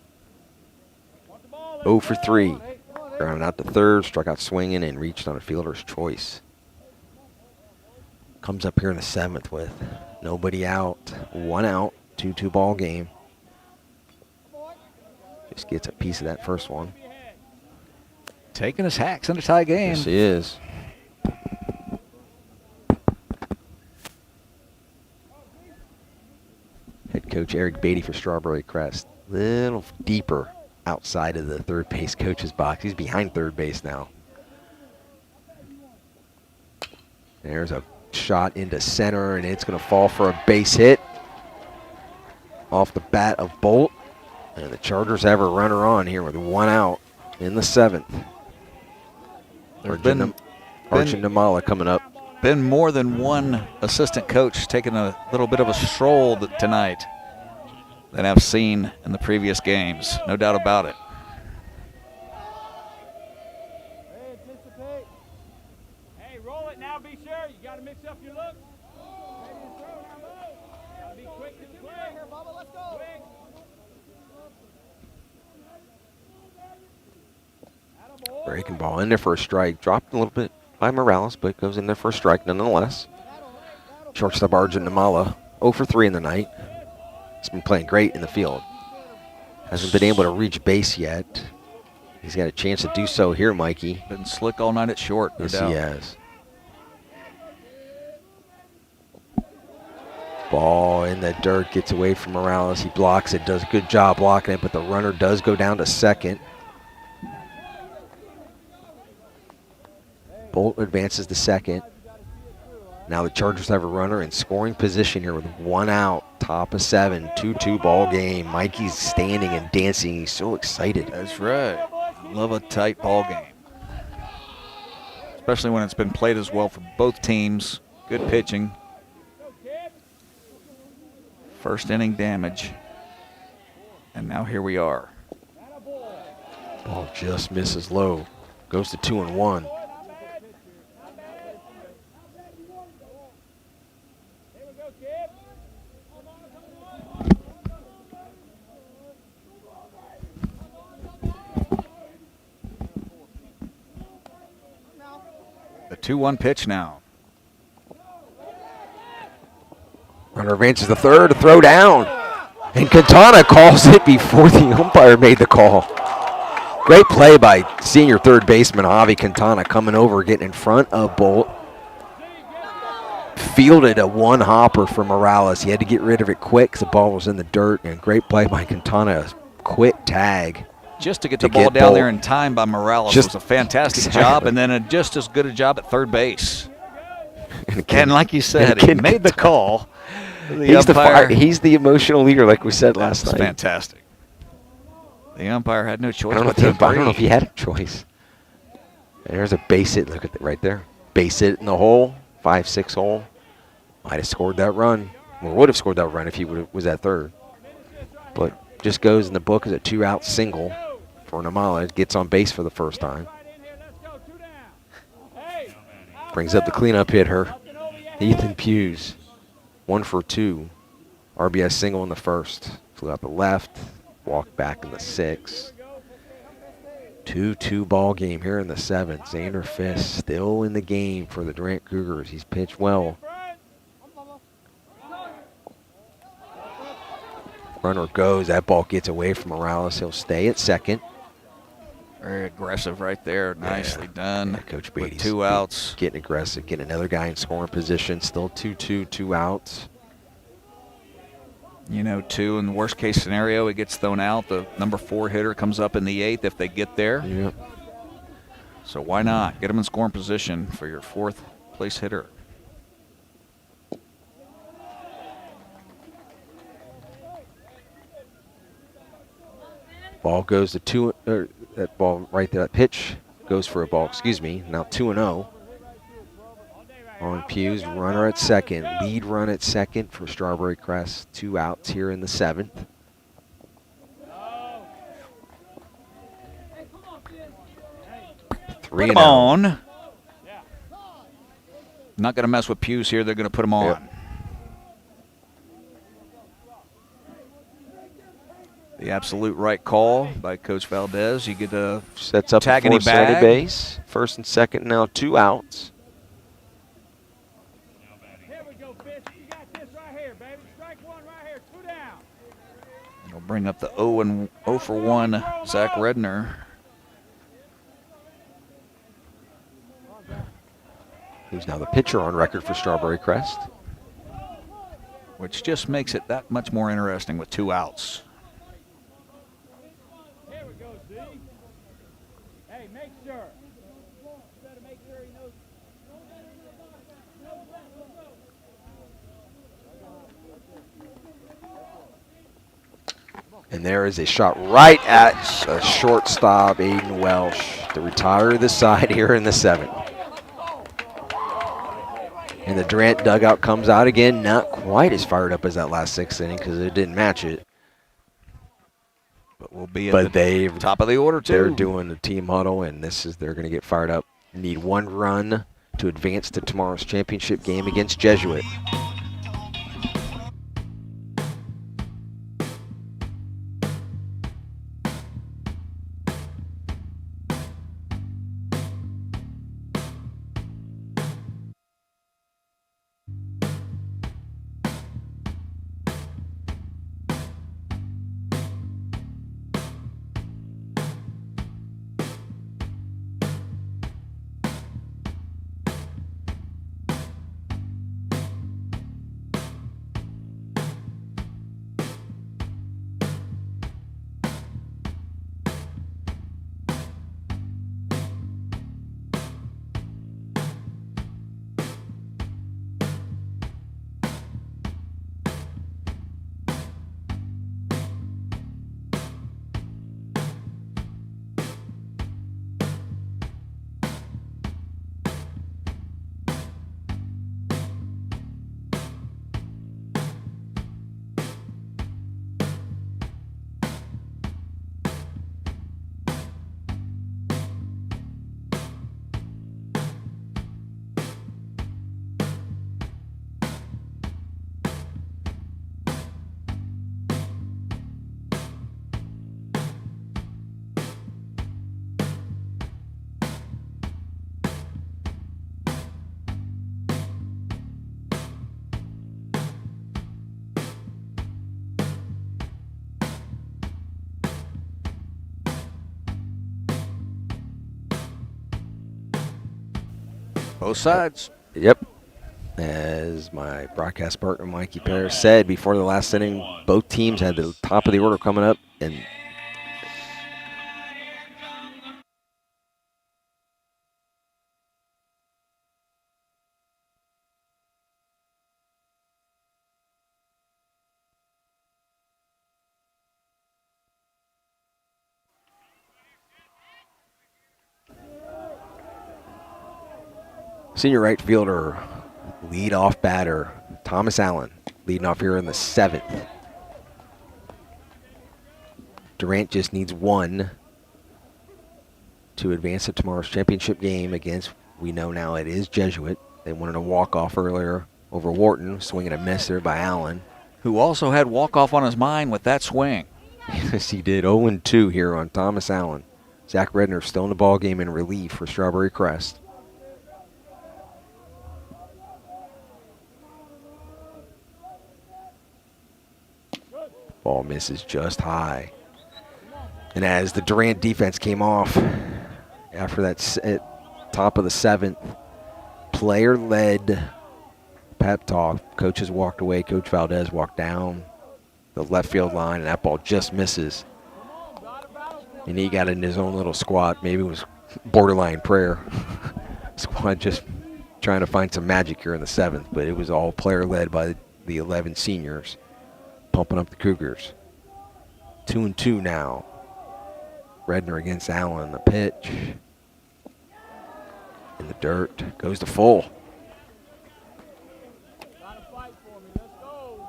Speaker 4: Want the ball,
Speaker 1: 0 for
Speaker 4: let's
Speaker 1: 3.
Speaker 4: go.
Speaker 1: Grounded out to third, struck out swinging, and reached on a fielder's choice. Comes up here in the 7th with nobody out, 1 out, 2-2 ball game. Just gets a piece of that first one.
Speaker 2: Taking his hacks in a tie game.
Speaker 1: Yes, he is. Head coach Eric Beatty for Strawberry Crest. Little deeper outside of the third base coach's box. He's behind third base now. There's a shot into center, and it's going to fall for a base hit off the bat of Bolt. And the Chargers have a runner on here with 1 out in the 7th.
Speaker 2: There's been
Speaker 1: Archie Namala coming up.
Speaker 2: Been more than one assistant coach taking a little bit of a stroll tonight than I've seen in the previous games. No doubt about it.
Speaker 4: Hey, anticipate. Hey, roll it now. Be sure. You got to mix up your look. Ready to throw now, move. Got to be quick to the play. Here, Bubba. Let's go. Quick. Attaboy.
Speaker 1: Breaking ball in there for a strike. Dropped a little bit by Morales, but goes in there for a strike nonetheless. Shortstop Arjun Namala, 0 for 3 in the night. He's been playing great in the field. Hasn't been able to reach base yet. He's got a chance to do so here, Mikey.
Speaker 2: Been slick all night at short, no
Speaker 1: Yes,
Speaker 2: doubt.
Speaker 1: he has. Ball in the dirt, gets away from Morales. He blocks it, does a good job blocking it, but the runner does go down to second. Bolt advances to second. Now the Chargers have a runner in scoring position here with 1 out, top of 7, 2-2 ball game. Mikey's standing and dancing. He's so excited.
Speaker 2: That's right. Love a tight ball game. Especially when it's been played as well for both teams. Good pitching. First inning damage. And now here we are.
Speaker 1: Ball just misses low. Goes to 2-1.
Speaker 2: The 2-1 pitch now.
Speaker 1: Runner advances to third, to throw down. And Quintana calls it before the umpire made the call. Great play by senior third baseman Javi Quintana coming over, getting in front of Bolt. Fielded a 1-hopper for Morales. He had to get rid of it quick because the ball was in the dirt. And great play by Quintana, a quick tag.
Speaker 2: Just to get the ball down
Speaker 1: Bolt.
Speaker 2: there in time by Morales
Speaker 1: Just-
Speaker 2: was a fantastic
Speaker 1: exactly.
Speaker 2: job, and then just as good a job at third base.
Speaker 1: And again,
Speaker 2: And like you said,
Speaker 1: and
Speaker 2: he
Speaker 1: again,
Speaker 2: made the call.
Speaker 1: He's the fire. He's the emotional leader, like we said last
Speaker 2: That's
Speaker 1: night.
Speaker 2: fantastic. The umpire had no choice
Speaker 1: I don't know
Speaker 2: but to
Speaker 1: if I don't know if
Speaker 2: agree.
Speaker 1: he had a choice. And there's a base hit. Look at that right there. Base hit in the hole, 5-6 hole. Might have scored that run. Or would have scored that run if he was at third. But just goes in the book as a 2-out single for Namala. Gets on base for the first time. Brings up the cleanup hitter, Ethan Hughes. 1 for 2. RBI single in the first. Flew out the left. Walked back in the 6th. 2-2 ball game here in the 7th. Xander Fisk still in the game for the Durant Cougars. He's pitched well. Runner goes. That ball gets away from Morales. He'll stay at second.
Speaker 2: Very aggressive right there. Nicely done.
Speaker 1: Yeah, Coach
Speaker 2: with
Speaker 1: Beatty's
Speaker 2: 2 outs.
Speaker 1: Getting aggressive. Getting another guy in scoring position. Still 2-2, 2 outs.
Speaker 2: You know, 2 in the worst case scenario, it gets thrown out. The number 4 hitter comes up in the 8th if they get there.
Speaker 1: Yep.
Speaker 2: So why not? Get him in scoring position for your 4th place hitter.
Speaker 1: Ball goes to that ball right there. That pitch goes for a ball. Excuse me. Now 2-0 on Hughes. Runner at second. Lead run at second for Strawberry Crest. 2 outs here in the 7th.
Speaker 2: Put him on. Not going to mess with Hughes here. They're going to put him on.
Speaker 1: Yep.
Speaker 2: The absolute right call by Coach Valdez. You get a
Speaker 1: Sets up
Speaker 2: tag
Speaker 1: a
Speaker 2: any
Speaker 1: force at
Speaker 2: bag.
Speaker 1: base. First and second now, 2 outs.
Speaker 4: Here we go, Fish. You got this right here, baby. Strike one right here. 2 down.
Speaker 2: It'll bring up the 0 for 1 Zach Redner.
Speaker 1: Who's now the pitcher on record for Strawberry Crest.
Speaker 2: Which just makes it that much more interesting with 2 outs.
Speaker 4: Here we go, Z. Hey, make sure. You better make sure he knows.
Speaker 1: And there is a shot right at the shortstop, Aiden Welsh, to retire the side here in the 7th. And the Durant dugout comes out again, not quite as fired up as that last 6th inning because it didn't match it.
Speaker 2: But we'll be at
Speaker 1: But
Speaker 2: the top of the order, too.
Speaker 1: They're doing the team huddle, and they're going to get fired up. Need 1 run to advance to tomorrow's championship game against Jesuit.
Speaker 2: Both sides.
Speaker 1: Yep. As my broadcast partner Mikey Perez said before the last inning, both teams had the top of the order coming up, and senior right fielder, leadoff batter, Thomas Allen, leading off here in the 7th. Durant just needs 1 to advance to tomorrow's championship game against, we know now it is Jesuit. They wanted a walk-off earlier over Wharton, swinging a miss there by Allen.
Speaker 2: Who also had walk-off on his mind with that swing.
Speaker 1: Yes, he did. 0-2 here on Thomas Allen. Zach Redner still in the ball game in relief for Strawberry Crest. Ball misses just high. And as the Durant defense came off after that top of the 7th, player-led pep talk. Coaches walked away. Coach Valdez walked down the left field line, and that ball just misses. And he got in his own little squat. Maybe it was borderline prayer. Squad just trying to find some magic here in the 7th, but it was all player-led by the 11 seniors, pumping up the Cougars. 2-2 now. Redner against Allen. The pitch. In the dirt. Goes to full.
Speaker 4: Gotta fight for me. Let's go.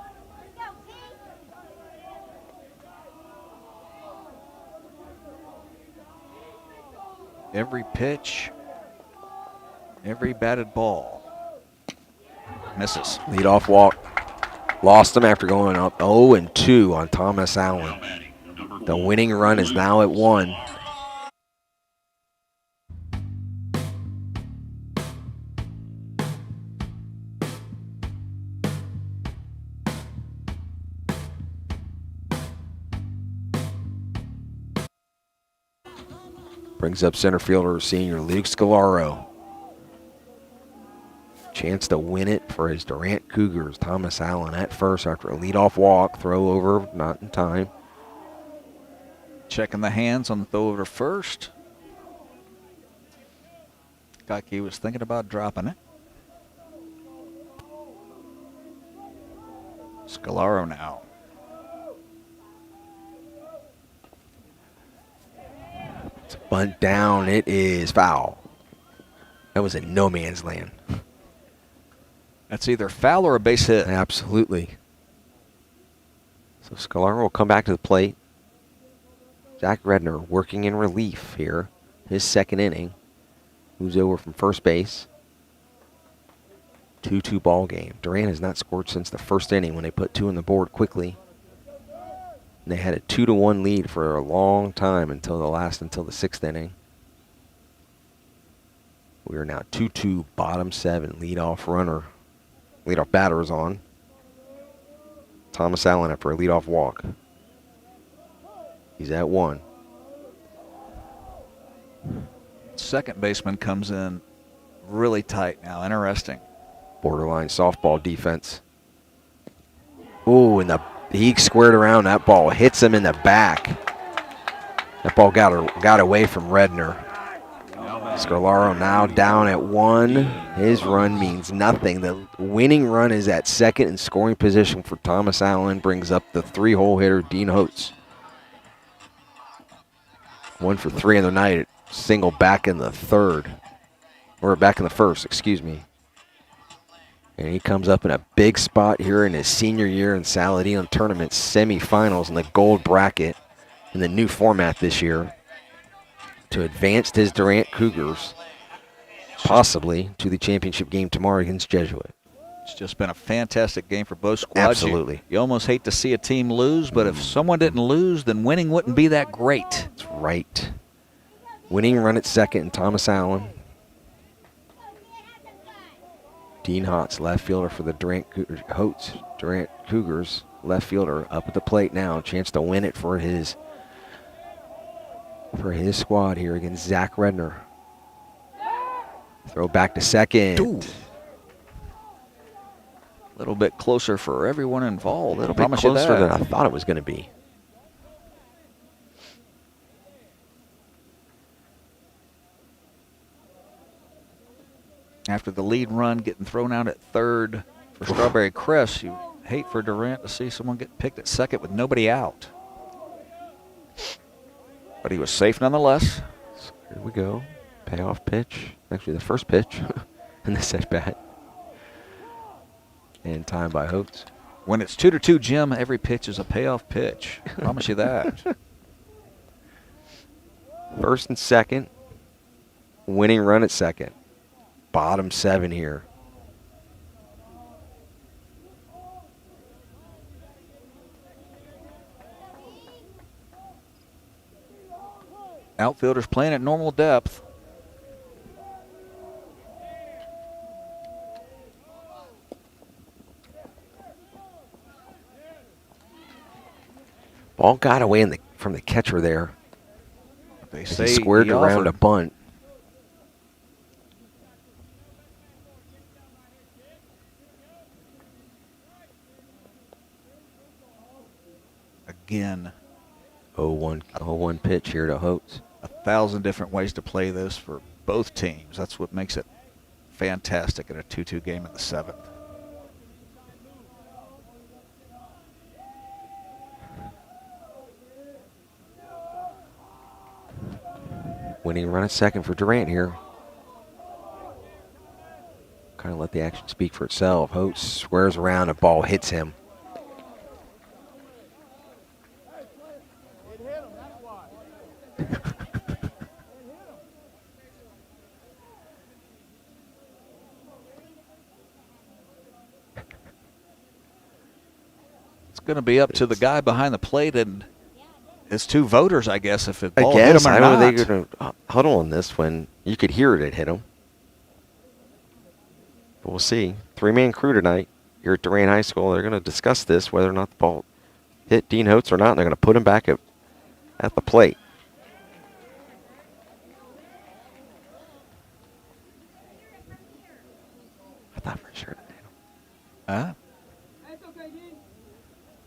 Speaker 2: Every pitch, every batted ball. Misses.
Speaker 1: Leadoff walk. Lost him after going up 0-2 on Thomas Allen. The winning run is now at 1. Brings up center fielder senior Luke Scalaro. Chance to win it for his Durant Cougars. Thomas Allen at first after a leadoff walk. Throw over, not in time.
Speaker 2: Checking the hands on the throw over to first. Like he was thinking about dropping it. Scalaro now.
Speaker 1: It's a bunt down. It is foul. That was in no man's land.
Speaker 2: That's either foul or a base hit.
Speaker 1: Absolutely. So Scalaro will come back to the plate. Zach Redner working in relief here. His second inning. Moves over from first base. 2-2 ball game. Durant has not scored since the first inning when they put 2 on the board quickly. And they had a 2-1 lead for a long time until the 6th inning. We are now 2-2 bottom 7 leadoff runner. Leadoff batter is on. Thomas Allen after a leadoff walk. He's at 1.
Speaker 2: Second baseman comes in really tight now. Interesting.
Speaker 1: Borderline softball defense. Ooh, and he squared around that ball. Hits him in the back. That ball got away from Redner. Scalaro now down at 1. His run means nothing. The winning run is at second in scoring position for Thomas Allen. Brings up the 3-hole hitter, Dean Holtz. 1 for 3 in the night. Single back in the third. Or back in the first, excuse me. And he comes up in a big spot here in his senior year in Saladino Tournament semifinals in the gold bracket in the new format this year to advance his Durant Cougars possibly to the championship game tomorrow against Jesuit.
Speaker 2: It's just been a fantastic game for both squads.
Speaker 1: Absolutely.
Speaker 2: You almost hate to see a team lose, but if someone didn't lose, then winning wouldn't be that great.
Speaker 1: That's right. Winning run at second and Thomas Allen. Dean Hotz, left fielder for the Durant Cougars, left fielder up at the plate now. Chance to win it for his squad here against Zach Redner. Throw back to second.
Speaker 2: Ooh. A little bit closer for everyone involved.
Speaker 1: A little bit closer than I thought it was going to be.
Speaker 2: After the lead run getting thrown out at third for Strawberry Crest, you hate for Durant to see someone get picked at second with nobody out. But he was safe nonetheless.
Speaker 1: So here we go. Payoff pitch. Actually, the first pitch in this at-bat. And time by Holtz.
Speaker 2: When it's 2-2, Jim, every pitch is a payoff pitch. I promise you that.
Speaker 1: First and second. Winning run at second. Bottom 7 here.
Speaker 2: Outfielders playing at normal depth.
Speaker 1: Ball got away from the catcher there.
Speaker 2: They
Speaker 1: He
Speaker 2: say
Speaker 1: squared
Speaker 2: he
Speaker 1: around a
Speaker 2: offered.
Speaker 1: bunt.
Speaker 2: Again,
Speaker 1: 0-1 pitch here to Holtz.
Speaker 2: 1,000 different ways to play this for both teams. That's what makes it fantastic in a 2-2 game in the 7th.
Speaker 1: Winning run at second for Durant here. Kind of let the action speak for itself. Hote squares around, a ball hits him.
Speaker 4: It hit him, that's why.
Speaker 2: It's going to be up to the guy behind the plate and his two voters, I guess, if it ball
Speaker 1: I
Speaker 2: hit
Speaker 1: guess.
Speaker 2: him or
Speaker 1: I know
Speaker 2: not.
Speaker 1: they're going to huddle on this when you could hear it hit him. But we'll see. 3-man crew tonight here at Durant High School. They're going to discuss this, whether or not the ball hit Dean Holtz or not. And they're going to put him back at the plate. I thought for sure it hit him.
Speaker 2: Huh?
Speaker 4: That's okay, Dean.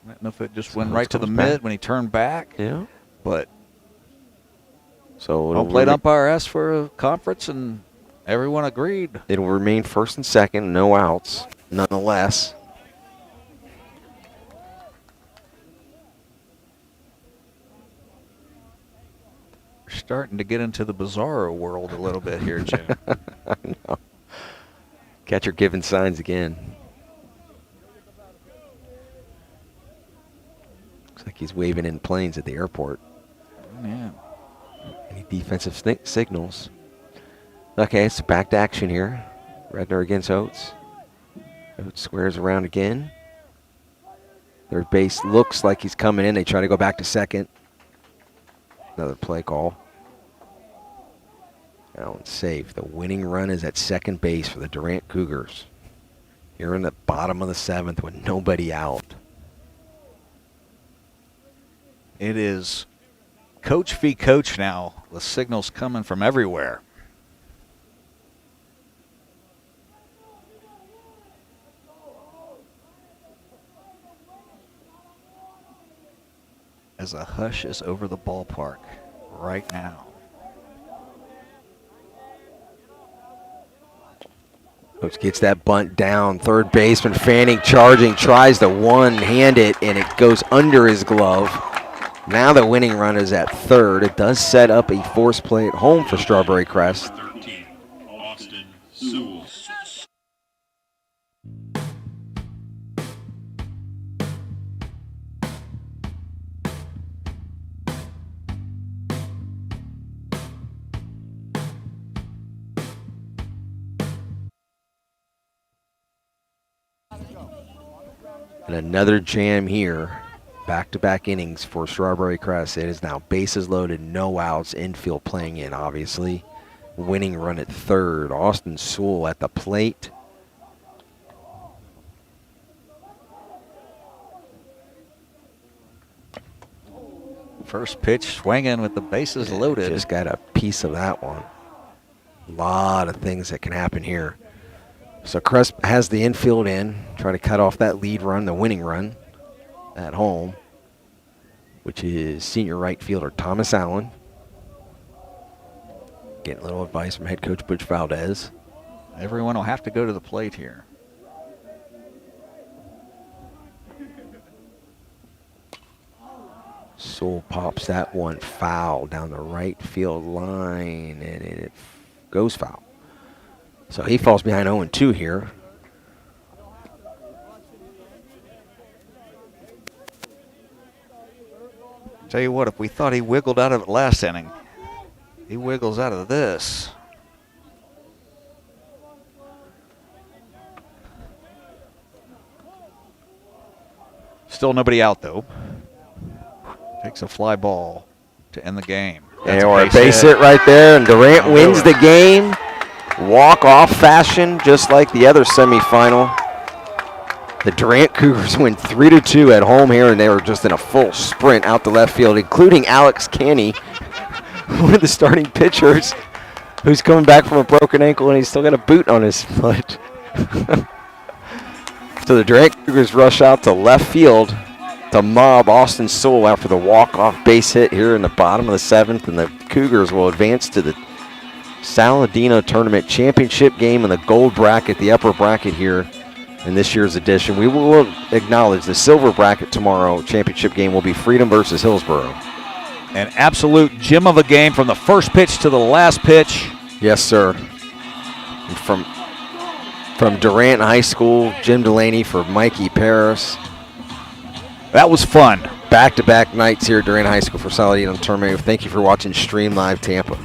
Speaker 2: I don't know if it just
Speaker 1: So
Speaker 2: went
Speaker 1: it
Speaker 2: right to the
Speaker 1: comes back.
Speaker 2: mid when he turned back.
Speaker 1: Yeah.
Speaker 2: But
Speaker 1: So
Speaker 2: home plate umpire asked for a conference, and everyone agreed.
Speaker 1: It'll remain first and second, no outs, nonetheless.
Speaker 2: We're starting to get into the bizarro world a little bit here, Jim.
Speaker 1: I know. Catcher giving signs again. Looks like he's waving in planes at the airport.
Speaker 2: Yeah.
Speaker 1: Any defensive signals? Okay, it's back to action here. Redner against Oates. Oates squares around again. Third base looks like he's coming in. They try to go back to second. Another play call. That one's safe. The winning run is at second base for the Durant Cougars. Here in the bottom of the seventh with nobody out.
Speaker 2: It is coach v. coach now. The signals coming from everywhere. As a hush is over the ballpark right now.
Speaker 1: Oates gets that bunt down. Third baseman Fanning charging, tries to one-hand it, and it goes under his glove. Now the winning run is at third. It does set up a force play at home for Strawberry Crest.
Speaker 5: 13, Austin Sewell.
Speaker 1: And another jam here. Back-to-back innings for Strawberry Crest. It is now bases loaded, no outs, infield playing in, obviously. Winning run at third. Austin Sewell at the plate.
Speaker 2: First pitch swinging with the bases loaded.
Speaker 1: Just got a piece of that one. A lot of things that can happen here. So Crest has the infield in, trying to cut off that lead run, the winning run at home, which is senior right fielder Thomas Allen. Getting a little advice from head coach Butch Valdez.
Speaker 2: Everyone will have to go to the plate here.
Speaker 1: Sewell pops that one foul down the right field line, and it goes foul. So he falls behind 0-2 here.
Speaker 2: Tell you what, if we thought he wiggled out of it last inning, he wiggles out of this. Still nobody out, though. Takes a fly ball to end the game. That's
Speaker 1: Or a base hit right there, and Durant wins the game. Walk-off fashion, just like the other semifinal. The Durant Cougars win 3-2 at home here, and they were just in a full sprint out the left field, including Alex Canny, one of the starting pitchers, who's coming back from a broken ankle, and he's still got a boot on his foot. So the Durant Cougars rush out to left field to mob Austin Sewell after the walk-off base hit here in the bottom of the seventh, and the Cougars will advance to the Saladino Tournament Championship game in the gold bracket, the upper bracket here in this year's edition. We will acknowledge the silver bracket tomorrow championship game will be Freedom versus Hillsborough.
Speaker 2: An absolute gem of a game from the first pitch to the last pitch.
Speaker 1: Yes, sir. And from Durant High School, Jim Delaney for Mikey Paris.
Speaker 2: That was fun.
Speaker 1: Back-to-back nights here at Durant High School for Saladino Tournament. Thank you for watching Stream Live Tampa.